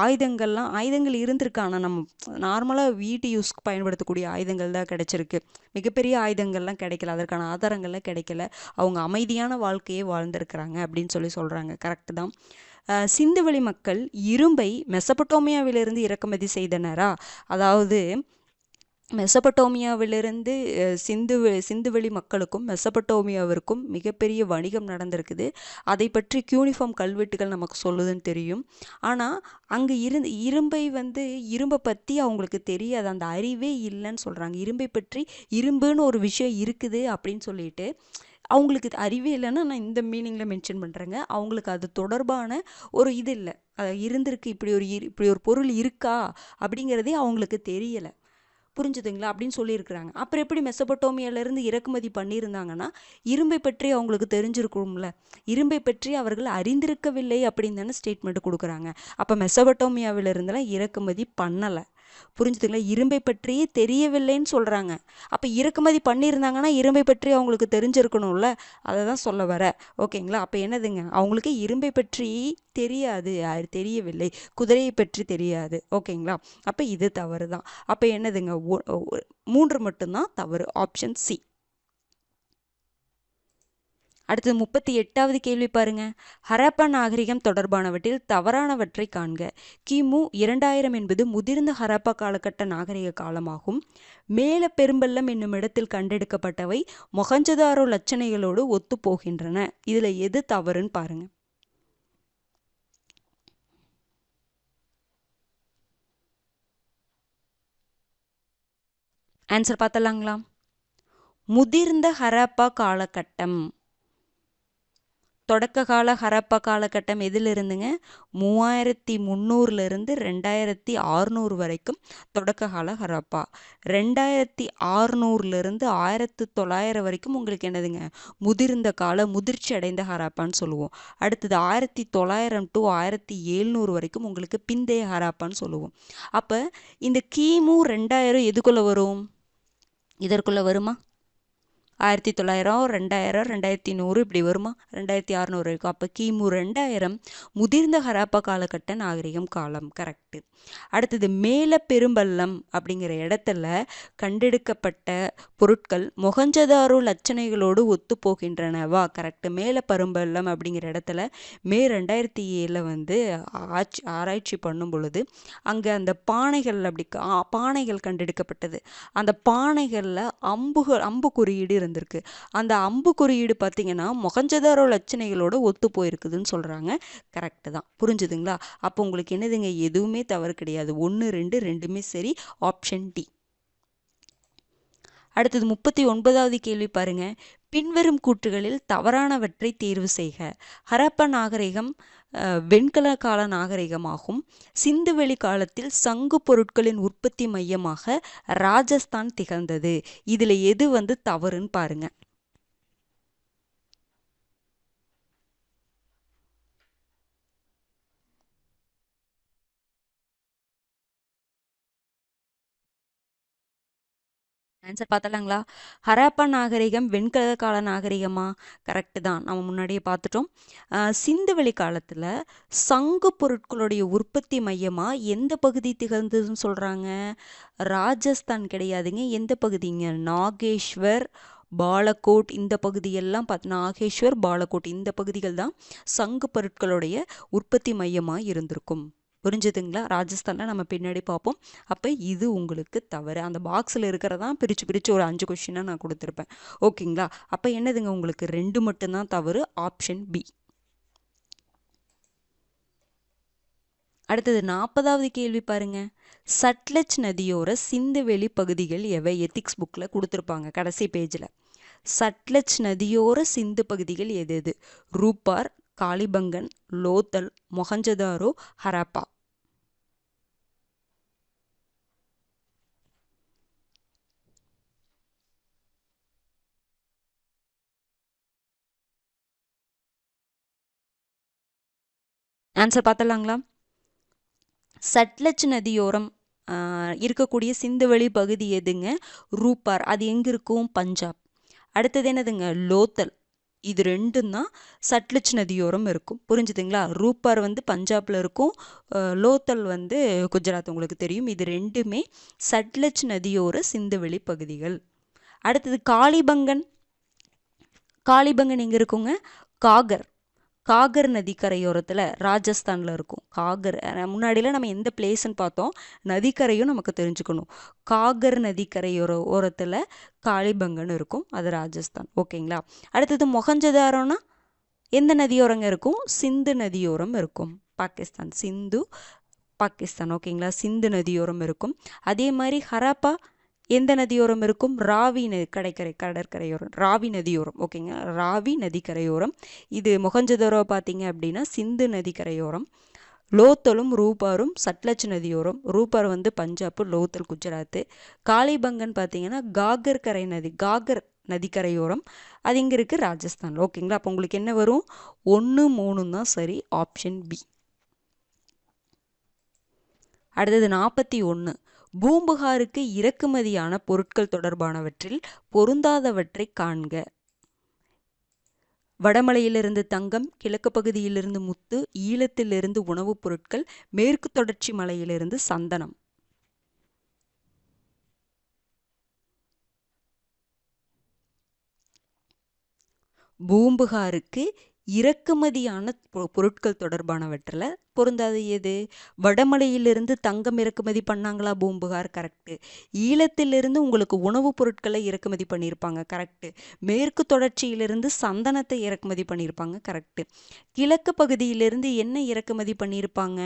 ஆயுதங்கள் இருந்திருக்கு, ஆனால் நம்ம நார்மலாக வீட்டு யூஸ்க்கு பயன்படுத்தக்கூடிய ஆயுதங்கள் தான் கிடைச்சிருக்கு. மிகப்பெரிய ஆயுதங்கள்லாம் கிடைக்கல, அதற்கான ஆதாரங்கள்லாம் கிடைக்கல. அவங்க அமைதியான வாழ்க்கையே வாழ்ந்திருக்கிறாங்க அப்படின்னு சொல்கிறாங்க, கரெக்டு தான். சிந்துவெளி மக்கள் இரும்பை மெசபடோமியாவிலிருந்து இறக்குமதி செய்தனரா? அதாவது மெசபடோமியாவிலிருந்து சிந்துவெளி மக்களுக்கும் மெசபடோமியாவிற்கும் மிகப்பெரிய வணிகம் நடந்திருக்குது. அதை பற்றி கியூனிஃபார்ம் கல்வெட்டுகள் நமக்கு சொல்லுதுன்னு தெரியும். ஆனால் அங்கே இரும்பை பற்றி அவங்களுக்கு தெரியாது, அந்த அறிவே இல்லைன்னு சொல்கிறாங்க. இரும்பை பற்றி இரும்புன்னு ஒரு விஷயம் இருக்குது அப்படின்னு சொல்லிட்டு அவங்களுக்கு அறிவே இல்லைன்னா நான் இந்த மீனிங்கில் மென்ஷன் பண்ணுறேங்க. அவங்களுக்கு அது தொடர்பான ஒரு இது இல்லை, இருந்திருக்கு, இப்படி ஒரு பொருள் இருக்கா அப்படிங்கிறதே அவங்களுக்கு தெரியலை. புரிஞ்சுதுங்களா? அப்படின்னு சொல்லியிருக்கிறாங்க. அப்புறம் எப்படி மெசபடோமியாவிலேருந்து இறக்குமதி பண்ணியிருந்தாங்கன்னா இரும்பை பற்றி அவங்களுக்கு தெரிஞ்சிருக்கும்ல. இரும்பை பற்றி அவர்கள் அறிந்திருக்கவில்லை அப்படின்னு தானே ஸ்டேட்மெண்ட் கொடுக்குறாங்க. அப்போ மெசபடோமியாவிலிருந்தெல்லாம் இறக்குமதி பண்ணலை. புரிஞ்சுதுங்களா? இரும்பை பற்றியே தெரியவில்லைன்னு சொல்கிறாங்க. அப்போ இறக்குமதி பண்ணியிருந்தாங்கன்னா இரும்பை பற்றி அவங்களுக்கு தெரிஞ்சிருக்கணும்ல, அதை தான் சொல்ல வர. ஓகேங்களா? அப்போ என்னதுங்க, அவங்களுக்கு இரும்பை பற்றி தெரியாது, தெரியவில்லை, குதிரையை பற்றி தெரியாது. ஓகேங்களா? அப்போ இது தவறு தான். அப்போ என்னதுங்க, 3 மட்டும்தான் தவறு, ஆப்ஷன் சி. அடுத்தது 38வது கேள்வி பாருங்க. ஹரப்பா நாகரிகம் தொடர்பானவற்றில் தவறானவற்றை காண்க. கிமு 2000 என்பது முதிர்ந்த ஹரப்பா காலகட்ட நாகரிக காலமாகும். மேல பெரும்பள்ளம் என்னும் இடத்தில் கண்டெடுக்கப்பட்டவை மொஹஞ்சதாரோ லட்சணைகளோடு ஒத்து போகின்றன. இதுல எது தவறுன்னு பாருங்க. ஆன்சர் பார்த்தலாங்களா? முதிர்ந்த ஹரப்பா காலகட்டம், தொடக்க கால ஹரப்பா காலகட்டம் எதில் இருந்துங்க, 3300 2600 வரைக்கும் தொடக்க கால ஹரப்பா. 2600 1900 வரைக்கும் உங்களுக்கு என்னதுங்க, முதிர்ந்த கால, முதிர்ச்சி அடைந்த ஹரப்பான்னு சொல்லுவோம். அடுத்தது 1900 to 1700 வரைக்கும் உங்களுக்கு பிந்தைய ஹரப்பான்னு சொல்லுவோம். அப்போ இந்த கிமு 2000 எதுக்குள்ளே வரும், இதற்குள்ளே வருமா? 1900 2000 2100 இப்படி வருமா? 2600 வரைக்கும். அப்போ கிமு 2000 முதிர்ந்த ஹரப்பா காலகட்ட நாகரிகம் காலம், கரெக்டு. அடுத்தது மேல பெரும்பள்ளம் அப்படிங்கிற இடத்துல கண்டெடுக்கப்பட்ட பொருட்கள் மொஹஞ்சதாரோ லட்சணைகளோடு ஒத்து போகின்றனவா? கரெக்டு. மேல பெரும்பள்ளம் அப்படிங்கிற இடத்துல மே 2007 ஆராய்ச்சி பண்ணும் பொழுது அங்கே அந்த பானைகள் கண்டெடுக்கப்பட்டது. அந்த பானைகளில் அம்பு குறியீடு இருந்திருக்கு. அந்த அம்பு குறியீடு பார்த்தீங்கன்னா மொஹஞ்சதாரோ லட்சணைகளோட ஒத்து போயிருக்குதுன்னு சொல்கிறாங்க, கரெக்டு தான். புரிஞ்சுதுங்களா? அப்போ உங்களுக்கு என்னதுங்க, எதுவுமே தவறு கிடையாது. 1 2 ரெண்டுமே சரி, ஆப்ஷன் டி. அடுத்தது 39வது கேள்வி பாருங்க. பின்வரும் கூற்றுகளில் தவறானவற்றை தேர்வு செய்க. ஹரப்பா நாகரிகம் வெண்கல கால நாகரிகமாகும். சிந்துவெளி காலத்தில் சங்கு பொருட்களின் உற்பத்தி மையமாக ராஜஸ்தான் திகழ்ந்தது. இதில் எது தவறுன்னு பாருங்க. ஆன்சர் பார்த்தலாங்களா? ஹராப்பா நாகரிகம் வெண்கல கால நாகரிகமா? கரெக்டு தான், நம்ம முன்னாடியே பார்த்துட்டோம். சிந்துவெளி காலத்தில் சங்கு பொருட்களுடைய உற்பத்தி மையமாக எந்த பகுதி திகழ்ந்ததுன்னு சொல்கிறாங்க? ராஜஸ்தான் கிடையாதுங்க. எந்த பகுதிங்க? நாகேஸ்வர், பாலக்கோட், இந்த பகுதியெல்லாம் நாகேஸ்வர், பாலக்கோட் இந்த பகுதிகள் தான் சங்கு பொருட்களுடைய உற்பத்தி மையமாக இருந்திருக்கும். புரிஞ்சுதுங்களா? ராஜஸ்தானில் நம்ம பின்னாடி பார்ப்போம். அப்போ இது உங்களுக்கு தவறு. அந்த பாக்ஸில் இருக்கிறதான் பிரித்து ஒரு 5 கொஷினாக நான் கொடுத்துருப்பேன். ஓகேங்களா? அப்போ என்னதுங்க, உங்களுக்கு 2 மட்டும்தான் தவறு. Option B. அடுத்தது 40வது கேள்வி பாருங்க. சட்லஜ் நதியோர சிந்துவெளி பகுதிகள் எவை? எத்திக்ஸ் புக்கில் கொடுத்துருப்பாங்க கடைசி பேஜில். சட்லஜ் நதியோர சிந்து பகுதிகள் எது எது? ரூபார், காளிபங்கன், லோத்தல், மொஹஞ்சதாரோ, ஹராப்பா. ஆன்சர் பார்த்தலாங்களா? சட்லஜ் நதியோரம் இருக்கக்கூடிய சிந்துவெளி பகுதி எதுங்க? ரூபார். அது எங்கே இருக்கும்? பஞ்சாப். அடுத்தது என்னதுங்க? லோத்தல். இது ரெண்டும் தான் சட்லஜ் நதியோரம் இருக்கும். புரிஞ்சுதுங்களா? ரூபார் வந்து பஞ்சாபில் இருக்கும், லோத்தல் வந்து குஜராத், உங்களுக்கு தெரியும். இது ரெண்டுமே சட்லஜ் நதியோர சிந்துவெளி பகுதிகள். அடுத்தது காளிபங்கன். காளிபங்கன் எங்கே இருக்குங்க? காகர். காகர் நதி கரையோரத்தில் ராஜஸ்தானில் இருக்கும். காகர் முன்னாடியில் நம்ம எந்த பிளேஸ்ன்னு பார்த்தோம், நதிக்கரையும் நமக்கு தெரிஞ்சுக்கணும். காகர் நதி ஓரத்தில் காளிபங்கன் இருக்கும், அது ராஜஸ்தான். ஓகேங்களா? அடுத்தது மொஹஞ்சதாரோனா எந்த நதியோரங்க இருக்கும்? சிந்து நதியோரம் இருக்கும், பாகிஸ்தான். சிந்து, பாகிஸ்தான். ஓகேங்களா? சிந்து நதியோரம் இருக்கும். அதே மாதிரி ஹராப்பா எந்த நதியோரம் இருக்கும்? ராவி கடற்கரையோரம், ராவி நதியோரம். ஓகேங்க, ராவி நதிக்கரையோரம். இது மொஹஞ்சதாரோ பார்த்தீங்க அப்படின்னா சிந்து நதிக்கரையோரம். லோத்தலும் ரூபாரும் சட்லஜ் நதியோரம். ரூபார் வந்து பஞ்சாப், லோத்தல் குஜராத்து. காளிபங்கன் பார்த்தீங்கன்னா காகர் நதிக்கரையோரம். அது இங்கே இருக்குது, ராஜஸ்தான். ஓகேங்களா? அப்போ உங்களுக்கு என்ன வரும்? 1, 3 தான் சரி. Option B. அடுத்தது 41. பூம்புகாருக்கு இறக்குமதியான பொருட்கள் தொடர்பானவற்றில் பொருந்தாதவற்றை காண்க. வடமலையிலிருந்து தங்கம், கிழக்கு பகுதியிலிருந்து முத்து, ஈழத்திலிருந்து உணவுப் பொருட்கள், மேற்கு தொடர்ச்சி மலையிலிருந்து சந்தனம். பூம்புகாருக்கு இறக்குமதியான பொருட்கள் தொடர்பானவற்றில் பொருந்தாது எது? வடமலையிலிருந்து தங்கம் இறக்குமதி பண்ணாங்களா பூம்புகார்? கரெக்டு. ஈழத்திலிருந்து உங்களுக்கு உணவுப் பொருட்களை இறக்குமதி பண்ணியிருப்பாங்க, கரெக்டு. மேற்கு தொடர்ச்சியிலிருந்து சந்தனத்தை இறக்குமதி பண்ணியிருப்பாங்க, கரெக்டு. கிழக்கு பகுதியிலிருந்து என்ன இறக்குமதி பண்ணியிருப்பாங்க?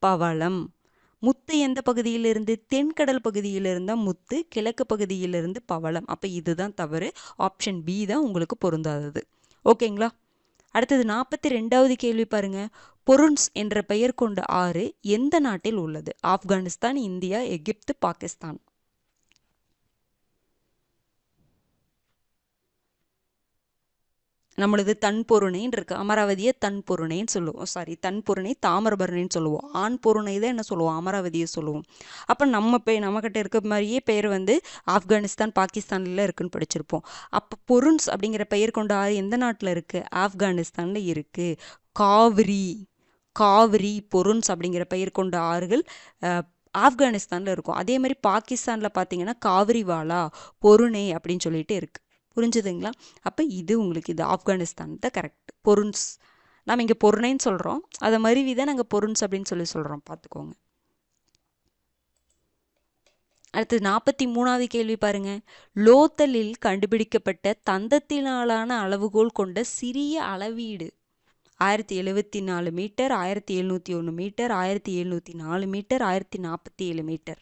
பவளம். முத்து எந்த பகுதியிலிருந்து? தென்கடல் பகுதியிலிருந்து முத்து, கிழக்கு பகுதியிலிருந்து பவளம். அப்போ இதுதான் தவறு. ஆப்ஷன் பி தான் உங்களுக்கு பொருந்தாதது. ஓகேங்களா? அடுத்தது 42வது கேள்வி பாருங்க. பொருன்ஸ் என்ற பெயர் கொண்ட ஆறு எந்த நாட்டில் உள்ளது? ஆப்கானிஸ்தான், இந்தியா, எகிப்து, பாகிஸ்தான். நம்மளது தன்பொருணைன்னு இருக்கு. அமராவதியை தன்பொருணைன்னு சொல்லுவோம். தன்பொருணை தாமிரபரணின்னு சொல்லுவோம். ஆண் பொருணை தான் என்ன சொல்லுவோம்? அமராவதியை சொல்லுவோம். அப்போ நம்மக்கிட்ட இருக்க மாதிரியே பெயர் வந்து ஆப்கானிஸ்தான், பாகிஸ்தான்ல இருக்குன்னு படிச்சிருப்போம். அப்போ பொருன்ஸ் அப்படிங்கிற பெயர் கொண்ட ஆறு எந்த நாட்டில் இருக்குது? ஆப்கானிஸ்தானில் இருக்குது. காவிரி பொருன்ஸ் அப்படிங்கிற பெயர் கொண்ட ஆறுகள் ஆப்கானிஸ்தானில் இருக்கும். அதே மாதிரி பாகிஸ்தானில் பார்த்தீங்கன்னா காவிரிவாலா, பொருணை அப்படின்னு சொல்லிட்டு இருக்குது. புரிஞ்சுதுங்களா? அப்போ இது உங்களுக்கு இது ஆப்கானிஸ்தான் தான் கரெக்ட். பொருன்ஸ் நம்ம இங்கே பொருணைன்னு சொல்கிறோம், அதை மருவி தான் நாங்கள் பொருன்ஸ் அப்படின்னு சொல்கிறோம், பார்த்துக்கோங்க. அடுத்தது 43வது கேள்வி பாருங்க. லோத்தலில் கண்டுபிடிக்கப்பட்ட தந்தத்தினாலான அளவுகோல் கொண்ட சிறிய அளவீடு 1074 metre, 1701 metre, 1704 metre, 1047 metre.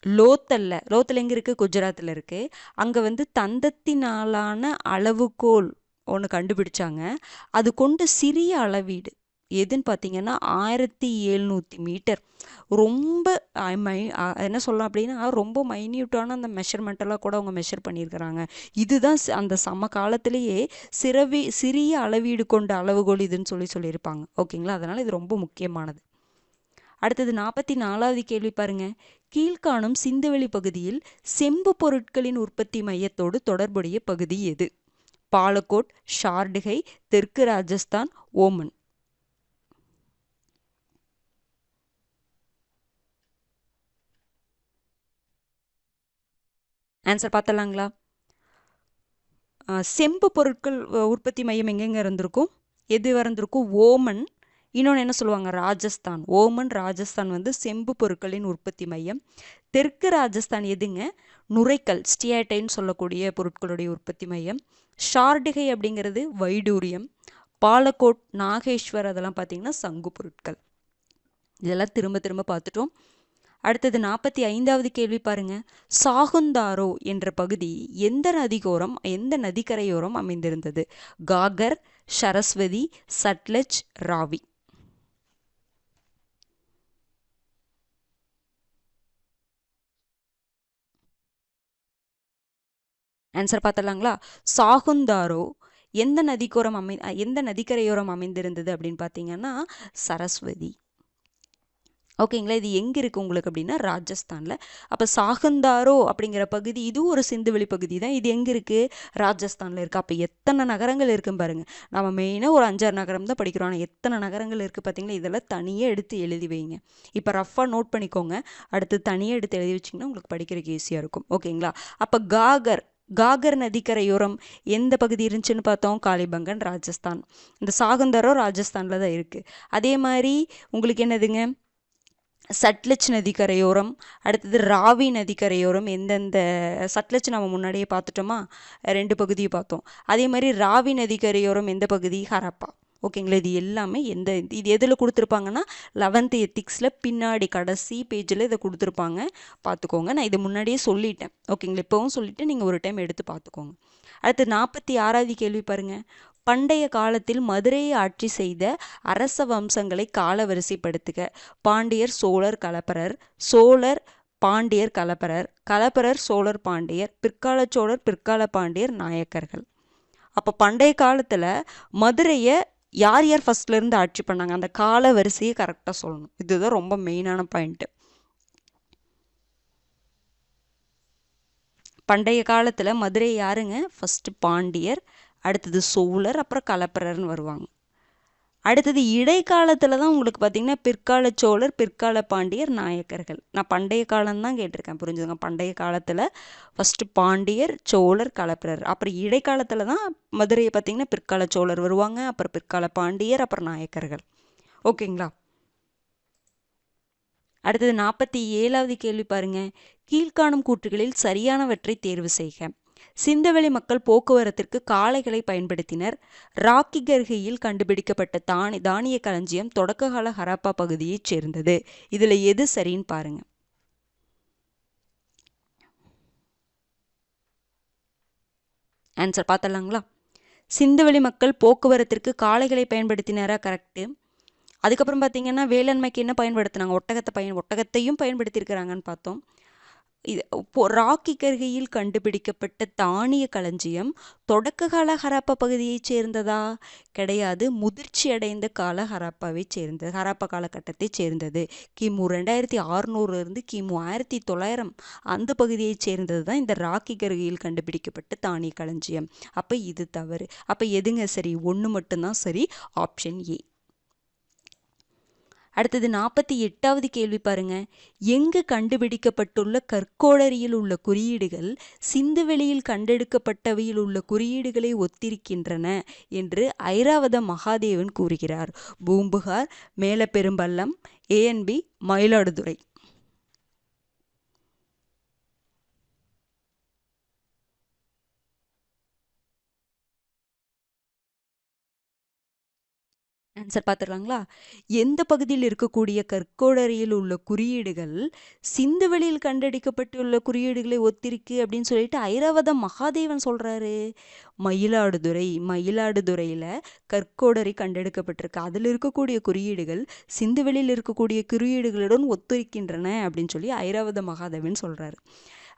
Lothal எங்கே இருக்குது? குஜராத்தில் இருக்குது. அங்கே வந்து தந்தத்தினாலான அளவுகோல் ஒன்று கண்டுபிடிச்சாங்க. அது கொண்டு சிறிய அளவீடு எதுன்னு பார்த்தீங்கன்னா 1700 மீட்டர். ரொம்ப என்ன சொல்லலாம் அப்படின்னா ரொம்ப மைன்யூட்டான அந்த மெஷர்மெண்ட்டெல்லாம் கூட அவங்க மெஷர் பண்ணியிருக்கிறாங்க. இதுதான் அந்த சம காலத்திலேயே சிறிய அளவீடு கொண்ட அளவுகோல் இதுன்னு சொல்லியிருப்பாங்க. ஓகேங்களா? அதனால் இது ரொம்ப முக்கியமானது. அடுத்தது 44வது கேள்வி பாருங்க. கீழ்காணும் சிந்துவெளி பகுதியில் செம்பு பொருட்களின் உற்பத்தி மையத்தோடு தொடர்புடைய பகுதி எது? பாலக்கோட், ஷார்டுகை, தெற்கு ராஜஸ்தான், ஓமன். ஆன்சர் பார்த்தலாங்களா? செம்பு பொருட்கள் உற்பத்தி மையம் எங்கெங்க இருந்திருக்கும்? எது இருந்திருக்கும்? ஓமன். இன்னொன்று என்ன சொல்லுவாங்க? ராஜஸ்தான். ஓமன், ராஜஸ்தான் வந்து செம்பு பொருட்களின் உற்பத்தி மையம். தெற்கு ராஜஸ்தான் எதுங்க? நுரைக்கல், ஸ்டியாட்டைன்னு சொல்லக்கூடிய பொருட்களுடைய உற்பத்தி மையம். ஷார்டுகை அப்படிங்கிறது வைடூரியம். பாலக்கோட், நாகேஸ்வர் அதெல்லாம் பார்த்தீங்கன்னா சங்கு பொருட்கள். இதெல்லாம் திரும்ப திரும்ப பார்த்துட்டோம். அடுத்தது 45வது கேள்வி பாருங்க. சாகுந்தாரோ என்ற பகுதி எந்த நதிக்கரையோரம் அமைந்திருந்தது? காகர், சரஸ்வதி, சட்லஜ், ராவி. ஆன்சர் பார்த்தலாங்களா? சாகுந்தாரோ எந்த நதிக்கரையோரம் அமைந்திருந்தது அப்படின்னு பார்த்தீங்கன்னா சரஸ்வதி. ஓகேங்களா? இது எங்கே இருக்குது உங்களுக்கு அப்படின்னா ராஜஸ்தானில். அப்போ சாகுந்தாரோ அப்படிங்கிற பகுதி இதுவும் ஒரு சிந்துவெளி பகுதி தான். இது எங்கே இருக்குது? ராஜஸ்தானில் இருக்குது. அப்போ எத்தனை நகரங்கள் இருக்குன்னு பாருங்கள். நம்ம மெயினாக ஒரு 5-6 நகரம் தான் படிக்கிறோம். ஆனால் எத்தனை நகரங்கள் இருக்குது பார்த்தீங்களா? இதெல்லாம் தனியாக எடுத்து எழுதி வைங்க. இப்போ ரஃபாக நோட் பண்ணிக்கோங்க. அடுத்து தனியாக எடுத்து எழுதி வச்சிங்கன்னா உங்களுக்கு படிக்கிறதுக்கு ஈஸியாக இருக்கும். ஓகேங்களா? அப்போ காகர் நதிக்கரையோரம் எந்த பகுதி இருந்துச்சுன்னு பார்த்தோம்? காளிபங்கன், ராஜஸ்தான். இந்த சாகுந்தாரோ ராஜஸ்தானில் தான் இருக்குது. அதே மாதிரி உங்களுக்கு என்னதுங்க? சட்லஜ் நதிக்கரையோரம், அடுத்தது ராவி நதிக்கரையோரம். எந்தெந்த சட்லஜ் நம்ம முன்னாடியே பார்த்துட்டோமா? 2 பகுதியும் பார்த்தோம். அதே மாதிரி ராவி நதிக்கரையோரம் எந்த பகுதி? ஹரப்பா. ஓகேங்களா? இது எல்லாமே இது எதில் கொடுத்துருப்பாங்கன்னா 11th எத்திக்ஸில் பின்னாடி கடைசி பேஜில் இதை கொடுத்துருப்பாங்க. பார்த்துக்கோங்க. நான் இது முன்னாடியே சொல்லிட்டேன். ஓகேங்களா? இப்போவும் சொல்லிவிட்டு நீங்கள் ஒரு டைம் எடுத்து பார்த்துக்கோங்க. அடுத்து 46வது கேள்வி பாருங்கள். பண்டைய காலத்தில் மதுரையை ஆட்சி செய்த அரச வம்சங்களை காலவரிசைப்படுத்துக. பாண்டியர், சோழர், களப்பிரர். சோழர், பாண்டியர், களப்பிரர். களப்பிரர், சோழர், பாண்டியர். பிற்கால சோழர், பிற்கால பாண்டியர், நாயக்கர்கள். அப்போ பண்டைய காலத்தில் மதுரையை யார் யார் ஃபர்ஸ்ட்லேருந்து ஆட்சி பண்ணாங்க? அந்த கால வரிசையை கரெக்டாக சொல்லணும். இதுதான் ரொம்ப மெயினான பாயிண்ட்டு. பண்டைய காலத்தில் மதுரை யாருங்க? ஃபஸ்ட்டு பாண்டியர், அடுத்தது சோழர், அப்புறம் களப்பிரர்னு வருவாங்க. அடுத்தது இடைக்காலத்தில் தான் உங்களுக்கு பார்த்திங்கன்னா பிற்கால சோழர், பிற்கால பாண்டியர், நாயக்கர்கள். நான் பண்டைய காலம்தான் கேட்டிருக்கேன், புரிஞ்சுதுங்க. பண்டைய காலத்தில் ஃபஸ்ட்டு பாண்டியர், சோழர், களப்பிரர். அப்புறம் இடைக்காலத்தில் தான் மதுரையை பார்த்திங்கன்னா பிற்கால சோழர் வருவாங்க, அப்புறம் பிற்கால பாண்டியர், அப்புறம் நாயக்கர்கள். ஓகேங்களா? அடுத்தது 47வது கேள்வி பாருங்க. கீழ்காணும் கூற்றுகளில் சரியானவற்றை தேர்வு செய்க. சிந்துவெளி மக்கள் போக்குவரத்திற்கு காளைகளை பயன்படுத்தினர். ராக்கிகர்கியில் கண்டுபிடிக்கப்பட்ட தானிய களஞ்சியம் தொடக்ககால ஹரப்பா பகுதியைச் சேர்ந்தது. இதுல எது சரின்னு பாருங்க. ஆன்சர் பார்த்தலாங்களா? சிந்துவெளி மக்கள் போக்குவரத்திற்கு காளைகளை பயன்படுத்தினாரா? கரெக்டு. அதுக்கப்புறம் பார்த்தீங்கன்னா வேளாண்மைக்கு என்ன பயன்படுத்தினாங்க? ஒட்டகத்தையும் பயன்படுத்தியிருக்கிறாங்கன்னு பார்த்தோம். ராக்கிகர்கியில் கண்டுபிடிக்கப்பட்ட தானிய களஞ்சியம் தொடக்க கால ஹரப்பா பகுதியைச் சேர்ந்ததா? கிடையாது. முதிர்ச்சி அடைந்த கால ஹரப்பாவை சேர்ந்தது, ஹரப்பா காலகட்டத்தை சேர்ந்தது. கிமு 2600 கிமு 1900 அந்த பகுதியைச் சேர்ந்தது தான் இந்த ராக்கிகர்கியில் கண்டுபிடிக்கப்பட்ட தானிய களஞ்சியம். அப்போ இது தவறு. அப்போ எதுங்க சரி? 1 மட்டும்தான் சரி. Option A. அடுத்தது 48வது கேள்வி பாருங்க. எங்கு கண்டுபிடிக்கப்பட்டுள்ள கற்கோளரியில் உள்ள குறியீடுகள் சிந்துவெளியில் கண்டெடுக்கப்பட்டவையில் உள்ள குறியீடுகளை ஒத்திருக்கின்றன என்று ஐராவத மகாதேவன் கூறுகிறார்? பூம்புகார், மேலப்பெரும்பள்ளம், ஏஎன்பி, மயிலாடுதுறை. ஆன்சர் பார்த்துடலாங்களா? எந்த பகுதியில் இருக்கக்கூடிய கற்கோளரியில் உள்ள குறியீடுகள் சிந்துவெளியில் கண்டெடுக்கப்பட்டுள்ள குறியீடுகளை ஒத்திருக்கு அப்படின்னு சொல்லிட்டு ஐராவத மகாதேவன் சொல்றாரு. மயிலாடுதுறையில் கற்கோடரி கண்டெடுக்கப்பட்டிருக்கு. அதில் இருக்கக்கூடிய குறியீடுகள் சிந்துவெளியில் இருக்கக்கூடிய குறியீடுகளுடன் ஒத்திருக்கின்றன அப்படின்னு சொல்லி ஐராவத மகாதேவன் சொல்றாரு.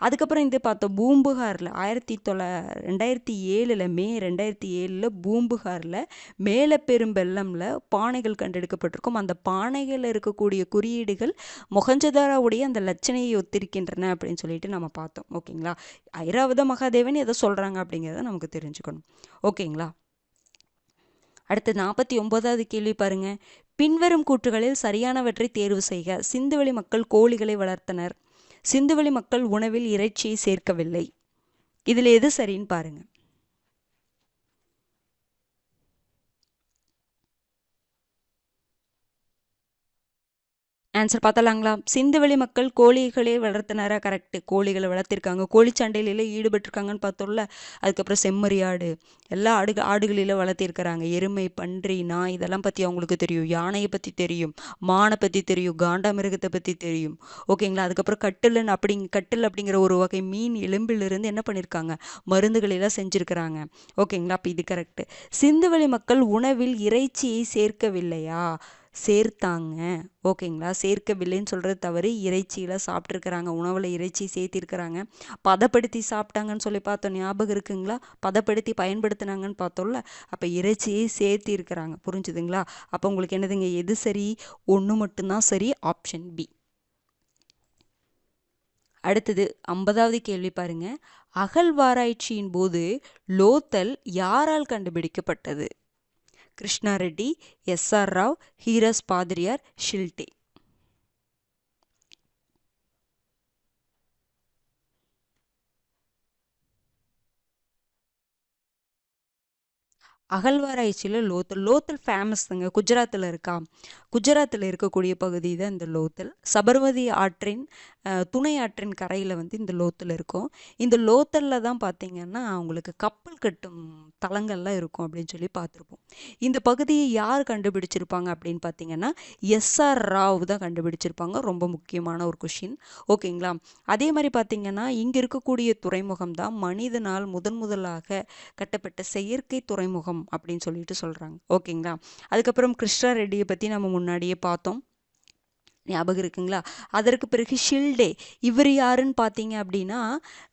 அதுக்கப்புறம் இது பார்த்தோம் பூம்புகாரில் 2007 மே 2007 பூம்புகாரில் மேலே பெரும்பெல்லம்ல பானைகள் கண்டெடுக்கப்பட்டிருக்கும். அந்த பானைகளில் இருக்கக்கூடிய குறியீடுகள் மொஹஞ்சதாரோவுடைய அந்த லட்சணையை ஒத்திருக்கின்றன அப்படின்னு சொல்லிட்டு நம்ம பார்த்தோம். ஓகேங்களா? ஐராவத மகாதேவன் எதை சொல்கிறாங்க அப்படிங்கிறத நமக்கு தெரிஞ்சுக்கணும். ஓகேங்களா? அடுத்து 49வது கேள்வி பாருங்க. பின்வரும் கூற்றுகளில் சரியானவற்றை தேர்வு செய்க. சிந்துவெளி மக்கள் கோழிகளை வளர்த்தனர். சிந்துவெளி மக்கள் உணவில் இறைச்சியை சேர்க்கவில்லை. இதில் எது சரின்னு பாருங்க. ஆன்சர் பார்த்தலாங்களா? சிந்துவெளி மக்கள் கோழிகளே வளர்த்தனாரா? கரெக்டு. கோழிகளை வளர்த்திருக்காங்க. கோழிச்சண்டையில ஈடுபட்டிருக்காங்கன்னு பார்த்தோம்ல. அதுக்கப்புறம் செம்மறி ஆடு எல்லா ஆடுகளில் வளர்த்திருக்கிறாங்க. எருமை, பன்றி, நாய் இதெல்லாம் பற்றி அவங்களுக்கு தெரியும். யானையை பற்றி தெரியும். மானை பற்றி தெரியும். காண்டாமிருகத்தை பற்றி தெரியும். ஓகேங்களா? அதுக்கப்புறம் கட்டில் அப்படிங்கிற ஒரு வகை மீன் எலும்பிலிருந்து என்ன பண்ணியிருக்காங்க? மருந்துகளெல்லாம் செஞ்சுருக்கிறாங்க. ஓகேங்களா? அப்போ இது கரெக்டு. சிந்துவெளி மக்கள் உணவில் இறைச்சியை சேர்க்கவில்லையா? சேர்த்தாங்க. ஓகேங்களா? சேர்க்கவில்லைன்னு சொல்கிறது தவறு. இறைச்சியில் சாப்பிட்ருக்கிறாங்க. உணவில் இறைச்சி சேர்த்திருக்கிறாங்க. பதப்படுத்தி சாப்பிட்டாங்கன்னு சொல்லி பார்த்தோம். ஞாபகம் இருக்குங்களா? பதப்படுத்தி பயன்படுத்தினாங்கன்னு பார்த்தோம்ல. அப்போ இறைச்சியை சேர்த்திருக்கிறாங்க. புரிஞ்சுதுங்களா? அப்போ உங்களுக்கு என்னதுங்க? எது சரி? ஒன்று மட்டும்தான் சரி. Option B. அடுத்தது 50வது கேள்வி பாருங்க. அகழ்வாராய்ச்சியின் போது லோத்தல் யாரால் கண்டுபிடிக்கப்பட்டது? கிருஷ்ணா ரெட்டி, எஸ்.ஆர். ராவ், ஹீரஸ் பாதிரியார், ஷில்டே. அகழ்வாராய்ச்சியில் லோத்தல் ஃபேமஸ்ங்க. குஜராத்தில் இருக்கா? குஜராத்தில் இருக்கக்கூடிய பகுதி தான் இந்த லோத்தல். சபர்மதி ஆற்றின் துணை ஆற்றின் கரையில் வந்து இந்த லோத்தல் இருக்கும். இந்த லோத்தலில் தான் பார்த்தீங்கன்னா அவங்களுக்கு கப்பல் கட்டும் தளங்கள்லாம் இருக்கும் அப்படின்னு சொல்லி பார்த்துருப்போம். இந்த பகுதியை யார் கண்டுபிடிச்சிருப்பாங்க அப்படின்னு பார்த்தீங்கன்னா எஸ்.ஆர். ராவ் தான் கண்டுபிடிச்சிருப்பாங்க. ரொம்ப முக்கியமான ஒரு கொஷின். ஓகேங்களா? அதே மாதிரி பார்த்தீங்கன்னா இங்கே இருக்கக்கூடிய துறைமுகம் தான் மனிதனால் முதலாக கட்டப்பட்ட செயற்கை துறைமுகம் அப்படின்னு சொல்லிட்டு சொல்கிறாங்க. ஓகேங்களா? அதுக்கப்புறம் கிருஷ்ணா ரெட்டியை பற்றி நம்ம முன்னாடியே பார்த்தோம். ஞாபகம் இருக்குங்களா? அதற்கு பிறகு ஷில்டே. இவர் யாருன்னு பார்த்தீங்க அப்படின்னா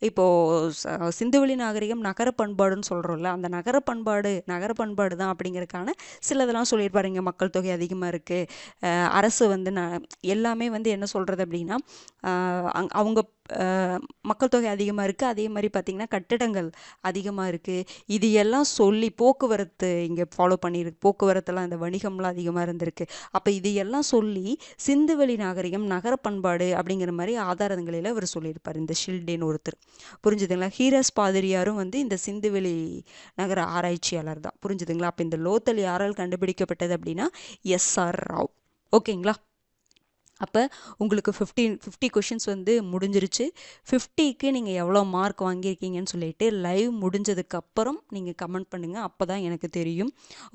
இப்போது சிந்துவெளி நாகரிகம் நகர பண்பாடுன்னு சொல்கிறோம்ல. அந்த நகர பண்பாடு தான் அப்படிங்கிறதுக்கான சிலதெல்லாம் சொல்லியிருப்பாருங்க. மக்கள் தொகை அதிகமாக இருக்குது. அரசு வந்து எல்லாமே வந்து என்ன சொல்கிறது அப்படின்னா அவங்க மக்கள் தொகை அதிகமாக இருக்குது. அதே மாதிரி பார்த்திங்கன்னா கட்டிடங்கள் அதிகமாக இருக்குது. இது எல்லாம் சொல்லி போக்குவரத்து இங்கே ஃபாலோ பண்ணியிருக்கு. போக்குவரத்தெல்லாம் இந்த வணிகம்லாம் அதிகமாக இருந்திருக்கு. அப்போ இது எல்லாம் சொல்லி சிந்துவெளி நாகரிகம் நகர பண்பாடு அப்படிங்கிற மாதிரி ஆதாரங்களில் அவர் சொல்லியிருப்பார் இந்த ஷில்டேன்னு ஒருத்தர். புரிஞ்சுதுங்களா? ஹீரஸ் பாதிரியாரும் வந்து இந்த சிந்துவெளி நகர ஆராய்ச்சியாளர் தான். புரிஞ்சுதுங்களா? அப்போ இந்த லோத்தல் யாரால் கண்டுபிடிக்கப்பட்டது அப்படின்னா எஸ்.ஆர். ராவ். ஓகேங்களா? அப்போ உங்களுக்கு 50 கொஷின்ஸ் வந்து முடிஞ்சிருச்சு. 50க்கு நீங்கள் எவ்வளோ மார்க் வாங்கியிருக்கீங்கன்னு சொல்லிட்டு லைவ் முடிஞ்சதுக்கப்புறம் நீங்கள் கமெண்ட் பண்ணுங்கள். அப்போ தான் எனக்கு தெரியும்.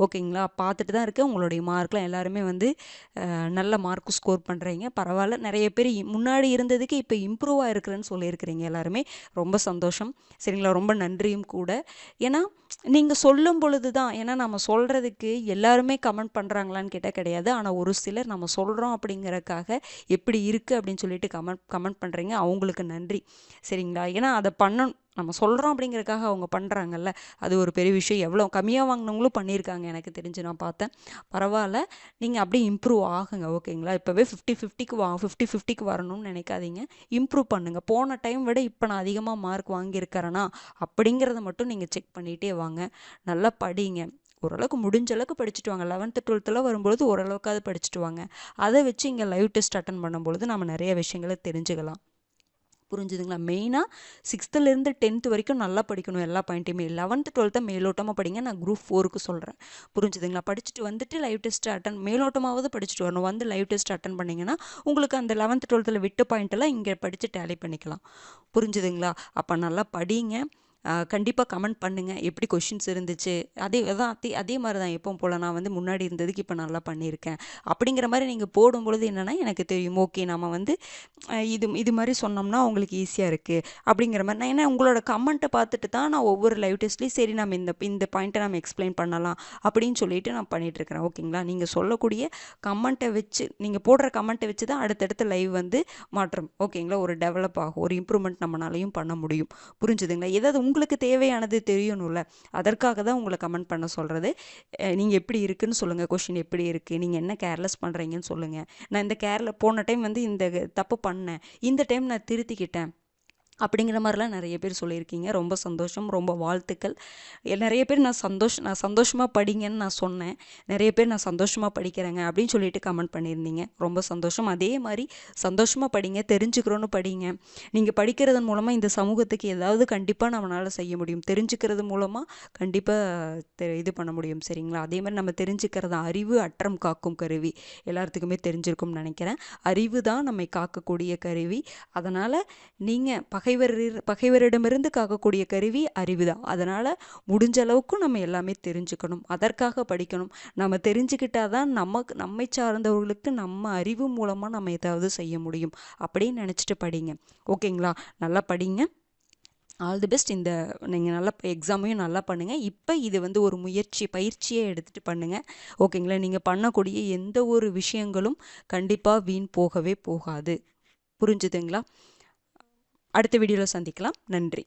ஓகேங்களா? பார்த்துட்டு தான் இருக்கேன். உங்களுடைய மார்க்லாம் எல்லாருமே வந்து நல்ல மார்க் ஸ்கோர் பண்ணுறீங்க. பரவாயில்ல. நிறைய பேர் முன்னாடி இருந்ததுக்கு இப்போ இம்ப்ரூவ் ஆகிருக்கிறேன்னு சொல்லியிருக்கிறீங்க எல்லாருமே. ரொம்ப சந்தோஷம். சரிங்களா? ரொம்ப நன்றியும் கூட. ஏன்னா நீங்கள் சொல்லும் பொழுது தான், ஏன்னா நம்ம சொல்கிறதுக்கு எல்லாருமே கமெண்ட் பண்ணுறாங்களான்னு கேட்டால் கிடையாது. ஆனால் ஒரு சிலர் நம்ம சொல்கிறோம் அப்படிங்கிறக்காக எப்படி இருக்குது அப்படின்னு சொல்லிட்டு கமெண்ட் பண்ணுறீங்க. அவங்களுக்கு நன்றி. சரிங்களா? ஏன்னா அதை நம்ம சொல்கிறோம் அப்படிங்கிறதுக்காக அவங்க பண்ணுறாங்கல்ல, அது ஒரு பெரிய விஷயம். எவ்வளோ கம்மியாக வாங்கினவங்களும் பண்ணியிருக்காங்க எனக்கு தெரிஞ்சு, நான் பார்த்தேன். பரவாயில்ல. நீங்கள் அப்படியே இம்ப்ரூவ் ஆகுங்க. ஓகேங்களா? இப்போவே 50-50க்கு வரணும்னு நினைக்காதீங்க. இம்ப்ரூவ் பண்ணுங்கள். போன டைம் விட இப்போ நான் அதிகமாக மார்க் வாங்கியிருக்கிறேன்னா அப்படிங்கிறத மட்டும் நீங்கள் செக் பண்ணிகிட்டே வாங்க. நல்லா படிங்க. ஓரளவுக்கு முடிஞ்ச அளவுக்கு படிச்சுட்டு வாங்க. 11th 12th வரும்பொழுது ஓரளவுக்காவது படிச்சுட்டு வாங்க. அதை வச்சு இங்கே லைவ் டெஸ்ட் அட்டன் பண்ணும்பொழுது நம்ம நிறைய விஷயங்களை தெரிஞ்சுக்கலாம். புரிஞ்சுதுங்களா? மெயினாக 6th 10th வரைக்கும் நல்லா படிக்கணும். எல்லா பாயிண்ட்டையுமே. 11th 12th மேலோட்டமாக படிங்க. நான் குரூப் 4க்கு சொல்கிறேன். புரிஞ்சுதுங்களா? படிச்சுட்டு வந்துட்டு லைவ் டெஸ்ட் மேலோட்டமாவது படிச்சுட்டு வரணும். வந்து லைவ் டெஸ்ட் அட்டன் பண்ணிங்கன்னா உங்களுக்கு அந்த 11th 12th விட்ட பாயிண்ட் எல்லாம் இங்கே படித்து டேலி பண்ணிக்கலாம். புரிஞ்சுதுங்களா? அப்போ நல்லா படிங்க. கண்டிப்பாக கமெண்ட் பண்ணுங்கள் எப்படி கொஷின்ஸ் இருந்துச்சு. அதே மாதிரி தான் எப்பவும் போல் நான் வந்து முன்னாடி இருந்ததுக்கு இப்போ நல்லா பண்ணியிருக்கேன் அப்படிங்கிற மாதிரி நீங்கள் போடும்பொழுது என்னென்னா எனக்கு தெரியும், ஓகே நம்ம வந்து இது மாதிரி சொன்னோம்னா அவங்களுக்கு ஈஸியாக இருக்குது அப்படிங்கிற மாதிரி. நான் ஏன்னா உங்களோட கமெண்ட்டை பார்த்துட்டு தான் நான் ஒவ்வொரு லைவ் டெஸ்ட்லேயும் சரி நம்ம இந்த பாயிண்ட்டை நம்ம எக்ஸ்பிளைன் பண்ணலாம் அப்படின்னு சொல்லிட்டு நான் பண்ணிகிட்ருக்கிறேன். ஓகேங்களா, நீங்கள் சொல்லக்கூடிய கமெண்ட்டை வச்சு, நீங்கள் போடுற கமெண்ட்டை வச்சு தான் அடுத்தடுத்த லைவ் வந்து மாற்றம், ஓகேங்களா, ஒரு டெவலப் ஆகும், ஒரு இம்ப்ரூவ்மெண்ட் நம்மளாலையும் பண்ண முடியும். புரிஞ்சுதுங்களா? ஏதாவது உங்களுக்கு தேவையானது தெரியணும்ல, அதற்காக தான் உங்களை கமெண்ட் பண்ண சொல்கிறது. நீங்கள் எப்படி இருக்குன்னு சொல்லுங்கள், கொஷின் எப்படி இருக்குது, நீங்கள் என்ன கேர்லெஸ் பண்ணுறீங்கன்னு சொல்லுங்கள். நான் இந்த போன டைம் வந்து இந்த தப்பு பண்ணேன், இந்த டைம் நான் திருத்திக்கிட்டேன் அப்படிங்கிற மாதிரிலாம் நிறைய பேர் சொல்லியிருக்கீங்க. ரொம்ப சந்தோஷம், ரொம்ப வாழ்த்துக்கள். நிறைய பேர் நான் சந்தோஷமாக படிங்கன்னு நான் சொன்னேன். நிறைய பேர் நான் சந்தோஷமாக படிக்கிறேங்க அப்படின்னு சொல்லிட்டு கமெண்ட் பண்ணியிருந்தீங்க. ரொம்ப சந்தோஷம். அதே மாதிரி சந்தோஷமாக படிங்க, தெரிஞ்சுக்கிறோன்னு படிங்க. நீங்கள் படிக்கிறதன் மூலமாக இந்த சமூகத்துக்கு ஏதாவது கண்டிப்பாக நம்மளால் செய்ய முடியும். தெரிஞ்சுக்கிறது மூலமாக கண்டிப்பாக இது பண்ண முடியும். சரிங்களா? அதே மாதிரி நம்ம தெரிஞ்சுக்கிறது அறிவு அற்றம் காக்கும் கருவி, எல்லாத்துக்குமே தெரிஞ்சிருக்கும்னு நினைக்கிறேன். அறிவு தான் நம்மை காக்கக்கூடிய கருவி. அதனால் நீங்கள் பகைவரிடமிருந்து காக்கக்கூடிய கருவி அறிவு தான். அதனால் முடிஞ்ச அளவுக்கு நம்ம எல்லாமே தெரிஞ்சுக்கணும், அதற்காக படிக்கணும். நம்ம தெரிஞ்சுக்கிட்டால் தான் நம்மை சார்ந்தவர்களுக்கு நம்ம அறிவு மூலமாக நம்ம ஏதாவது செய்ய முடியும் அப்படின்னு நினச்சிட்டு படிங்க. ஓகேங்களா? நல்லா படிங்க. All the best. நீங்கள் நல்லா எக்ஸாமையும் நல்லா பண்ணுங்கள். இப்போ இது வந்து ஒரு பயிற்சியை எடுத்துகிட்டு பண்ணுங்கள். ஓகேங்களா? நீங்கள் பண்ணக்கூடிய எந்த ஒரு விஷயங்களும் கண்டிப்பாக வீண் போகவே போகாது. புரிஞ்சுதுங்களா? அடுத்த வீடியோவில் சந்திக்கலாம். நன்றி.